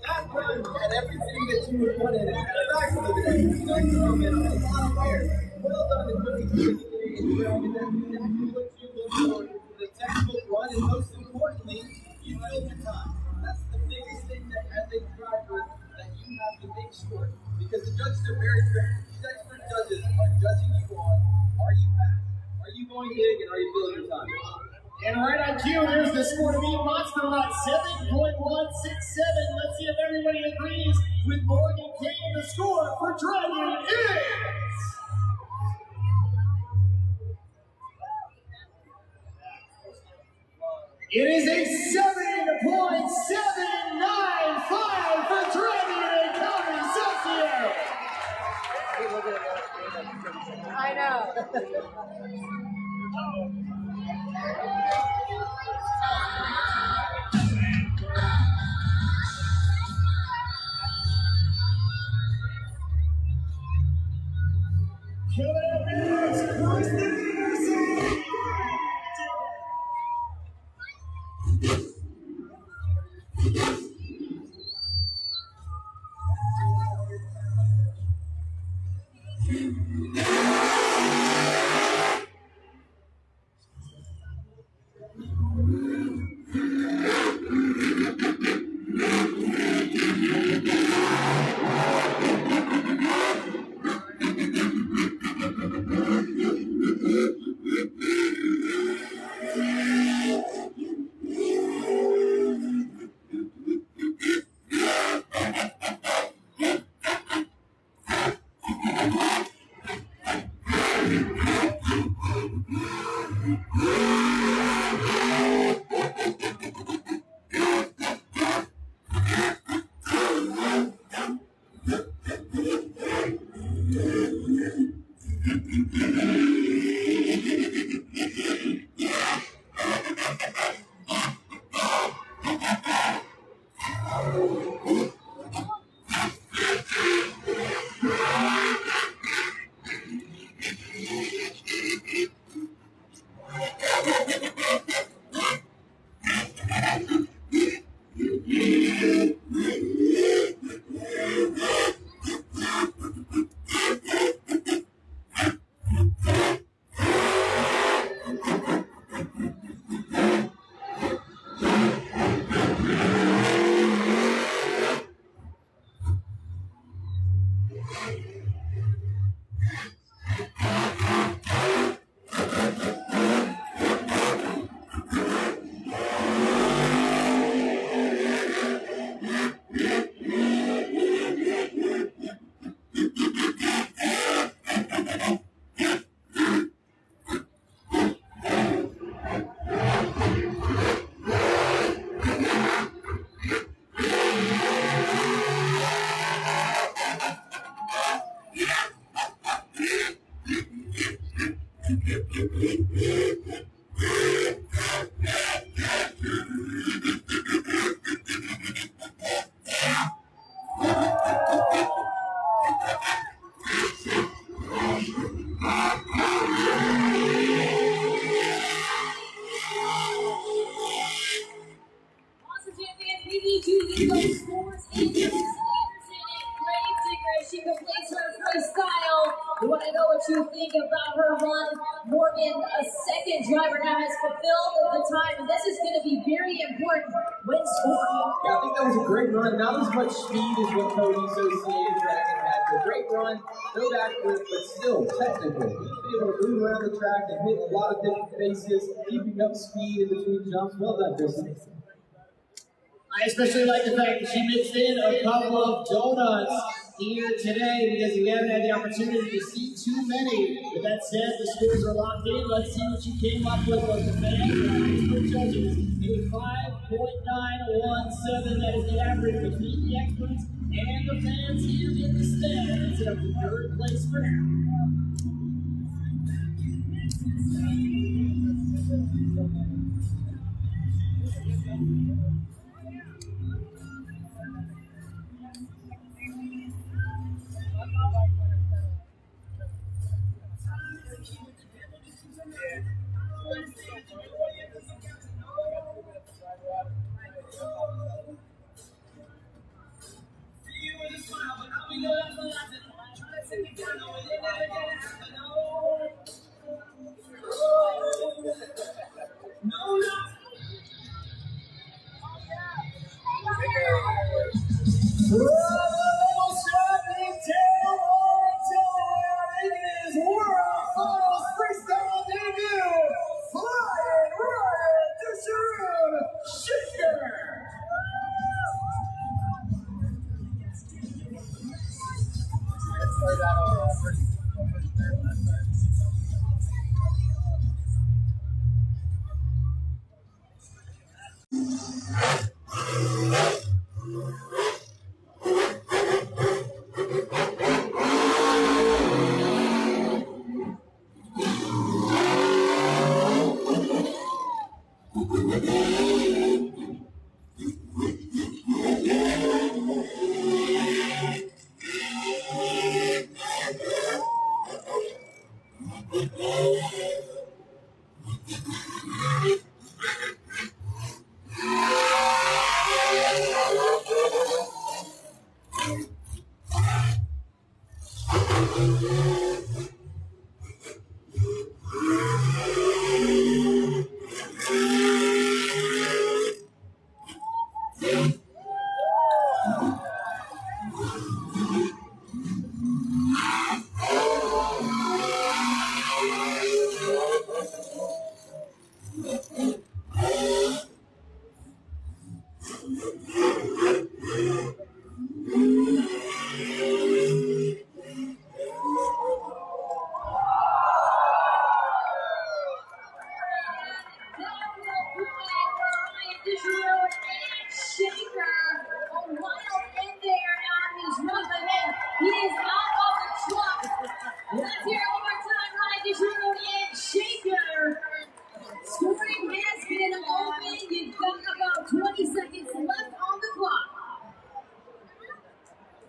That run had everything that you would want in it. Back to the day. Nice moment. It's not fair. Well done in putting together the game. And that's exactly what you look for. The textbook run, and most importantly, you filled your time. That's the biggest thing that as a driver that you have to make sure. Because the judges are very fair. These expert judges are judging you on, are you fast? Are you going big? And are you filling your time? And right on cue, there's the score to beat Monster Run, 7.167. Let's see if everybody agrees with Morgan Kane. The score for Dragon is... It is a 7.795 for Dragon and Connor Celsius. I know. Coming up next, Kristen Anderson. We want to know what you think about her run. Morgan, a second driver now, has fulfilled the time, and this is going to be very important when scoring. Yeah, I think that was a great run. Not as much speed as what Cody Associated Dragon had. A great run, no backwards, but still technical. He's been able to move around the track and hit a lot of different faces, keeping up speed in between jumps. Well done, Kristen. I especially like the fact that she mixed in a couple of donuts here today because we haven't had the opportunity to see too many. With that said, the scores are locked in. Let's see what you came up with the fans and expert judges. A 5.917, that is the average between the experts And the fans here in the stands have the third place for now.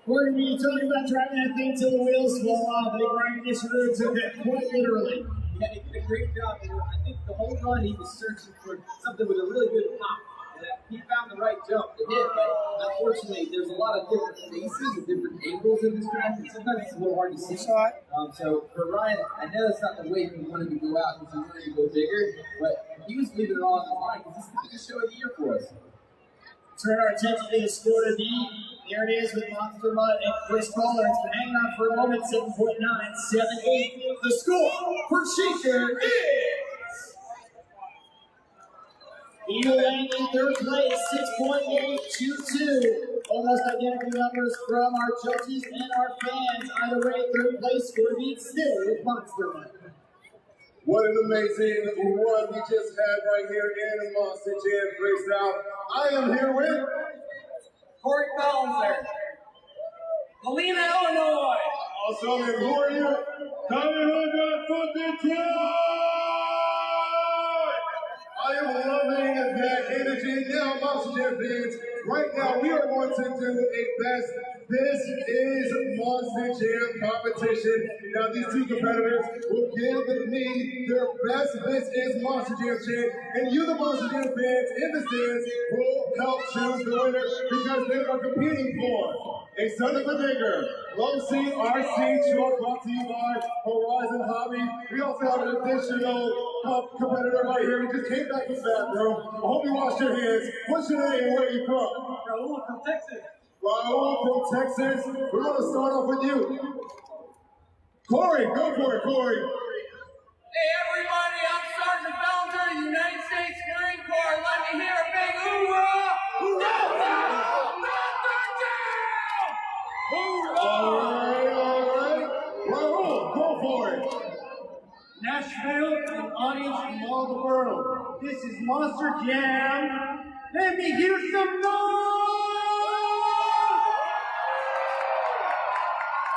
We're going to be talking about driving that thing till the wheels fall off. I think Ryan Disharu took that quite literally. Yeah, he did a great job. I think the whole run he was searching for something with a really good pop. And he found the right jump to hit, but unfortunately there's a lot of different faces and different angles in this track, and sometimes it's a little hard to see. So for Ryan, I know that's not the way he wanted to go out because he wanted to go bigger, but he was leaving it all on the line because this is the biggest show of the year for us. Turn our attention to the score to beat. There it is with Monster Mutt and Chris Kohler. It's been hanging on for a moment, 7.9, 7.8. The score for Shaker is... He will land in third place, 6.822. Almost identical numbers from our judges and our fans. Either way, third place score beat still with Monster Mutt. What an amazing run we just had right here in Monster Jam Freestyle. I am here with Corey Balancer, Galena, Illinois. Awesome, and who are you? Coming from Detroit! I am loving that energy. Now, Monster Jam fans, right now we are going to do a best This is Monster Jam competition. Now these two competitors will give me their best This is Monster Jam chant, and you, the Monster Jam fans in the stands, will help choose the winner because they are competing for a Son of a Digger, Low Seat RC truck brought to you by Horizon Hobby. We also have an additional competitor right here. He just came back from the bathroom. I hope you washed your hands. What's your name and where are you from? Raul from Texas. Raul from Texas. We're going to start off with you. Corey, go for it, Corey. Hey everybody, I'm Sergeant Bellinger of the United States Marine Corps. Let me hear a big hoorah! Hoorah! All right. Raul, go for it. Nashville, an audience from all the world. This is Monster Jam. Let me hear some noise!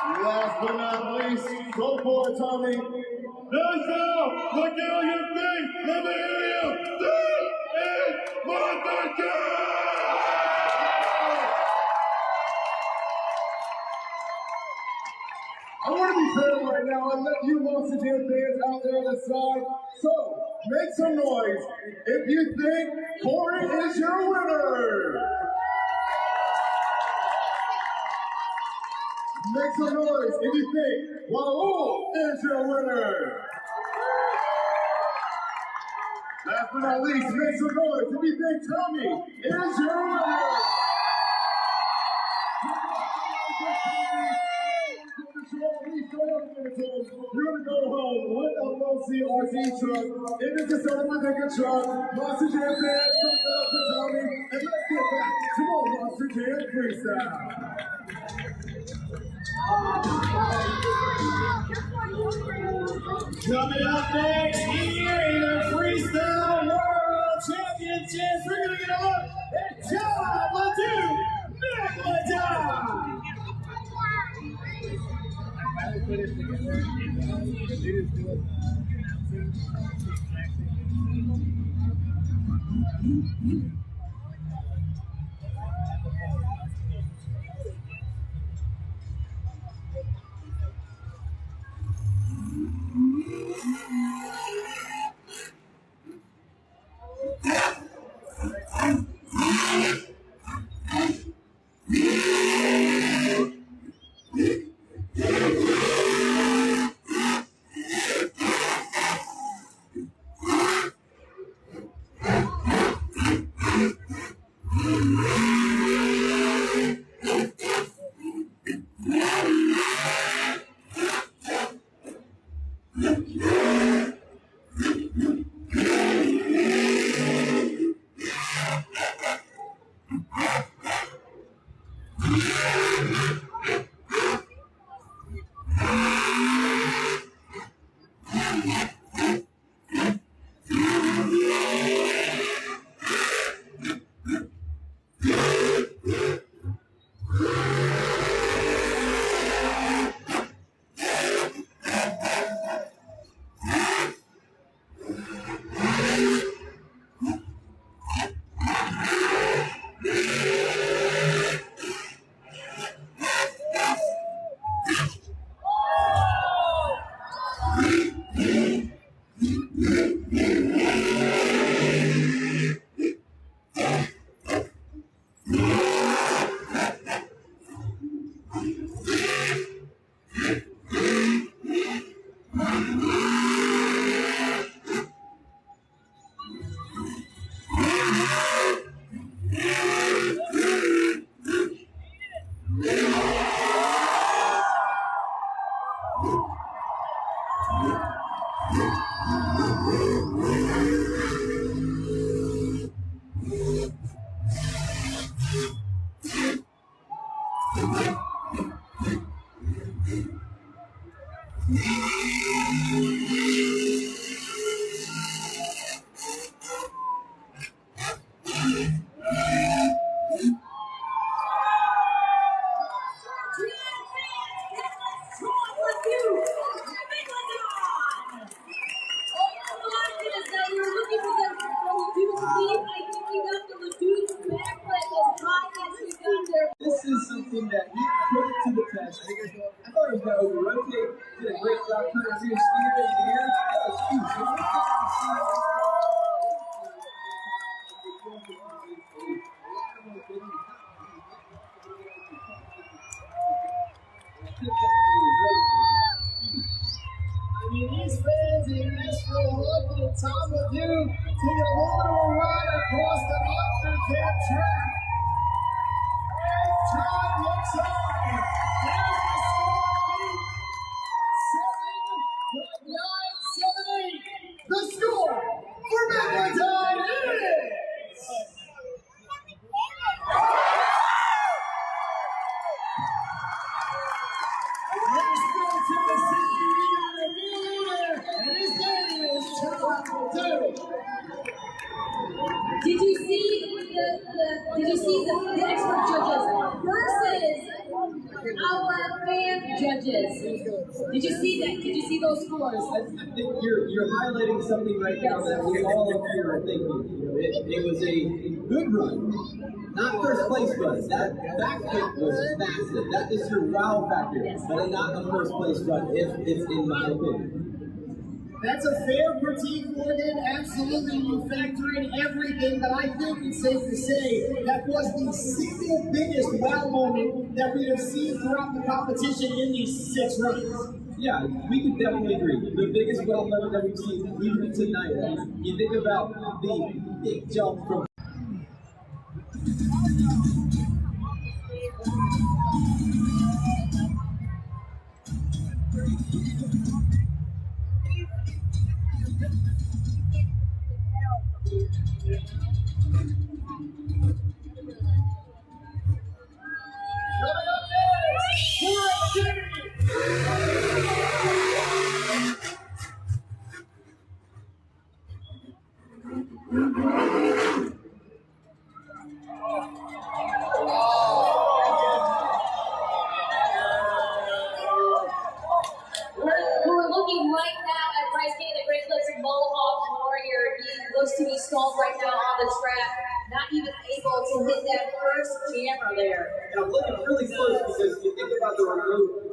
Last but not least, go for it, Tommy. Nice out! Look out your feet! Let me hear you! This is Monster Jam! I want to be fair right now and let you Monster Jam fans out there on the side. So, make some noise if you think Corey is your winner. Make some noise if you think Raul is your winner. Last but not least, make some noise if you think Tommy is your winner. You're gonna go home with a low CRT truck. It is a Celebrity truck. Monster Jam fans, come up for Tommy, and let's get back to more Monster Jam freestyle. Coming up next here in the Freestyle World Championships, we're going to get a look at John Ledoux McLeod. This is something that he put it to the test. I thought he was going to over-rotate. Did a great job trying to steer in the air. That was huge. I mean, these fans in Nashville love the Tom Ledoux take a little run across the Monster Jam track. As John looks on, there's the score. 7.978. The score for Megalodon is... Nashville, Tennessee, we got a new winner, and his name is John Ledoux. Did you see the expert judges versus our fan judges. Did you see that? Did you see those scores? I think you're highlighting something right now that we all up here are thinking. You know, it was a good run, not first place run. That backflip was massive. That is your wow factor, but not a first place run, if it's in my opinion. That's a fair critique, Morgan. Absolutely, you factor in everything, but I think it's safe to say that was the single biggest wow moment that we have seen throughout the competition in these 6 runs. Yeah, we can definitely agree. The biggest wow moment that we've seen even tonight. You think about the big jump from We're looking right now at Bryce King, the Great Clips Mohawk Warrior. He looks to be stalled right now on the track, not even able to hit that first jammer there. And I'm looking really close because you think about the remote.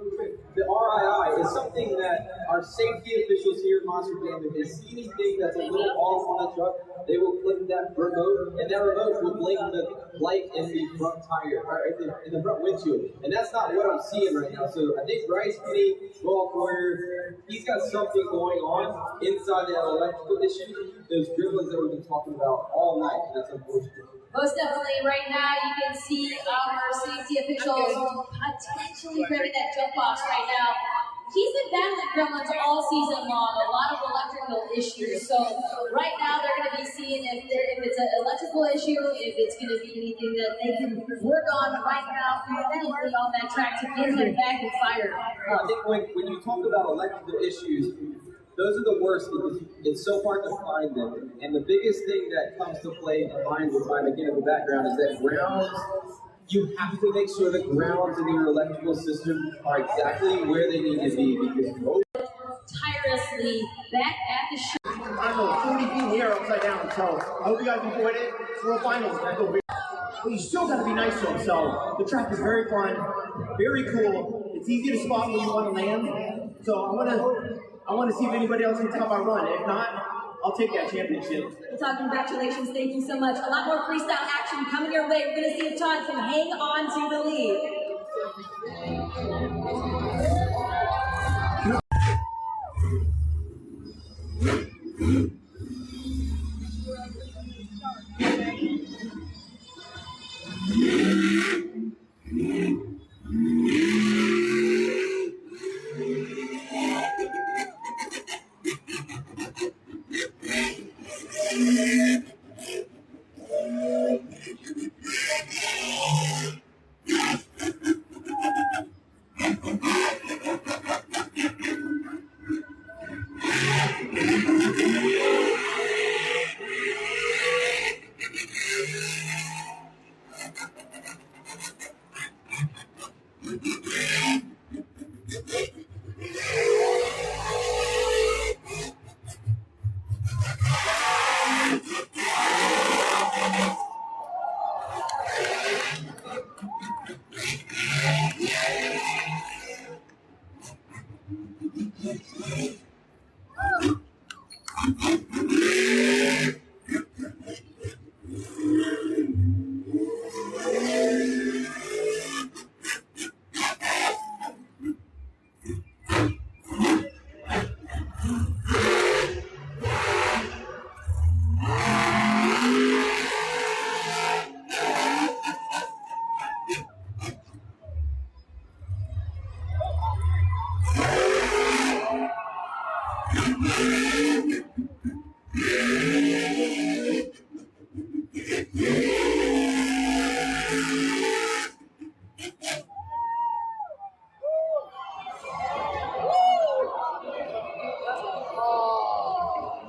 The RII is something that our safety officials here at Monster Jam, if they see anything that's a little off on the truck, they will click that remote, and that remote will blink the light in the front tire, or in the front windshield. And that's not what I'm seeing right now. So I think Bryce King, Mohawk Warrior, he's got something going on inside that electrical issue, those dribblings that we've been talking about all night, and that's unfortunate. Most definitely, right now you can see our safety officials potentially grabbing that jump box right now. He's been battling gremlins all season long, a lot of electrical issues. So right now they're going to be seeing if it's an electrical issue, if it's going to be anything that they can work on right now immediately on that track to get him back and fired. I think when you talk about electrical issues, those are the worst because it's so hard to find them. And the biggest thing that comes to play behind the time, again, in the background, is that grounds, you have to make sure the grounds in your electrical system are exactly where they need to be because tirelessly back at the show. I don't know, 40 feet in the air upside down, so I hope you guys enjoyed it. It's World Finals. But you still got to be nice to them, so the track is very fun, very cool. It's easy to spot where you want to land. So I want to see if anybody else can tell my run. If not, I'll take that championship. Todd, congratulations. Thank you so much. A lot more freestyle action coming your way. We're going to see if Todd can hang on to the lead.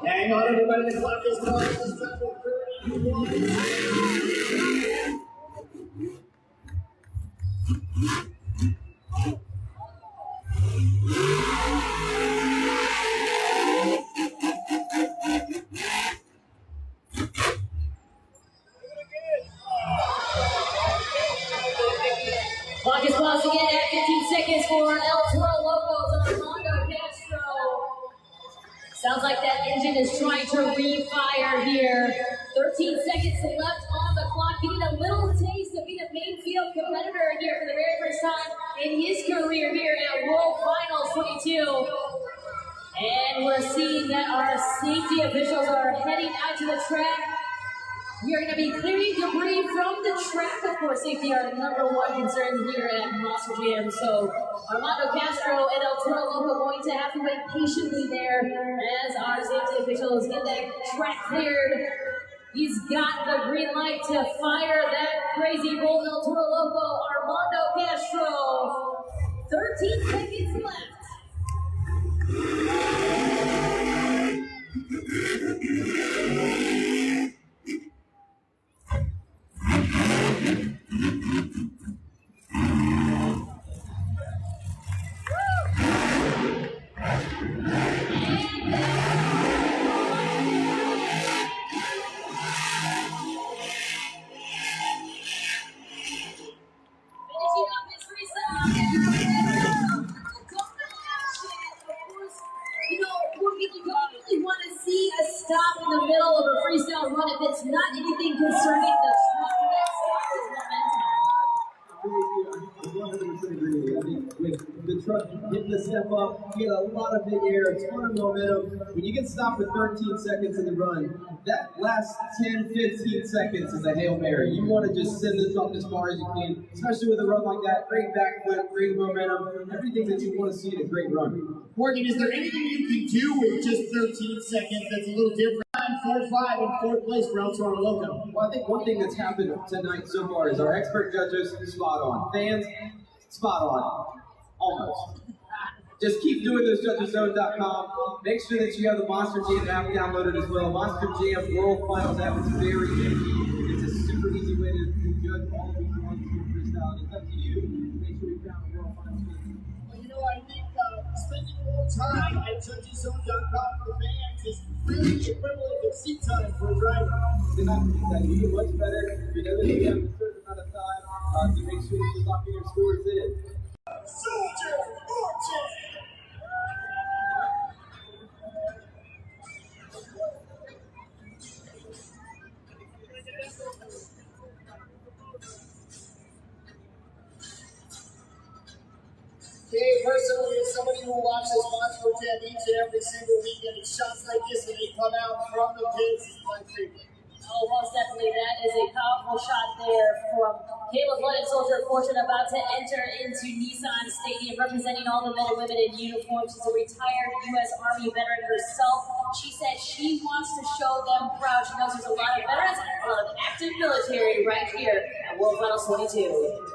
Hang on, everybody, the clock is starting. Sounds like that engine is trying to refire here. 13 seconds left on the clock. Getting a little taste of being a main field competitor here for the very first time in his career here at World Finals 22. And we're seeing that our safety officials are heading out to the track. We are going to be clearing debris from the track. Of course, safety are number one concern here at Monster Jam. So Armando Castro and El Toro Loco going to have to wait patiently there as our safety officials get that track cleared. He's got the green light to fire that crazy bull, El Toro Loco, Armando Castro. 13 seconds left. Stop in the middle of a freestyle run if it's not anything concerning the truck. That stop is momentum. I 100% agree with you. I think with the truck hitting the step up, you get a lot of big air, a ton of momentum. When you get stopped with 13 seconds in the run, that last 10, 15 seconds is a Hail Mary. You want to just send the truck as far as you can, especially with a run like that. Great backflip, great momentum, everything that you want to see in a great run. Morgan, is there anything you can do with just 13 seconds that's a little different? 4-5 in fourth place for El Toro Loco. Well, I think one thing that's happened tonight so far is our expert judges spot on. Fans, spot on. Almost. Just keep doing those, judgeszone.com. Make sure that you have the Monster Jam app downloaded as well. Monster Jam World Finals app is very easy. It's a super easy way to judge all of these runs for freestyle. It's up to you. Make sure you found the World Finals. Well, you know, I think spending more time at judgeszone.com for fans is really the equivalent of seat time for a driver. You get much better. You know that you have a certain amount of time to make sure that you're locking your scores in. Soldier Fortune! Okay, personally, as somebody who watches Monster Jam each and every single weekend, it's shots like this when they come out from the pits is my favorite. Oh, most definitely. That is a powerful shot there from Caleb Blood and Soldier Fortune about to enter into Nissan Stadium, representing all the men and women in uniform. She's a retired U.S. Army veteran herself. She said she wants to show them proud. She knows there's a lot of veterans, a lot of active military right here at World Finals 22.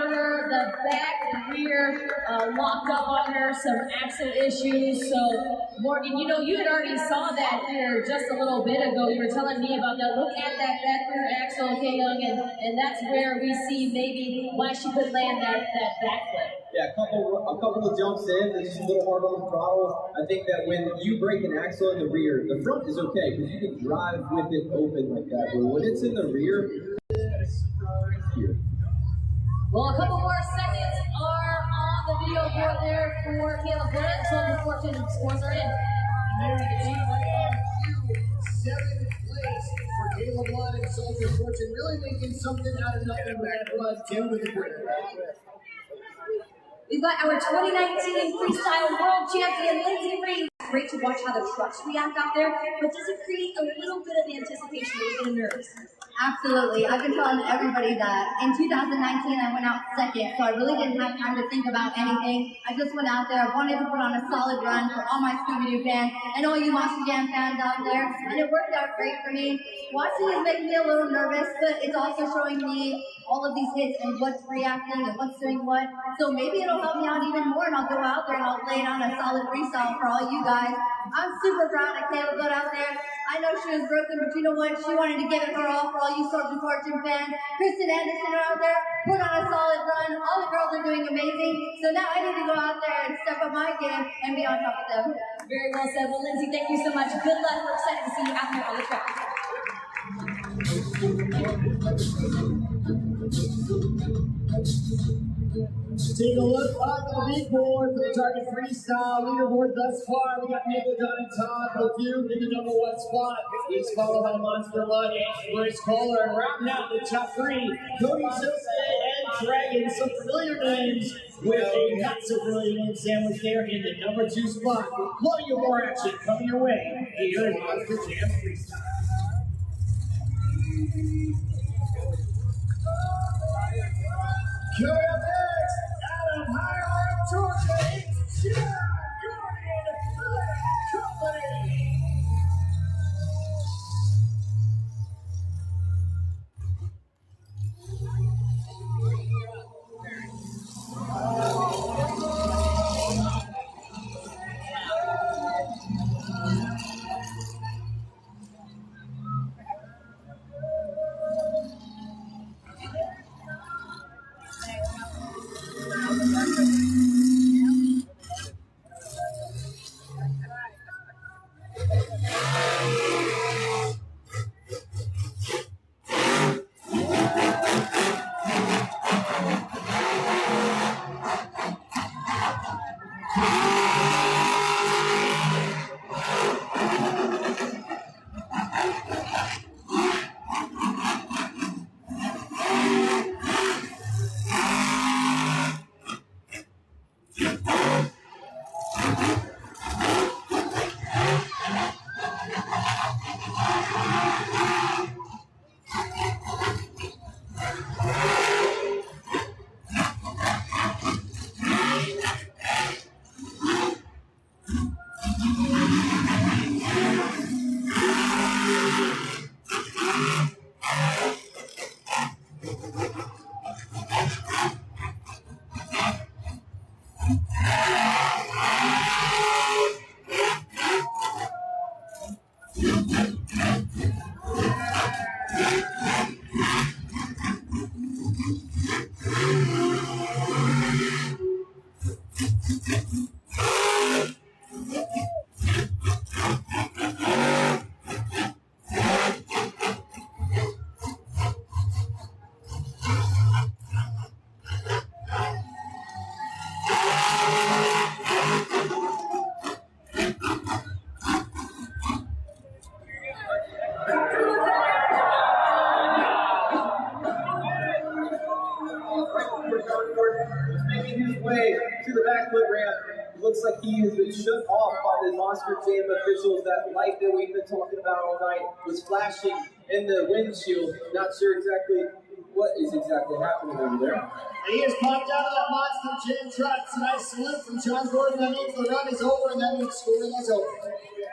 her, the back, rear, locked up on her, some axle issues. So, Morgan, you know, you had already saw that here just a little bit ago. You were telling me about that. Look at that back rear axle, okay, Young, and that's where we see maybe why she could land that backflip. Yeah, a couple of jumps in, it's just a little hard on the throttle. I think that when you break an axle in the rear, the front is okay because you can drive with it open like that. But when it's in the rear, here. Well, a couple more seconds are on the video board there for Caleb Blood. Soldier Fortune scores are in. There you can see right on cue, 7th place for Caleb Blood and Soldier Fortune, really making something out of nothing with that Blood down to the grid. We've got our 2019 Freestyle World Champion, Lindsay Reed. Great to watch how the trucks react out there, but does it create a little bit of anticipation or nerves? Absolutely. I've been telling everybody that. In 2019, I went out second, so I really didn't have time to think about anything. I just went out there. I wanted to put on a solid run for all my Scooby-Doo fans and all you Monster Jam fans out there, and it worked out great for me. Watching is making me a little nervous, but it's also showing me all of these hits and what's reacting and what's doing what. So maybe it'll help me out even more, and I'll go out there and I'll lay down a solid freestyle for all you guys. I'm super proud of Caleb Blood out there. I know she was broken, but you know what? She wanted to give it her all for all you Soldier Fortune fans. Kristen Anderson are out there, put on a solid run. All the girls are doing amazing. So now I need to go out there and step up my game and be on top of them. Very well said. Well, Lindsay, thank you so much. Good luck. We're excited to see you out there on the track. Take a look on the big board for the Target Freestyle leaderboard thus far. We got Nickel, John, and Todd with you in the number 1 spot. He's followed by Monster Lug and Bryce Kohler. And rounding out the top 3, Cody Silstead and Dragon. Some familiar names with a not so familiar name sandwich there in the number 2 spot. Plenty of more action coming your way here in Monster Jam Freestyle. Coming up next, out of Highland, Georgia, it's John Gordon Company. Looks like he has been shut off by the Monster Jam officials. That light that we've been talking about all night was flashing in the windshield. Not sure exactly what is exactly happening over there. And he has popped out of that Monster Jam truck. It's a nice salute from John Gordon. That means the run is over, and that means scoring is over.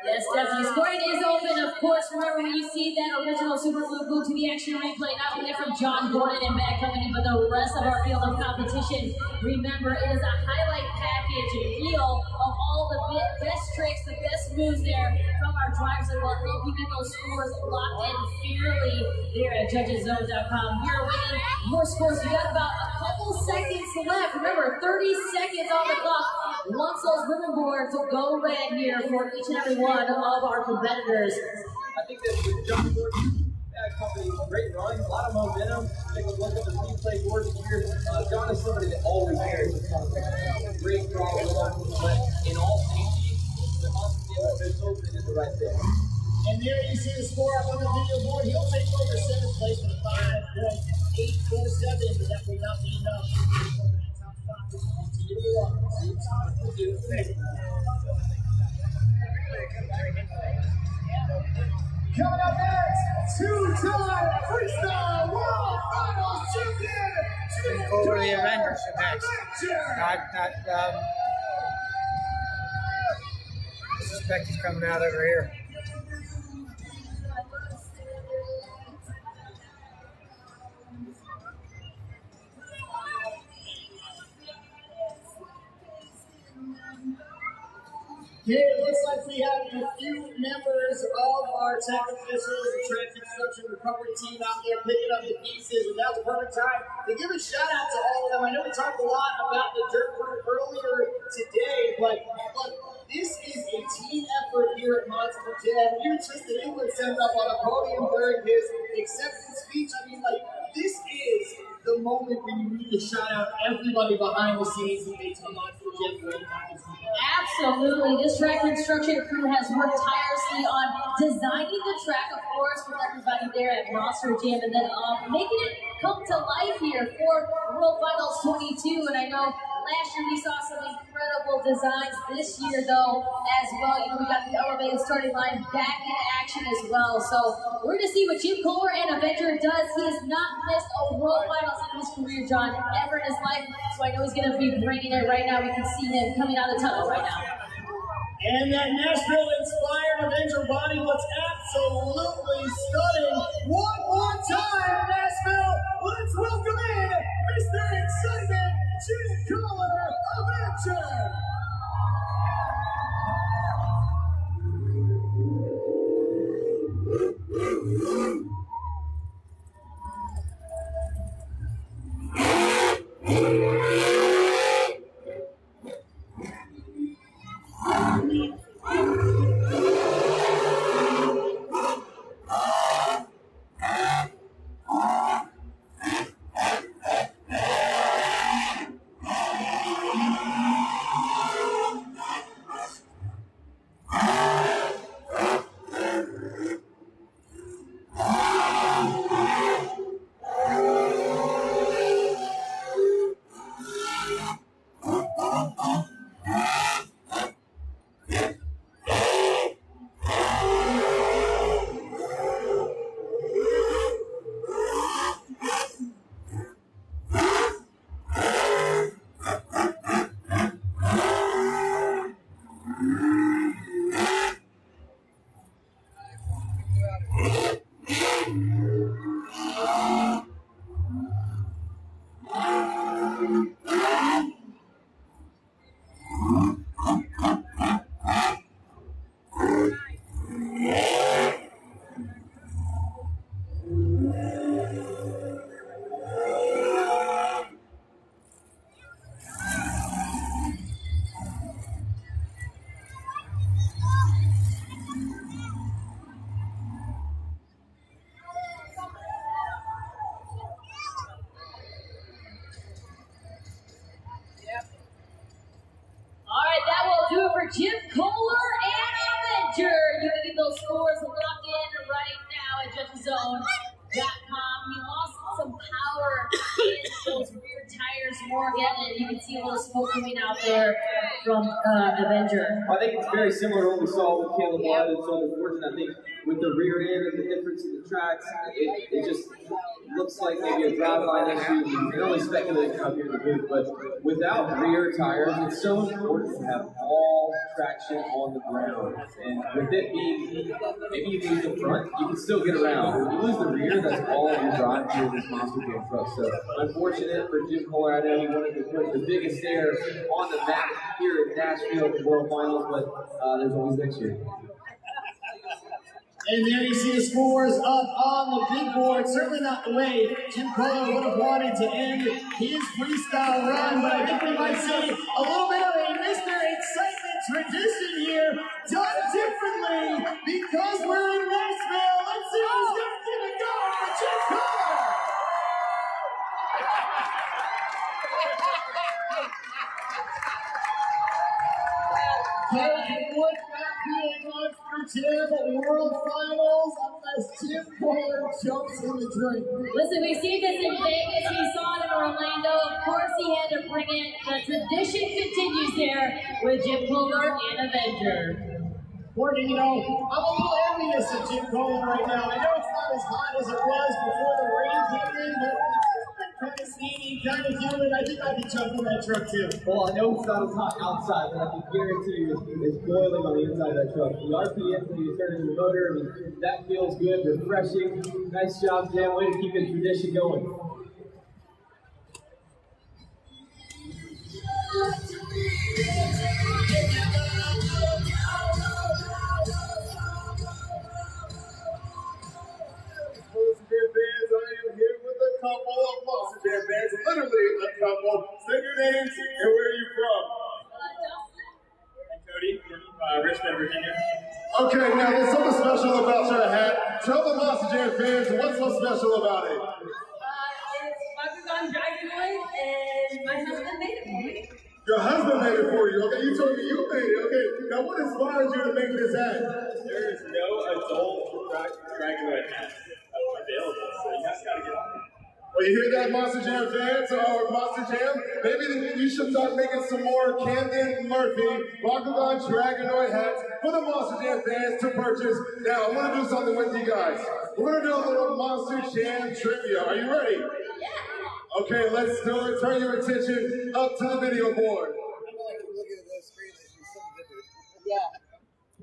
Yes, definitely. Scoring is open, of course. Remember, when you see that original Super Blue to the Action replay, not only from John Gordon and Bad Company, but the rest of our field of competition. Remember, it is a highlight package and reel of all the best tricks, the best moves there from our drivers that will help you get those scores locked in fairly there at JudgesZone.com. We are waiting your scores. We got about a couple seconds left. Remember, 30 seconds on the clock. Once those ribbon boards go red here for each and every one of our competitors. I think that with John Gordon Company, great run, a lot of momentum. Take a look at the replay boards here. John is somebody that always carries a great draw with him, but in all safety, the Monster Jam officials did the right thing. And there you see the score up on the video board. He'll take over 7th place with a 5.847, but that will not be enough. Continue to run. See what's going to do. Coming up next, two-time freestyle world finals champion, Over the Avengers next. I suspect he's coming out over here. Okay, it looks like we have a few members of our track officials and track construction recovery team out there picking up the pieces, and now's the perfect time to give a shout out to all of them. I know we talked a lot about the dirt crew earlier today, but look, this is a team effort here at Monster Jam. Even Tristan England standing up on a podium during his acceptance speech. I mean, like, this is the moment when you need to shout out everybody behind the scenes who makes the Monster Jam great. Absolutely. This track construction crew has worked tirelessly on designing the track, of course, with everybody there at Monster Jam, and then making it come to life here for World Finals 22. And I know last year we saw some incredible designs. This year, though, as well, you know, we got the elevated starting line back in action as well. So we're going to see what Jim Kohler and Avenger does. He has not missed a World Finals in his career, John, ever in his life. So I know he's going to be bringing it right now. We can see him coming out of the tunnel right now. And that Nashville-inspired Avenger body looks absolutely stunning. One more time, Nashville. Let's welcome in Mr. Excitement, Jim Kohler, Avenger. Jim Kohler and Avenger. You can get those scores locked in right now at JudgesZone.com. He lost some power in those rear tires, Morgan, and you can see a little smoke coming out there from Avenger. I think it's very similar to what we saw with Caleb Blood and Soldier Fortune. I think with the rear end and the difference in the tracks, it just looks like maybe a driveline issue. You can only speculate out here in the booth, but without rear tires, it's so important to have all traction on the ground. And with it being, maybe you lose the front, you can still get around. When you lose the rear, that's all your drive through this Monster Jam truck. So unfortunate for Jim Kohler. I know he wanted to put the biggest air on the map here in Nashville for World Finals, but there's always next year. And there you see the scores up on the big board. Certainly not the way Jim Kohler would have wanted to end his freestyle run, but I think we might see a little bit of a Mr. Excitement tradition here, done differently because we're in Nashville. Let's see who's going to give it go for Jim Kohler. Hey, would not be a Monster Jam World Finals unless Jim Kohler jumps in the drink. Listen, we've seen this in Vegas, we saw it in Orlando. Of course, he had to bring it. The tradition continues there with Jim Kohler and Avenger. Morgan, you know, I'm a little envious of Jim Kohler right now. I know it's not as hot as it was before the rain came in, but it's kind of steamy, kind of humid. I think I could jump in that truck too. Well, I know it's not as hot outside, but I can guarantee you it's boiling on the inside of that truck. The RPM when you turn in the motor, I mean, that feels good, refreshing. Nice job, Jim. Way to keep the tradition going. Couple of Monster Jam fans, literally a couple. Say your names and where are you from? I'm Cody from Richmond, Virginia. Okay, now there's something special about your hat. Tell the Monster Jam fans what's so special about it. It's Bakugan Dragonoid, and my husband made it for me. Your husband made it for you. Okay, you told me you made it. Okay, now what inspired you to make this hat? There is no adult Dragonoid hat available, so you guys gotta get on it. Well, you hear that, Monster Jam fans, or Monster Jam? Maybe you should start making some more Camden Murphy Bakugan Dragonoid hats for the Monster Jam fans to purchase. Now, I want to do something with you guys. We're going to do a little Monster Jam trivia. Are you ready? Yeah. Okay, let's do it. Turn your attention up to the video board.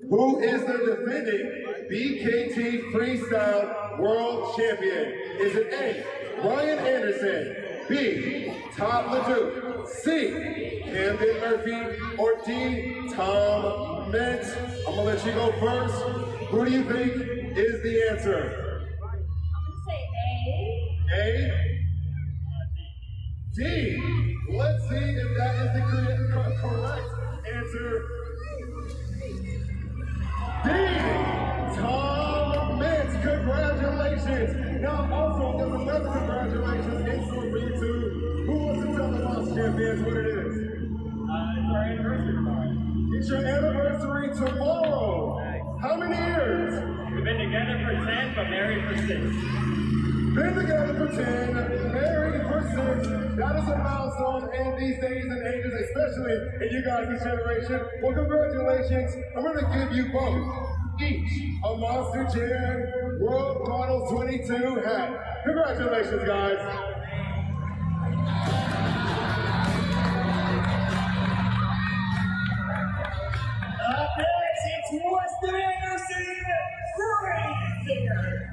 Who is the defending BKT Freestyle World Champion? Is it A, Ryan Anderson, B, Todd LeDuc, C, Camden Murphy, or D, Tom Mint? I'm gonna let you go first. Who do you think is the answer? I'm gonna say A. A? D. Let's see if that is the correct answer. D. Tom Mintz, congratulations. Now also, there's another congratulations in store for you too. Who wants to tell the Monster Champions what it is? It's our anniversary tomorrow. It's your anniversary tomorrow. Nice. How many years? We've been together for 10, but married for 6. Been together for 10, married for 6. That is a milestone in these days and ages, especially in you guys' generation. Well, congratulations. I'm going to give you both, each, a Monster Jam World Finals 22 hat. Congratulations, guys. Up next, it's Weston Anderson, Grave Digger.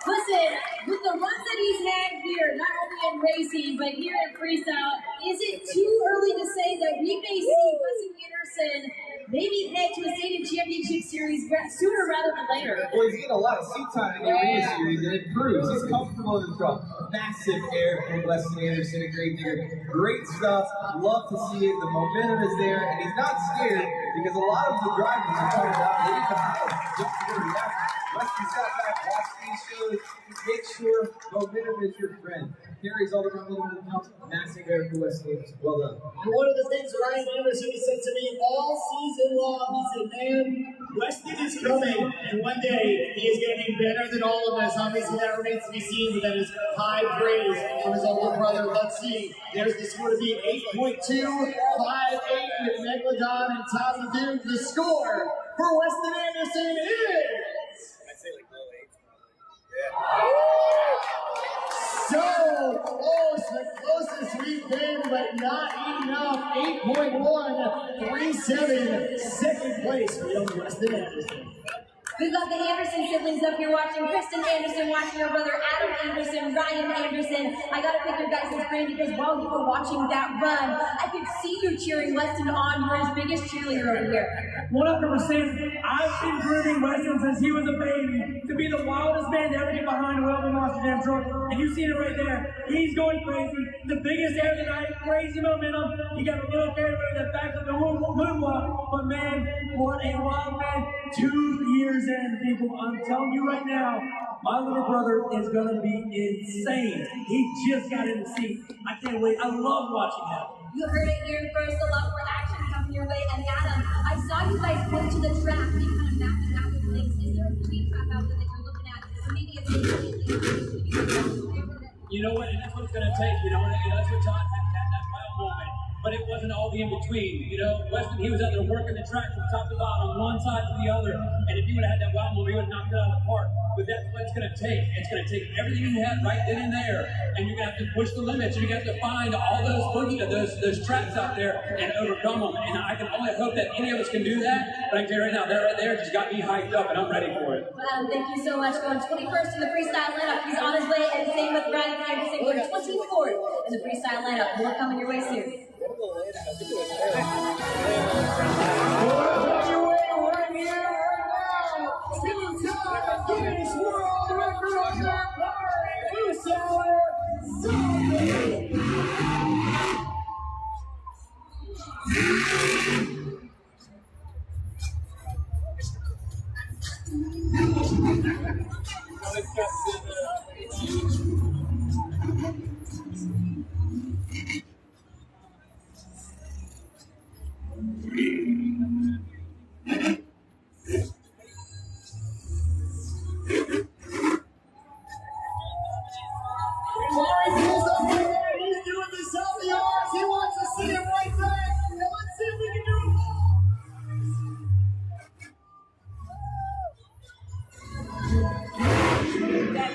Listen, with the runs that he's had here, not only in racing, but here in freestyle, is it too early to say that we may see Weston Anderson maybe head to a state championship series sooner rather than later? Well, he's getting a lot of seat time in the arena series, and it proves he's comfortable in the truck. Massive air from Weston Anderson, a great digger. Great stuff. Love to see it. The momentum is there, and he's not scared because a lot of the drivers are pointed out they didn't come out just to react. Weston sat back, watched these shows, make sure momentum is your friend. Carries all the momentum to the top. Massive air for Weston Anderson. Well done. And one of the things Ryan Anderson has said to me all season long, he said, man, Weston is coming, and one day he is going to be better than all of us. Obviously, that remains to be seen, but that is high praise from his older brother. Let's see. There's the score to be 8.258 with Megalodon and Tazadoo. The score for Weston Anderson is... I'd say like low 8. So close, the closest we've been, but not enough. 8.137, second place for young Weston Anderson. We've got the Anderson siblings up here watching. Kristen Anderson watching her brother Adam Anderson, Ryan Anderson. I gotta pick your guys' brain because while you were watching that run, I could see you cheering Weston on. You're his biggest cheerleader over here. 100%. I've been grooming Weston since he was a baby to be the wildest man to ever get behind a Weldon Monster Jam truck. And you see it right there. He's going crazy. The biggest air of the night, crazy momentum. He got a little carried away that back of the moonwalk. But man, what a wild man. 2 years in, people. I'm telling you right now, my little brother is going to be insane. He just got in the seat. I can't wait. I love watching him. You heard it here first. A lot more action coming your way. And Adam, I saw you guys go to the track and kind of mapping out the things. Is there a speed trap out there that you're looking at? Maybe a You know what? And that's what it's going to take. You know, and that's what Todd had that wild moment. But it wasn't all the in-between. You know, Weston, he was out there working the track from top to bottom, one side to the other. And if he would have had that wild moment, he would have knocked it out of the park. But that's what it's going to take. It's going to take everything you have right then and there. And you're going to have to push the limits. You're going to have to find all those traps out there and overcome them. And I can only hope that any of us can do that. But I can tell you right now, that right there just got me hyped up, and I'm ready for it. Adam, thank you so much. Going 21st in the freestyle lineup. He's on his way. And same with Ryan Anderson. Going 24th in the freestyle lineup. More coming your way soon. Guinness World Record holder, he's doing the selfie arms. He wants to see him right back. And let's see if we can do it all. That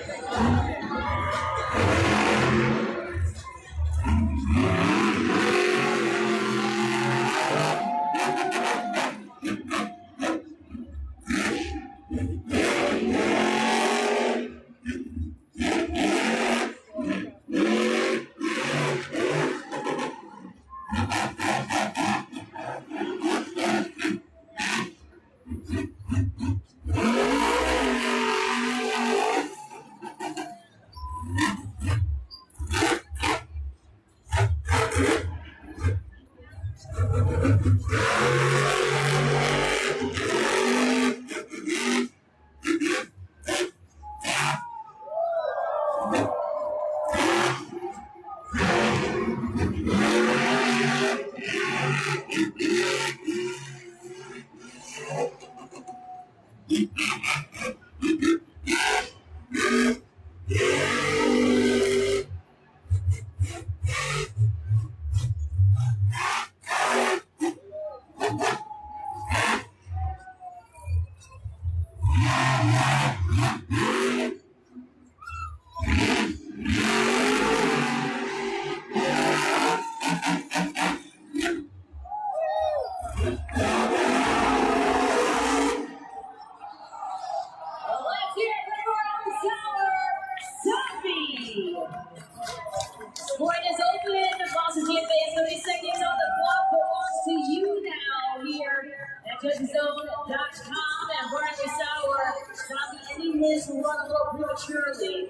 his run a little prematurely.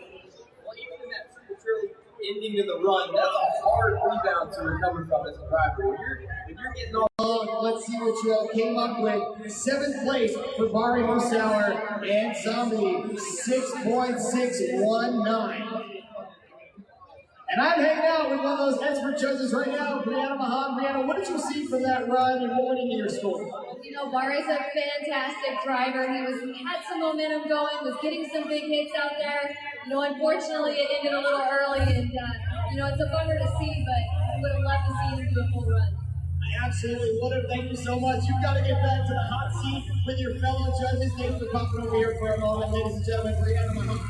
Well, even in that prematurely ending of the run, that's a hard rebound to recover from as a driver. When you're getting all let's see what you came up with. 7th place for Bari Hosauer and Zombie, 6.619. And I'm hanging out with one of those expert judges right now, Brianna Mahan. Brianna, what did you see from that run and what went into your score? You know, Bari's a fantastic driver. He had some momentum going, was getting some big hits out there. You know, unfortunately, it ended a little early, and you know, it's a bummer to see, but we would have loved to see him do a full run. I absolutely would have. Thank you so much. You've got to get back to the hot seat with your fellow judges. Thanks for popping over here for a moment, ladies and gentlemen. Brianna Mahan.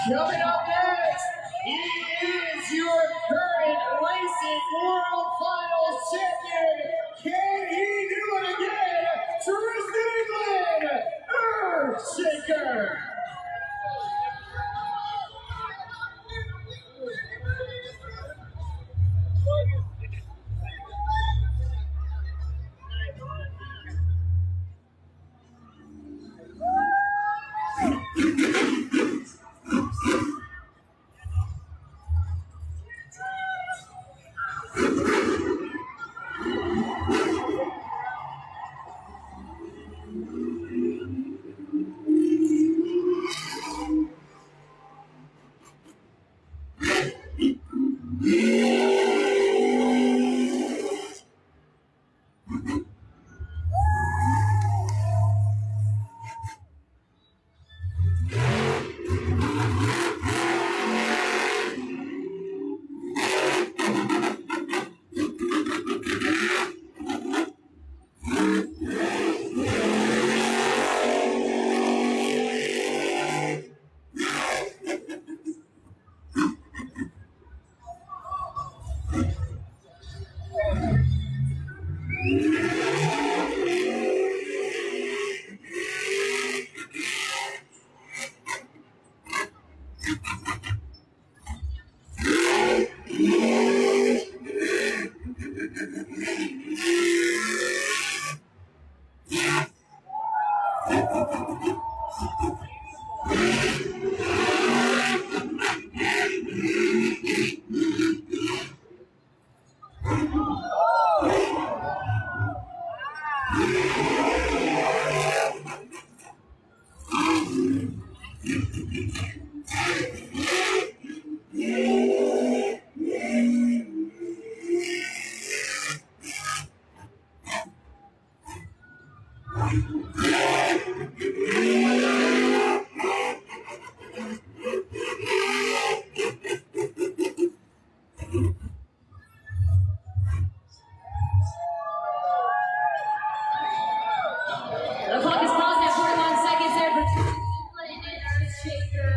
Coming up next, he is your current Racing World Finals champion. Can he do it again? Tristan England, Earthshaker. The clock is paused at 41 seconds there for England and Earthshaker.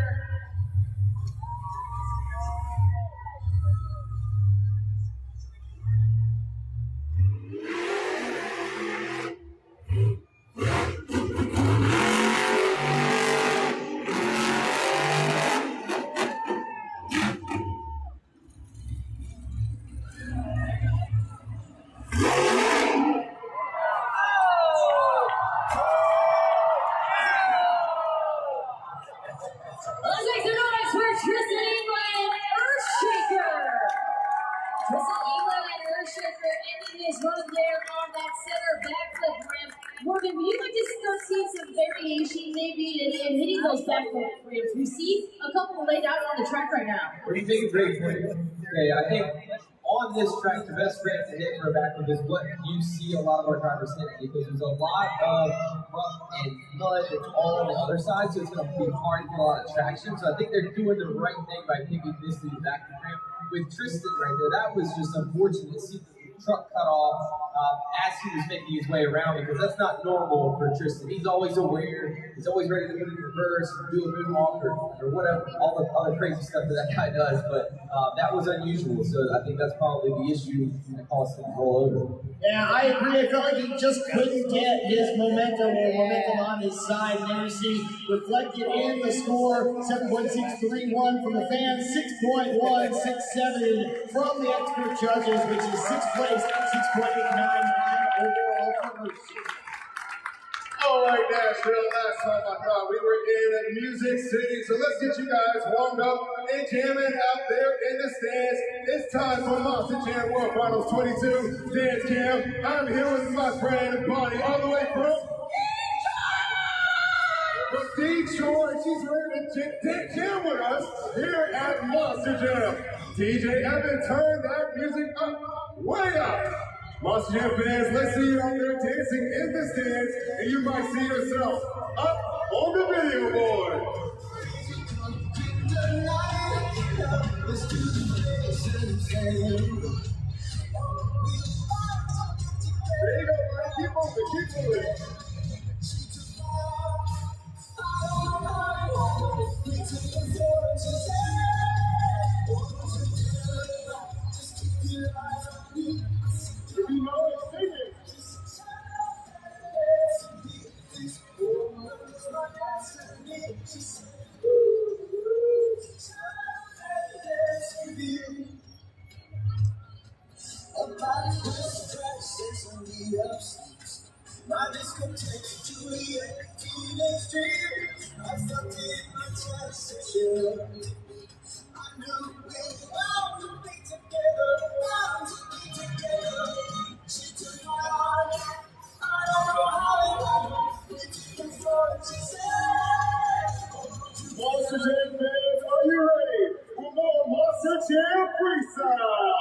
Let's make some noise for Tristan England and Earthshaker. Tristan England and Earthshaker ending his run there on that center backflip ramp. Morgan, would you like to start seeing some variation maybe in hitting those backflip ramps? We see a couple laid out on the track right now. What do you think of Drake? Okay, I think on this track, the best ramp to hit for a backflip is what you see a lot of our drivers hitting, because there's a lot of rough and mud that's all on the other side, so it's going to be hard to get a lot of traction. So I think they're doing the right thing by picking this to the backflip ramp. With Tristan right there, that was just unfortunate to see truck cut off as he was making his way around, because that's not normal for Tristan. He's always aware, he's always ready to move in reverse, do a moonwalk or whatever, all the other crazy stuff that guy does, but that was unusual, so I think that's probably the issue that caused him to roll over. Yeah, I agree. I felt like he just couldn't get his momentum on his side. And there you see reflected in the score, 7.631 from the fans, 6.167 from the expert judges, which is 6th place, 6.899 overall for Lucy. All right, Nashville, last time I thought we were in Music City, so let's get you guys warmed up and jamming out there in the stands. It's time for Monster Jam World Finals 22 Dance Cam. I'm here with my friend Bonnie, all the way from Detroit. She's ready to jam with us here at Monster Jam. DJ Evan, turn that music up, way up. Monster Jam fans, let's see you out there dancing in the stands, and you might see yourself up on the video board. There you go, buddy. Keep moving, keep moving. If you know it, sing it. My discotheque to the teenage dream. I felt it in my chest, I knew we're bound to be together, bound to be together. She took my heart, I don't know how it happened. We took the floor and she said, Monster Jam fans, are you ready for more Monster Jam Freestyle?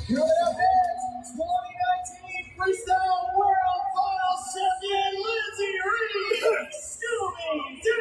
Here we have it, 2019 Freestyle World Finals champion Lindsay Reed, Scooby-Doo!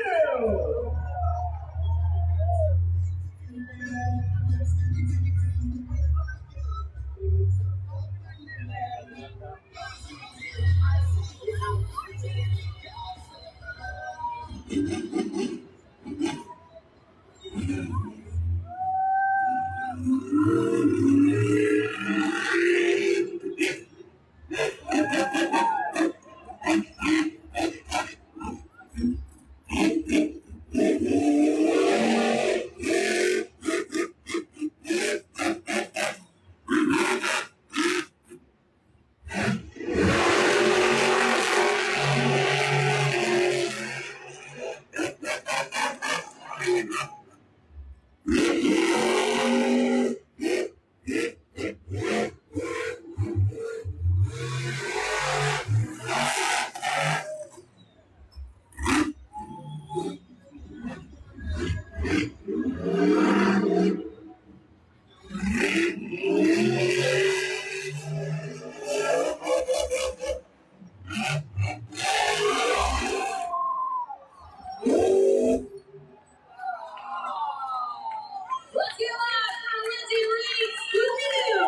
Let's get live for Lindsay Reed, Scooby-Doo!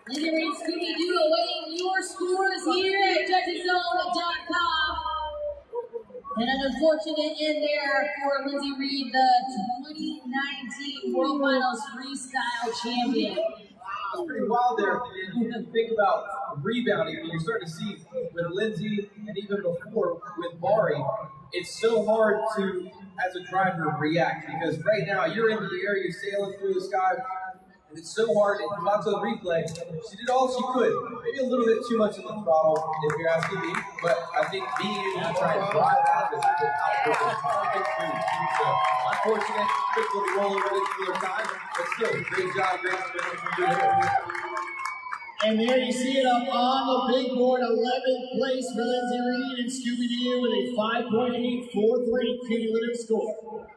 Lindsay Reed, Scooby-Doo, awaiting your scores here at JudgesZone.com. And an unfortunate end there for Lindsay Reed, the 2019 World Finals Freestyle Champion. It's pretty wild there. You think about rebounding, and you're starting to see with Lindsay and even before with Bari, it's so hard to, as a driver, react, because right now you're in the air, you're sailing through the sky, and it's so hard. And lots of the replay, she did all she could, maybe a little bit too much in the throttle, if you're asking me, but I think being able to try and drive out of it without perfect move. So unfortunate, quick little rollover this for time, but still, great job, great finish from doing. And there you see it up on the big board, 11th place for Lindsay Reed and Scooby-Doo with a 5.843 cumulative score.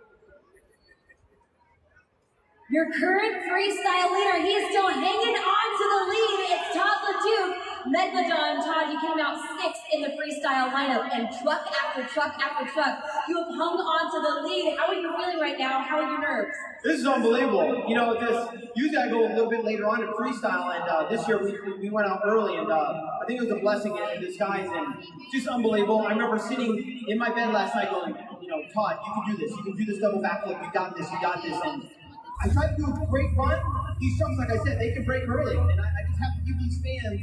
Your current freestyle leader, he is still hanging on to the lead. It's Toddler Duke Megalodon, Todd, you came out 6th in the freestyle lineup, and truck after truck after truck, you have hung on to the lead. How are you feeling right now? How are your nerves? This is unbelievable. You know, usually I go a little bit later on in freestyle, and this year we went out early, and I think it was a blessing in disguise, and just unbelievable. I remember sitting in my bed last night going, you know, Todd, you can do this. You can do this double backflip. You got this. You got this. And I tried to do a great run. These trucks, like I said, they can break early, and I just have to give these fans,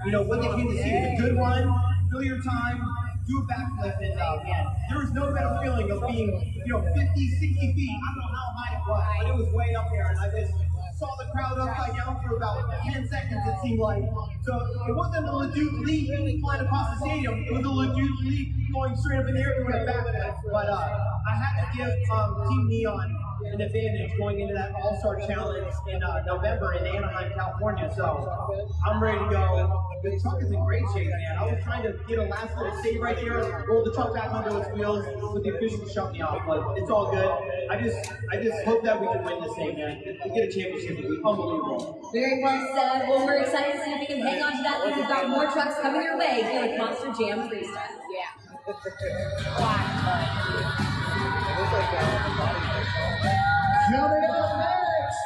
you know, what they came to see. A good run, fill your time, do a backflip, and man, there was no better feeling of being, you know, 50, 60 feet. I don't know how high it was, but it was way up there, and I just saw the crowd upside down for about 10 seconds, it seemed like. So it wasn't a Leduc leap flying across the stadium, it was a Leduc leap going straight up in the air doing a backflip. But I had to give Team Neon an advantage going into that All-Star Challenge in November in Anaheim, California. So I'm ready to go. The truck is in great shape, man. I was trying to get a last little save right there, roll the truck back onto its wheels with the officials shut me off, but it's all good. I just hope that we can win this thing, man. We get a championship, it'd be unbelievable. Very well said. Well, we're excited to see if we can hang on to that. We've got more trucks coming your way here with Monster Jam Freestyle. Yeah. Coming up next,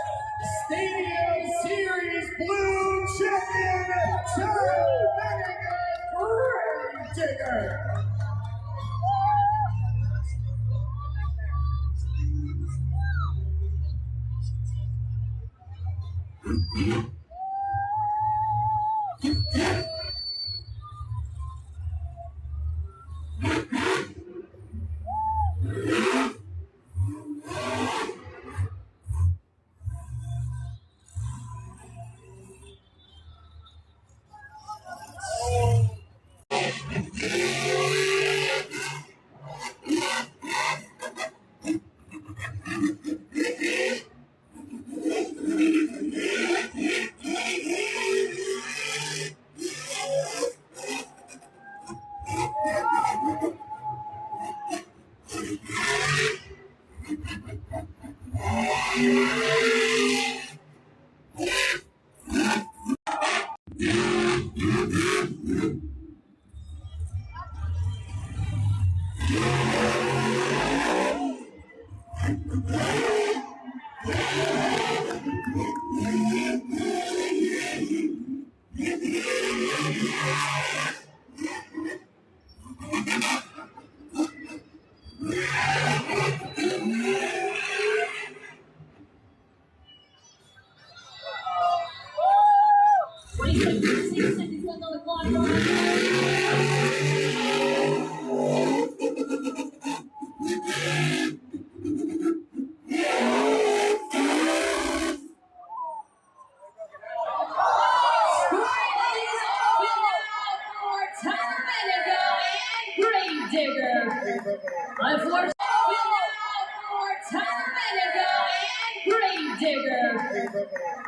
Stadium Series Blue Champion, Tyler Gravedigger.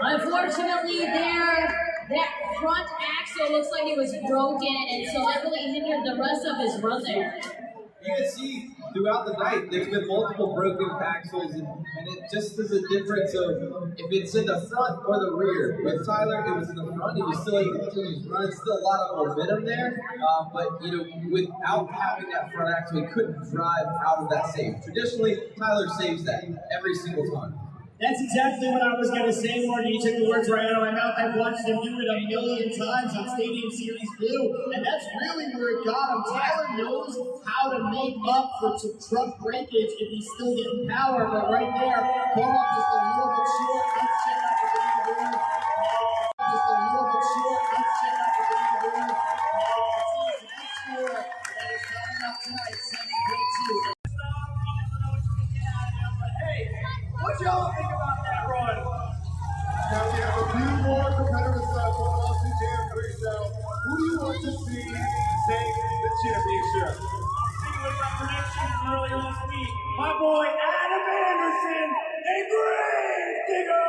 Unfortunately, that front axle looks like it was broken, and so that really hindered the rest of his run there. You can see throughout the night there's been multiple broken axles, and it just is a difference of if it's in the front or the rear. With Tyler, it was in the front. He was still able to continue his run. Still a lot of momentum there, but you know, without having that front axle, he couldn't drive out of that save. Traditionally, Tyler saves that every single time. That's exactly what I was going to say, Morgan. You took the words right out of my mouth. I've watched him do it a million times on Stadium Series Blue, and that's really where it got him. Tyler knows how to make up for truck breakage if he's still getting power, but right there, came up just a little bit short. Let's check out the Green Blue. Just a little bit short. Let's check out the Green Blue. It's an score that is coming up tonight, 7.2. What y'all think about that run? Now we have a few more competitors left on Monster Jam Freestyle. Who do you want to see take the championship? Sticking with my predictions from earlier this week, my boy Adam Anderson, a grave digger!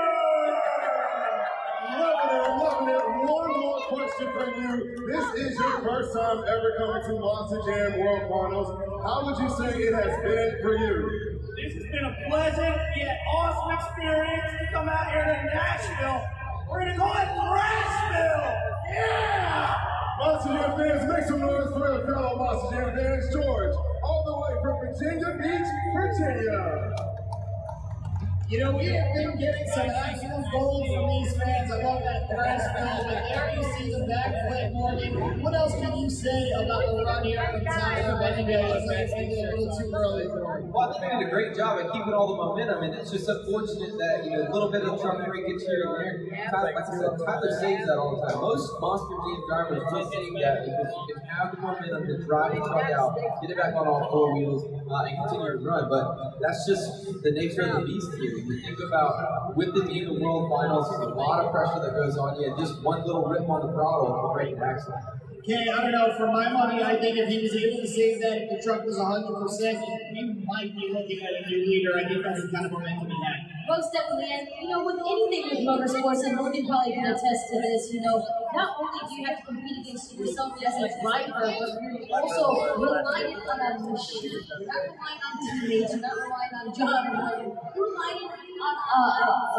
Loving it. One more question for you. This is your first time ever coming to Monster Jam World Finals. How would you say it has been for you? This has been a pleasant yet awesome experience to come out here to Nashville, We're gonna call it Brashville! Yeah! Monster Jam fans, make some noise for our fellow Monster Jam fans, George, all the way from Virginia Beach, Virginia. You know, we have been getting some excellent goals from these fans. I love that Brashville, but there you see the backflip, Morgan. What else can you say about the run here from Tyler Bendigo? It's like it's ended a little too early for him. Well, I think they did a great job at keeping all the momentum, and it's just unfortunate that, you know, a little bit of truck breakage here and there. Tyler, like I said, Tyler saves that all the time. Most Monster Jam drivers don't save that because you can have the momentum to drive the truck out, get it back on all four wheels, and continue to run. But that's just the nature of the beast here. You think about with it being the World Finals, there's a lot of pressure that goes on you, and just one little rip on the throttle will break the axle. Okay, I don't know. For my money, I think if he was able to save that, if the truck was 100%, we might be looking at a new leader. I think that's the kind of momentum he had. Most definitely, and you know, with anything with motorsports, and Morgan probably can attest to this, you know, not only do you have to compete against yourself as a driver, but you're also relying on a machine. You're not relying on teammates, you're not relying on John, you're relying on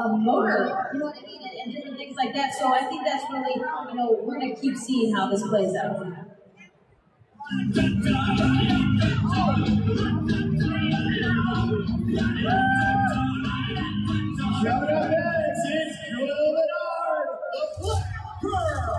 a motor, you know what I mean, and different things like that. So I think that's really, you know, we're going to keep seeing how this plays out. Coming up next, it's Julia Menard, the Black Pearl.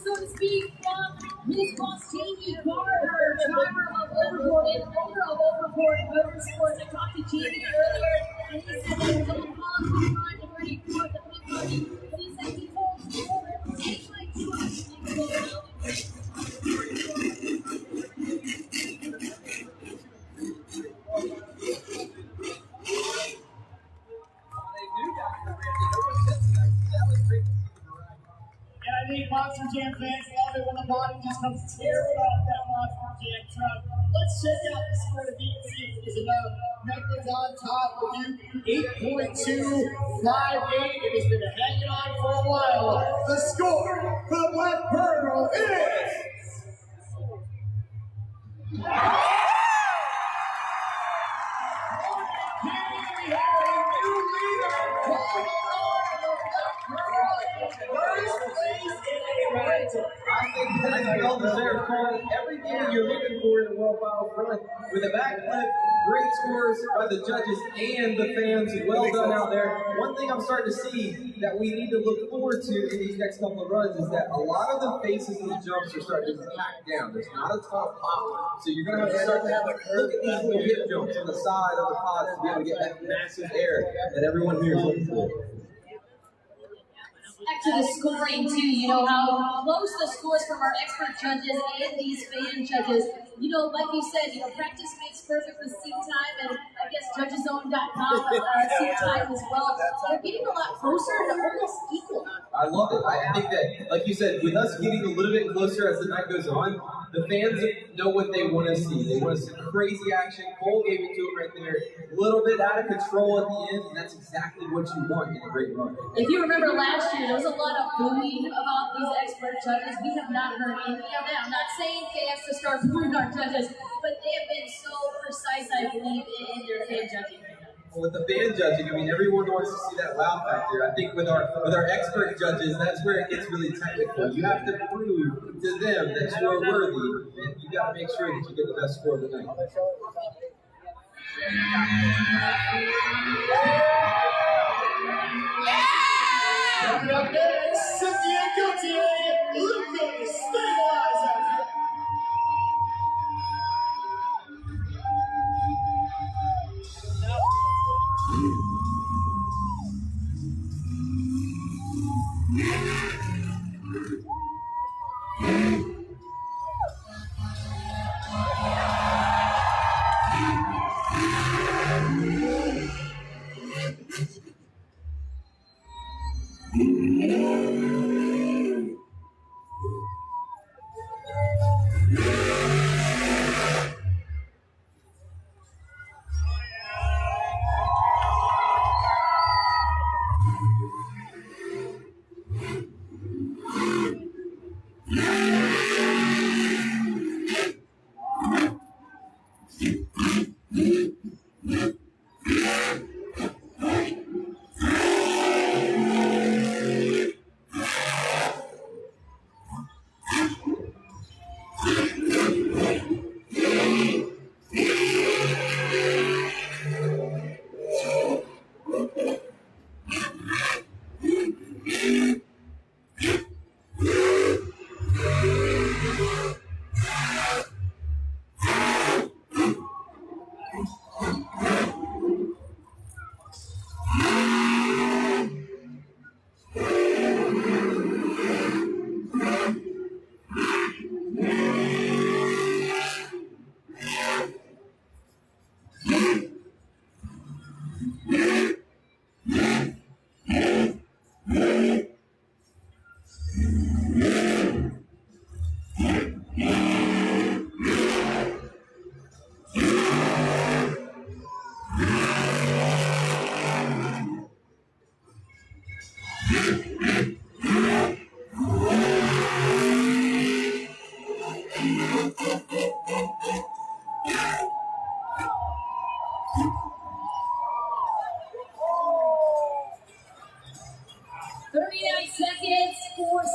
So to speak, from Miss Jamie Carter, driver of Overboard and owner of Overboard Motorsports. I talked to Jamie earlier, and he said that his own policy time to ready for the pit party, but he said he told me, take my trust and go around And I think Monster Jam fans love it when the body just comes tearing off that Monster Jam truck. Let's check out the score to beat and see if there's enough. Mecklen's on top with you, 8.258. It has been hanging on for a while. The score for the Black Pearl is... First place in a I think all the Sheriff called everything that you're looking for in a World Finals run. With a backflip, great scores by the judges and the fans. Well done out there. One thing I'm starting to see that we need to look forward to in these next couple of runs is that a lot of the faces of the jumps are starting to pack down. There's not a ton of pop. So you're going to have to start to look at these little hip jumps on the side of the pods to be able to get that massive air that everyone here is looking for. Back to the scoring too, you know how close the scores from our expert judges and these fan judges. You know, like you said, you know, practice makes perfect with seat time, and I guess judgeszone.com seat time as well. They're getting a lot closer to almost equal. I love it. I think that, like you said, with us getting a little bit closer as the night goes on, the fans know what they want to see. They want to see crazy action. Cole gave it to him right there. A little bit out of control at the end, and that's exactly what you want in a great run. If you remember last year, there was a lot of booing about these expert judges. We have not heard any of that. I'm not saying fans to start booing our judges, but they have been so precise, I believe, in their fan judging. Well, with the fan judging, I mean, everyone wants to see that wow factor. I think with our expert judges, that's where it gets really technical. You have to prove to them that you are worthy, and you got to make sure that you get the best score of the night. Coming up next, Cynthia Gauthier, Lucas Stabilizer.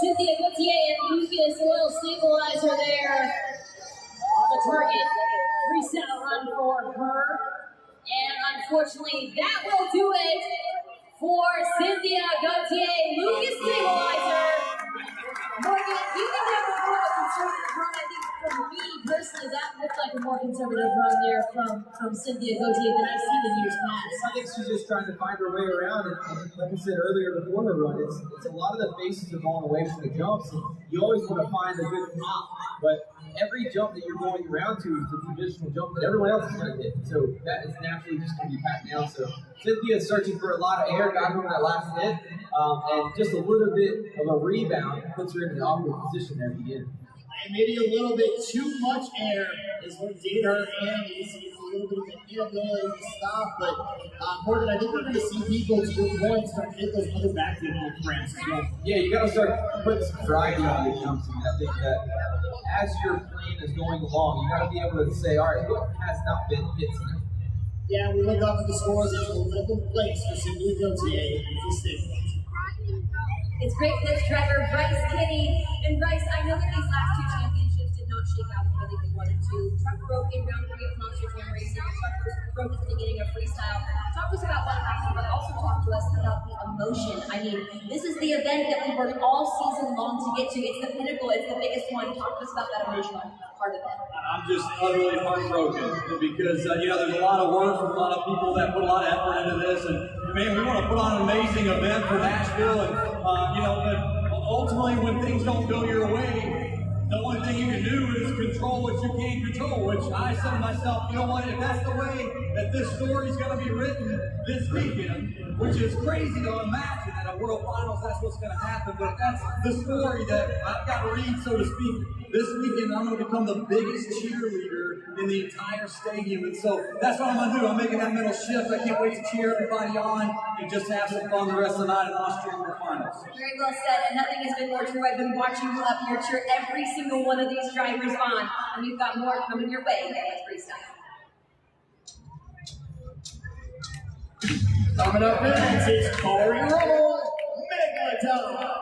Cynthia Gauthier and Lucas Oil Stabilizer there on the target. Reset run for her. And unfortunately, that will do it for Cynthia Gauthier. Lucas Stabilizer. Morgan, you think that was more of a conservative run? I think for me personally, that looked like a more conservative run there from Cynthia Gauthier than I've seen in years past. I think she's just trying to find her way around, and like I said earlier before her run, it's a lot of the faces are going away from the jumps, and you always want to find a good pop, but every jump that you're going around to is a traditional jump that everyone else is going to hit, so that is naturally just going to be packed down. So Cynthia is searching for a lot of air, got her on that last hit, and just a little bit of a rebound puts her in an awkward position there at the end. And maybe a little bit too much air is what did her in. You see a little bit of an inability to stop, but Morgan, I think we're going to see people, to your point, start to hit those other backflip ramps as well. Yeah, you got to start putting some driving on your jumps. I mean, I think that as your plane is going along, you got to be able to say, all right, what has not been hit tonight? Yeah, we look up at the scores. It's 11th place for Cynthia Gauthier and for Stabilizer. It's great for this driver, Bryce Kinney. And Bryce, I know that these last two championships did not shake out the way that you wanted to. Truck broke in round 3 of Monster Jam Racing. Truck broke at the beginning of freestyle. Talk to us about what happened, but also talk to us about the emotion. I mean, this is the event that we worked all season long to get to. It's the pinnacle, it's the biggest one. Talk to us about that emotional part of it. I'm just utterly heartbroken because, you know, there's a lot of work from a lot of people that put a lot of effort into this. And, man, we want to put on an amazing event for Nashville. And, you know, but ultimately when things don't go your way, the only thing you can do is control what you can't control, which I said to myself, you know what, if that's the way that this story is going to be written this weekend, which is crazy to imagine at a World Finals that's what's going to happen, but if that's the story that I've got to read, so to speak, this weekend I'm going to become the biggest cheerleader in the entire stadium, and so that's what I'm going to do. I'm making that mental shift. I can't wait to cheer everybody on and just have some fun the rest of the night in Austrian World Finals. Very well said, and nothing has been more true. I've been watching you up here cheer every single one of these drivers on, and you've got more coming your way with freestyle. Coming up next is Corey Rummel, Megalodon.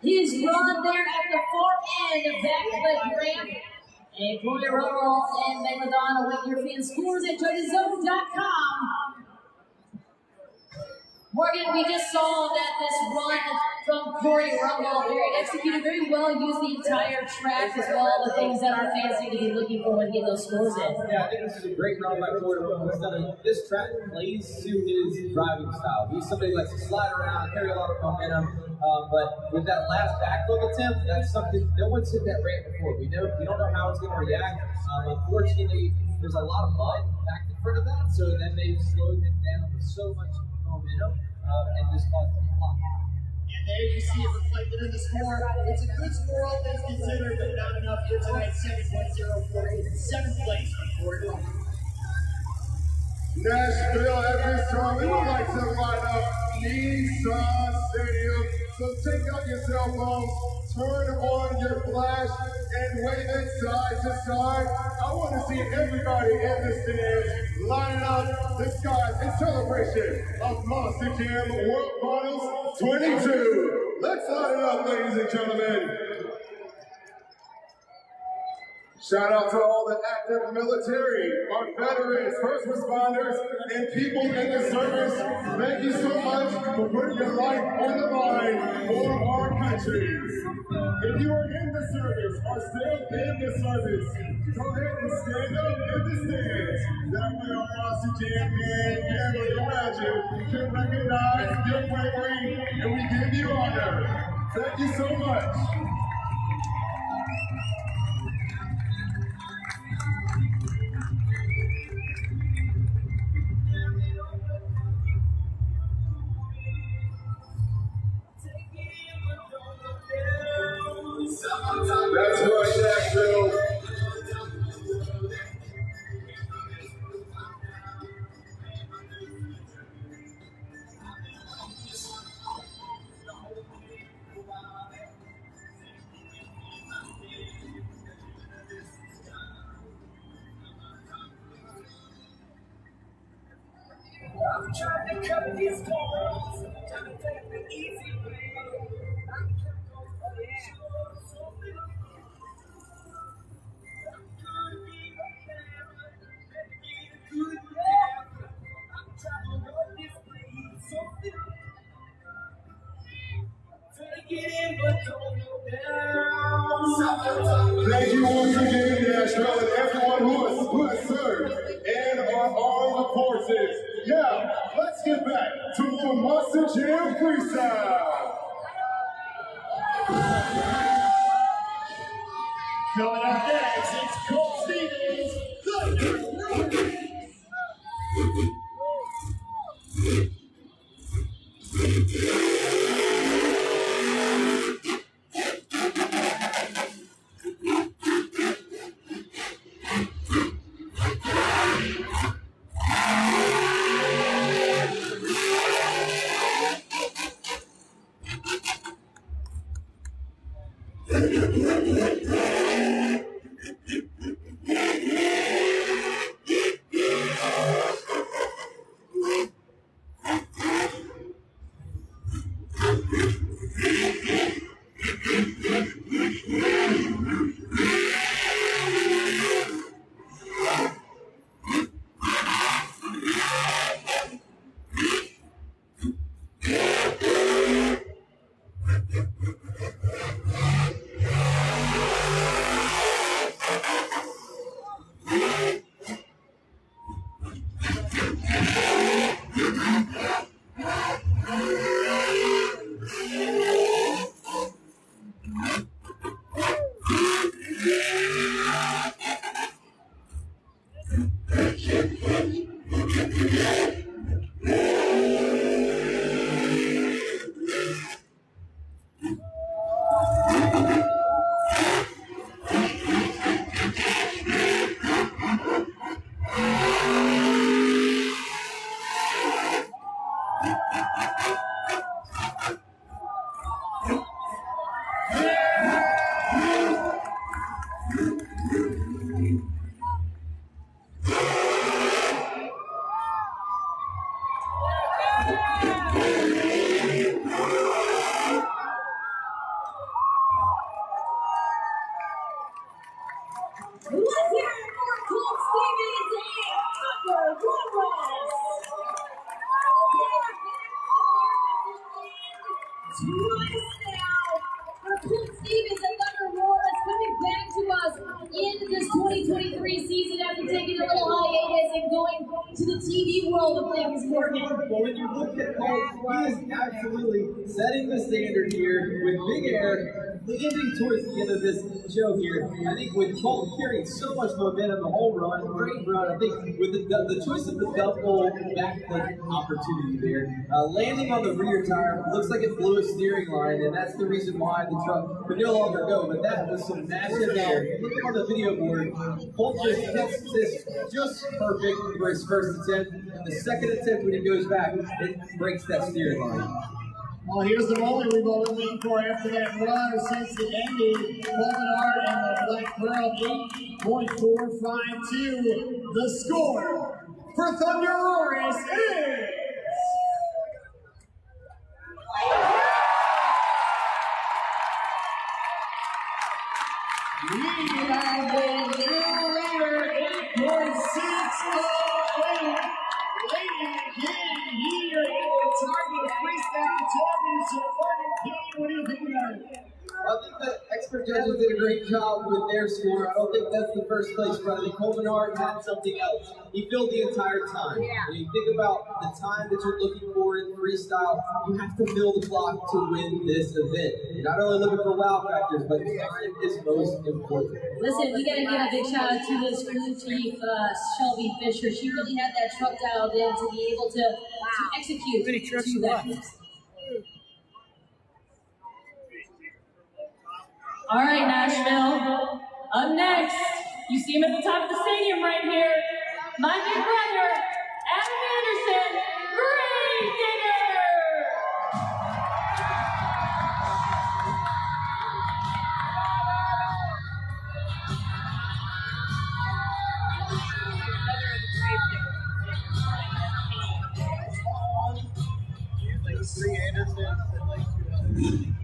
His run there at the far end of backflip ramp. And Corey Rummel and Megalodon await your fan scores at JodyZone.com. Morgan, we just saw that this run from Corey Rummel, very executed very well, used the entire track as well, the things that our fans need to be looking for when getting those scores in. Yeah, I think this is a great run by Corey Rummel. This track plays to his driving style. He's somebody who likes to slide around, carry a lot of momentum, but with that last backflip attempt, that's something, no one's hit that ramp before. We don't know how it's going to react. Unfortunately, there's a lot of mud packed in front of that, so then they've slowed him down with so much momentum and just caused him to flop. And there you see it reflected in the score. It's a good score, all things considered, but not enough here tonight. 7.04, 7th place for Corey Rummel. Nashville, at this time, we would like to line up Nissan Stadium So take out your cell phones, turn on your flash, and wave it side to side. I want to see everybody in the stands lining up the skies in celebration of Monster Jam World Finals 22. Let's line it up, ladies and gentlemen. Shout out to all the active military, our veterans, first responders, and people in the service. Thank you so much for putting your life on the line for our country. If you are in the service or still in the service, go ahead and stand up in the stands. That way our Monster Jam and family around you can recognize your bravery, and we give you honor. Thank you so much. That's right, Nashville. I'm trying to cut these corners, trying to take the easy way. Thank you once again, Nashville, and everyone who has served and our armed forces. Yeah, let's get back to the Monster Jam Freestyle. Coming up next, it's Colt Stevens, Thunder. Well, when you look at Colt, he is absolutely setting the standard here with Big Air leading towards the end of this show here. I think with Colt carrying so much momentum the whole run, great run. I think with the choice of the double backflip opportunity there, landing on the rear tire, looks like it blew a steering line, and that's the reason why the truck could no longer go. But that was some massive air. Look on the video board, Colt just hits this just perfect for his first attempt, and the second attempt when he goes back, it breaks that steering line. Well, here's the moment we've all been waiting for after that run since it ended. Colbert and the Black Pearl 8.452. The score for Thunder Roars is... We have the new leader, 8.608. Lady King here in the Target Freestyle Championship. Morgan King, what do you think about it? I think the expert judges did a great job with their score. I don't think that's the first place run. I think Colbert had something else. He filled the entire time. When you think about the time that you're looking for in freestyle, you have to fill the clock to win this event. You're not only looking for wow factors, but time is most important. Listen, we gotta give a big shout out to this crew chief, Shelby Fisher. She really had that truck dialed in to be able to execute to that. All right, Nashville. Up next, you see him at the top of the stadium right here. My big brother, Adam Anderson, Grave Digger. Three Anderson and like two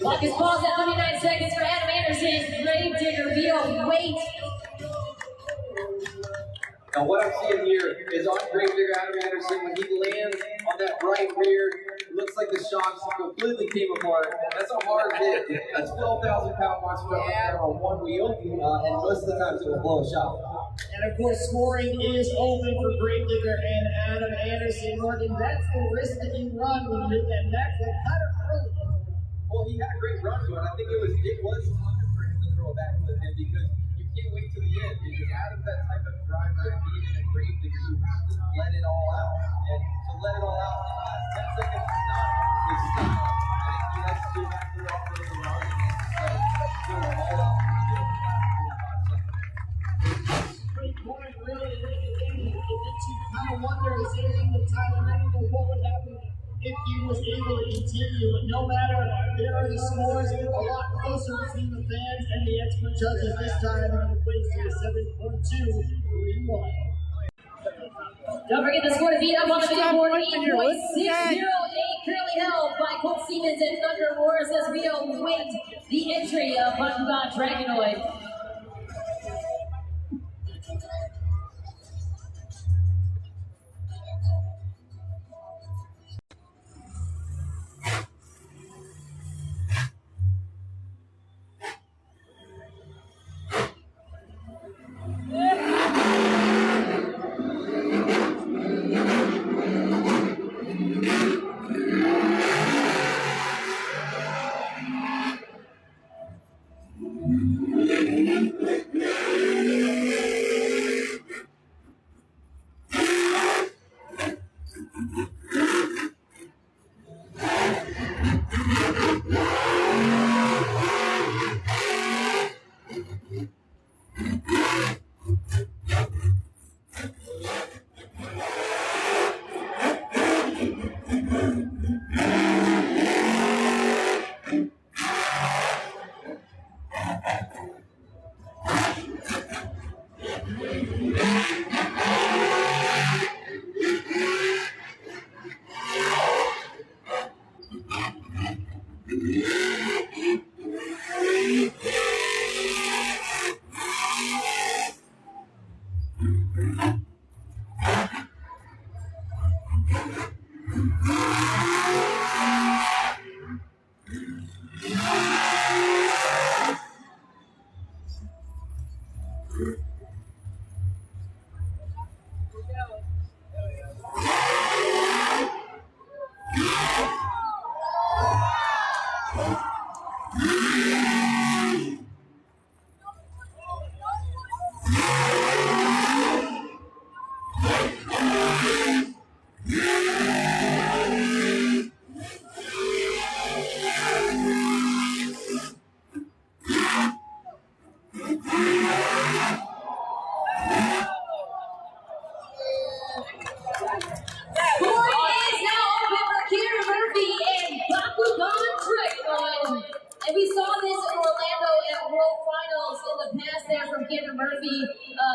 Clock is paused at 39 seconds for Adam Anderson. Grave Digger, Vio, wait. Now what I'm seeing here is on Grave Digger Adam Anderson, when he lands on that right rear, it looks like the shocks completely came apart. That's a hard hit. That's 12,000 pound monster up there on one wheel, and most of the time it will blow a shock. And of course, scoring is open for Grave Digger and Adam Anderson. Morgan, that's the risk that you run when you hit that backflip kind of early. Well, he had a great run to it. I think it was time for him to throw a backflip in because you can't wait till the end. Because Adam's that type of driver, and being in a Grave Digger, you have to let it all out. And to let it all out in the last 10 seconds is not his style. I think he likes to do a backflip off the run and do it all out for the 45 seconds. Great point, really. It makes you kind of wonder, is anything with Tyler Manning, what would happen if he was able to continue? But no matter, there are the scores a lot closer between the fans and the expert judges this time, and it equates to a 7.231. Don't forget the score to beat up on the big board, 8.608, currently held by Colt Siemens and Thunder Roars as we await the entry of Bakugan Dragonoid. And we saw this in Orlando at World Finals in the past there from Cameron Murphy,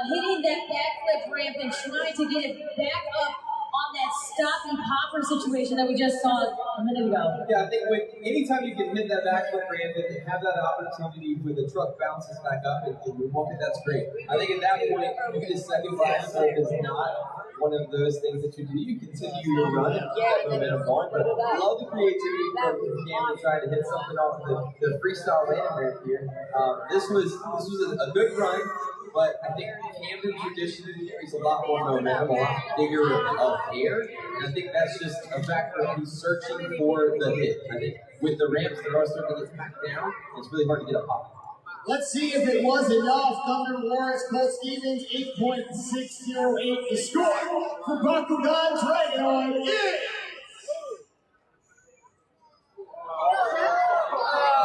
hitting that backflip ramp and trying to get it back up on that stoppy popper situation that we just saw a minute ago. Yeah, I think anytime you can hit that backflip ramp and have that opportunity where the truck bounces back up and you walk it, that's great. I think at that point, maybe the second backflip is not one of those things that you do. You continue your run and keep that momentum going, but I love the creativity from Cam trying to hit something off the freestyle landing ramp here. This was a good run, but I think Camden traditionally carries a lot more momentum, a lot bigger of air, and I think that's just a factor of he's searching for the hit. I think with the ramps that are starting to get back down, it's really hard to get a pop. Let's see if it was enough. Thunder Wars, Colt Stevens, 8.608 the score for Bakugan Dragon is.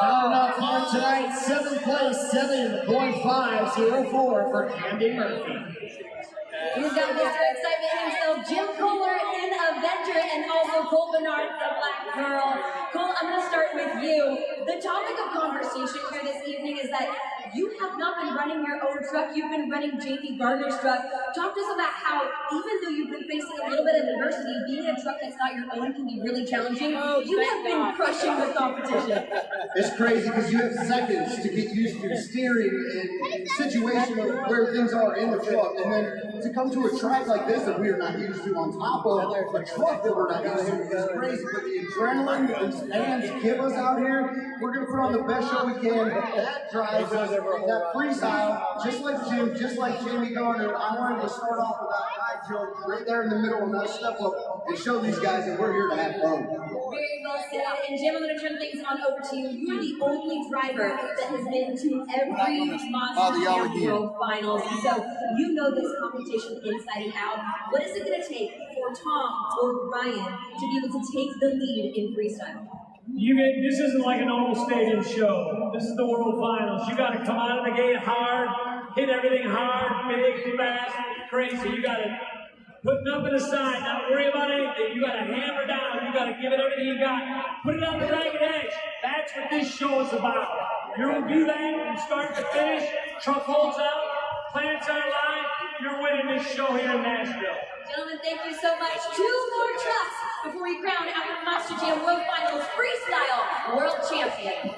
Not enough here tonight, 7th place, 7.504 for Candy Murphy. He's got Mr. Excitement himself, Jim Kohler in Avenger, and also Cole Bernard, the Black Girl. Cole, I'm going to start with you. The topic of conversation here this evening is that you have not been running your own truck, you've been running JP Gardner's truck. Talk to us about how, even though you've been facing a little bit of adversity, being in a truck that's not your own can be really challenging. You have been crushing the competition. It's crazy because you have seconds to get used to steering in situation of where things are in the truck, and then to come to a track like this that we are not used to on top of a truck that we're not used to is crazy. But the adrenaline these fans give us out here, we're going to put on the best show we can. That drives us, that freestyle, just like Jim, just like Jamie Gardner. I wanted to start off with that high jump right there in the middle and that step up and show these guys that we're here to have fun. Very well said. And Jim, I'm going to turn things on over to you. You are the only driver that has been to every Monster Jam World Finals. So you know this competition inside and out. What is it going to take for Tom or Ryan to be able to take the lead in freestyle? This isn't like a normal stadium show. This is the World Finals. You got to come out of the gate hard, hit everything hard, big, fast, crazy. You got to put nothing aside, not worry about anything. You got to hammer down. You got to give it everything you got. Put it on the ragged edge. That's what this show is about. You don't do that from start to finish. Truck holds out, plants are alive. You're winning this show here in Nashville. Gentlemen, thank you so much. 2 more trucks before we crown our Monster Jam World Finals Freestyle World Champion.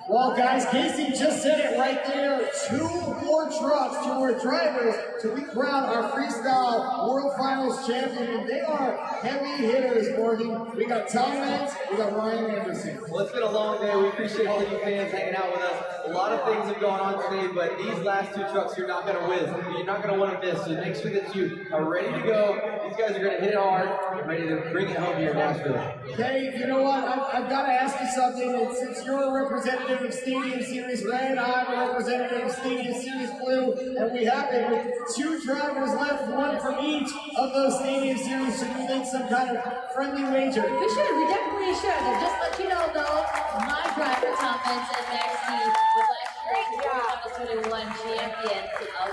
Well, guys, Casey just said it right there. 2 more trucks, 2 more drivers till we crown our Freestyle World Finals champion. And they are heavy hitters, Morgan. We got Tom Lance, we got Ryan Anderson. Well, it's been a long day. We appreciate all of you fans hanging out with us. A lot of things have gone on today, but these last 2 trucks you're not going to whiz. You're not going to want to miss. So make sure that you are ready to go. These guys are going to hit it hard and ready to bring it home here in Nashville. Okay, you know what? I've got to ask you something. And since you're a representative representative of Stadium Series Red, I'm a representative of Stadium Series Blue, and we have it with 2 drivers left, one from each of those Stadium Series. Should we make some kind of friendly wager? We should, we definitely should. And just let you know though, my driver Tom Benson next week was last year's 2021 champion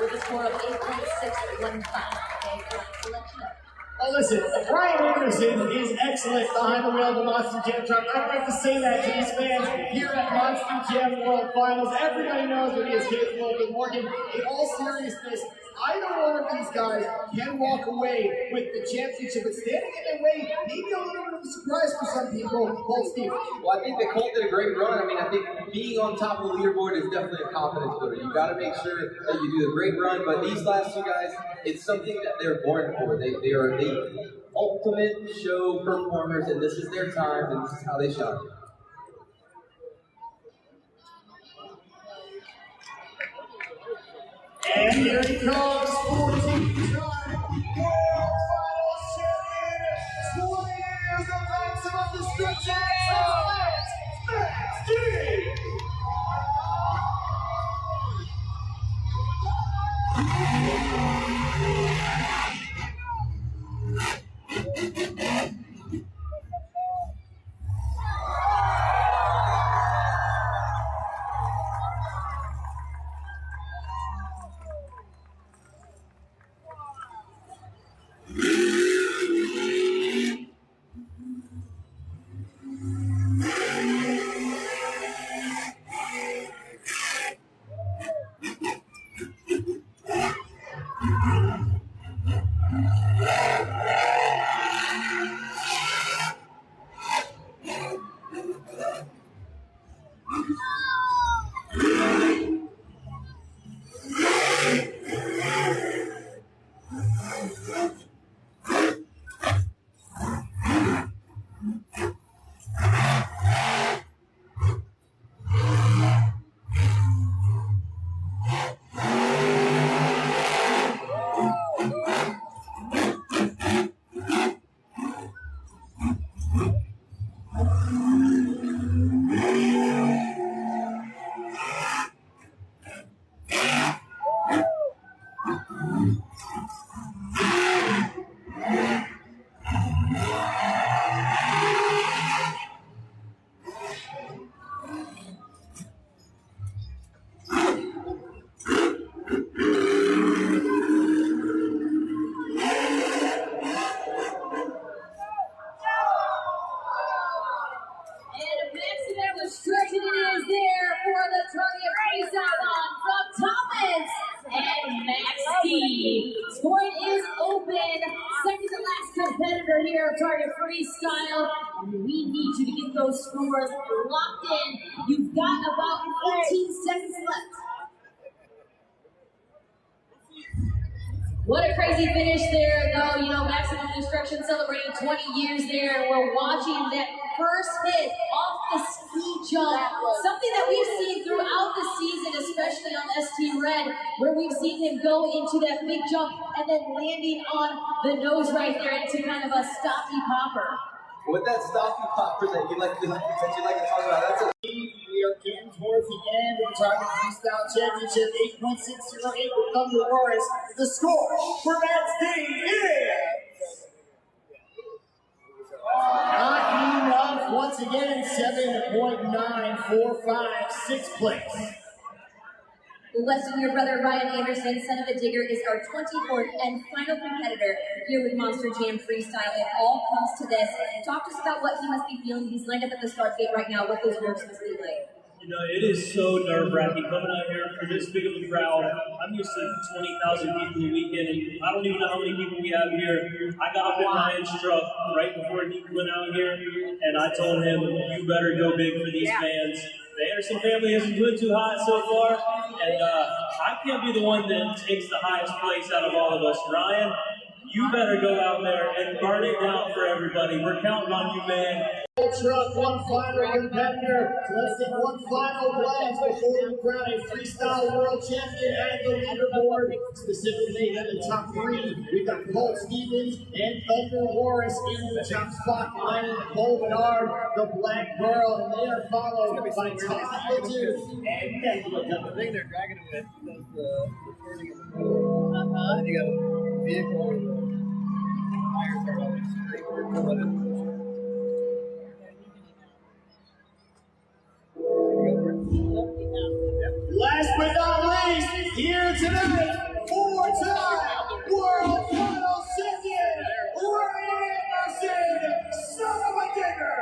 with a score of 8.615. Okay, so let you know. Oh, listen, Brian Anderson is excellent behind the wheel of the Monster Jam truck. I'd like to say that to these fans here at Monster Jam World Finals. Everybody knows what he is capable of. But Morgan, in all seriousness, either one of these guys can walk away with the championship, but standing in their way, maybe a little bit of a surprise for some people. Colt Steve. Well, I think that Colt did a great run. I mean, I think being on top of the leaderboard is definitely a confidence builder. You got to make sure that you do a great run, but these last 2 guys, it's something that they're born for. They are the ultimate show performers, and this is their time, and this is how they shine. And here he comes, 14 time Finals champion, 20 years of maximum destruction talent, Max D. Sport is open. Second to last competitor here of Target Freestyle. And we need you to get those scores locked in. You've got about 18 seconds left. What a crazy finish there, though. You know, Maximum Destruction celebrating 20 years there, and we're watching that first hit off the ski jump. Something that we've seen throughout the season, especially on ST Red, where we've seen him go into that big jump and then landing on the nose right there into kind of a stocky popper. With that stocky popper that you like to talk about, that's a... We are getting towards the end of the Target Freestyle Championship. 8.608 with Thunder Wars. The score for Max D is not enough. Once again, 7.945, sixth place. Weston, your brother Ryan Anderson, son of a digger, is our 24th and final competitor here with Monster Jam Freestyle. It all comes to this. Talk to us about what he must be feeling. He's lined up at the start gate right now. What those nerves must be like. You know, it is so nerve-wracking coming out here for this big of a crowd. I'm used to 20,000 people a weekend, and I don't even know how many people we have here. I got up in Ryan's truck right before he went out here, and I told him, you better go big for these fans. The Anderson family isn't doing too hot so far, and I can't be the one that takes the highest place out of all of us. Ryan, you better go out there and burn it down for everybody. We're counting on you, man. Truck, one final competitor. Let's take one final glance before we crown a freestyle world champion at the leaderboard. Specifically in the top three, we've got Colt Stevens and Thunder Morris in the top spot, behind Cole Bernard, the Black Girl, and they are followed by Todd Litton and Nebula. I think they're dragging it with the turning in the middle. And you got a vehicle with the tires are always Last but not least, here tonight, four-time world final champion, Ryan Anderson, son of a digger.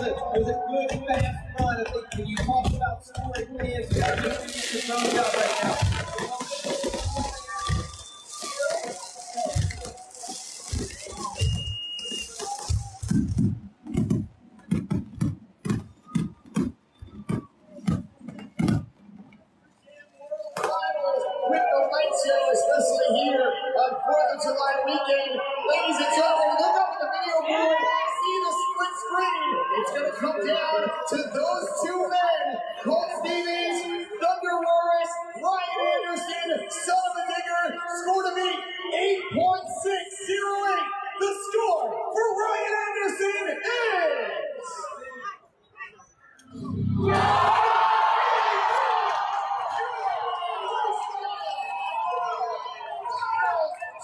It was a good, fast run. I think when you talk about scoring wins, you got to make sure you get your thumbs out right now. With the light show, especially here on 4th of July weekend. Ladies and gentlemen, look up at the video board, see the split screen. It's going to come down to those two men, Colt Stevens, Thunder Morris, Ryan Anderson, son of a digger, score to beat 8.608. The score for Ryan Anderson is...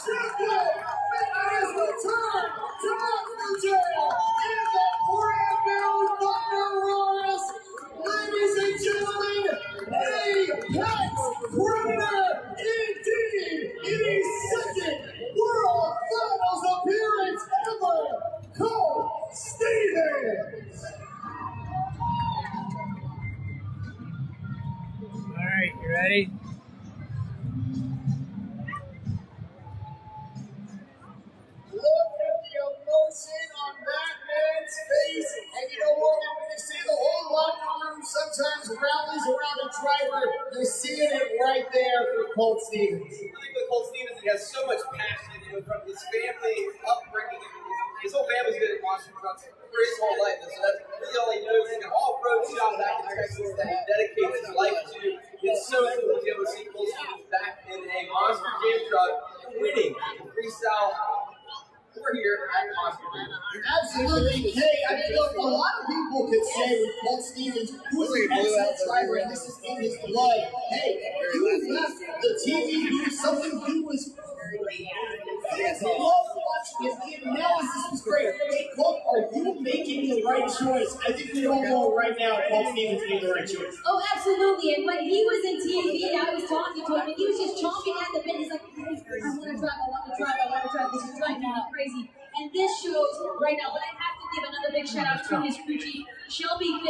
Champion, it is return to Monster Jam in the brand new Thunder Morris Colt Stevens? I think with Colt Stevens, he has so much passion, from his family, upbringing. His whole family's been in monster trucks for his whole life, and so that's really all he knows. He's an all-pro shop back in Texas that he dedicates his life to. It's so cool to be able to see Colt Stevens back in a Monster Jam truck winning the freestyle. We're here at Monster Jam. Absolutely. Hey, I mean, look, a lot of people could say with Colt Stevens, who is an excellent driver, and this is in his blood. Hey, he left the TV booth, something he was fans love watching it. The analysis was great. Hey, Colt, are you making the right choice? I think we all know right now Colt Stevens made the right choice. Oh, absolutely. And when he was in TV and I was talking to him, and he was just chomping at the bit. He's like, I want to drive, I want to drive, I want to drive. This is driving me crazy. And this shows right now. But I have to give another big shout out to his crew chief, Shelby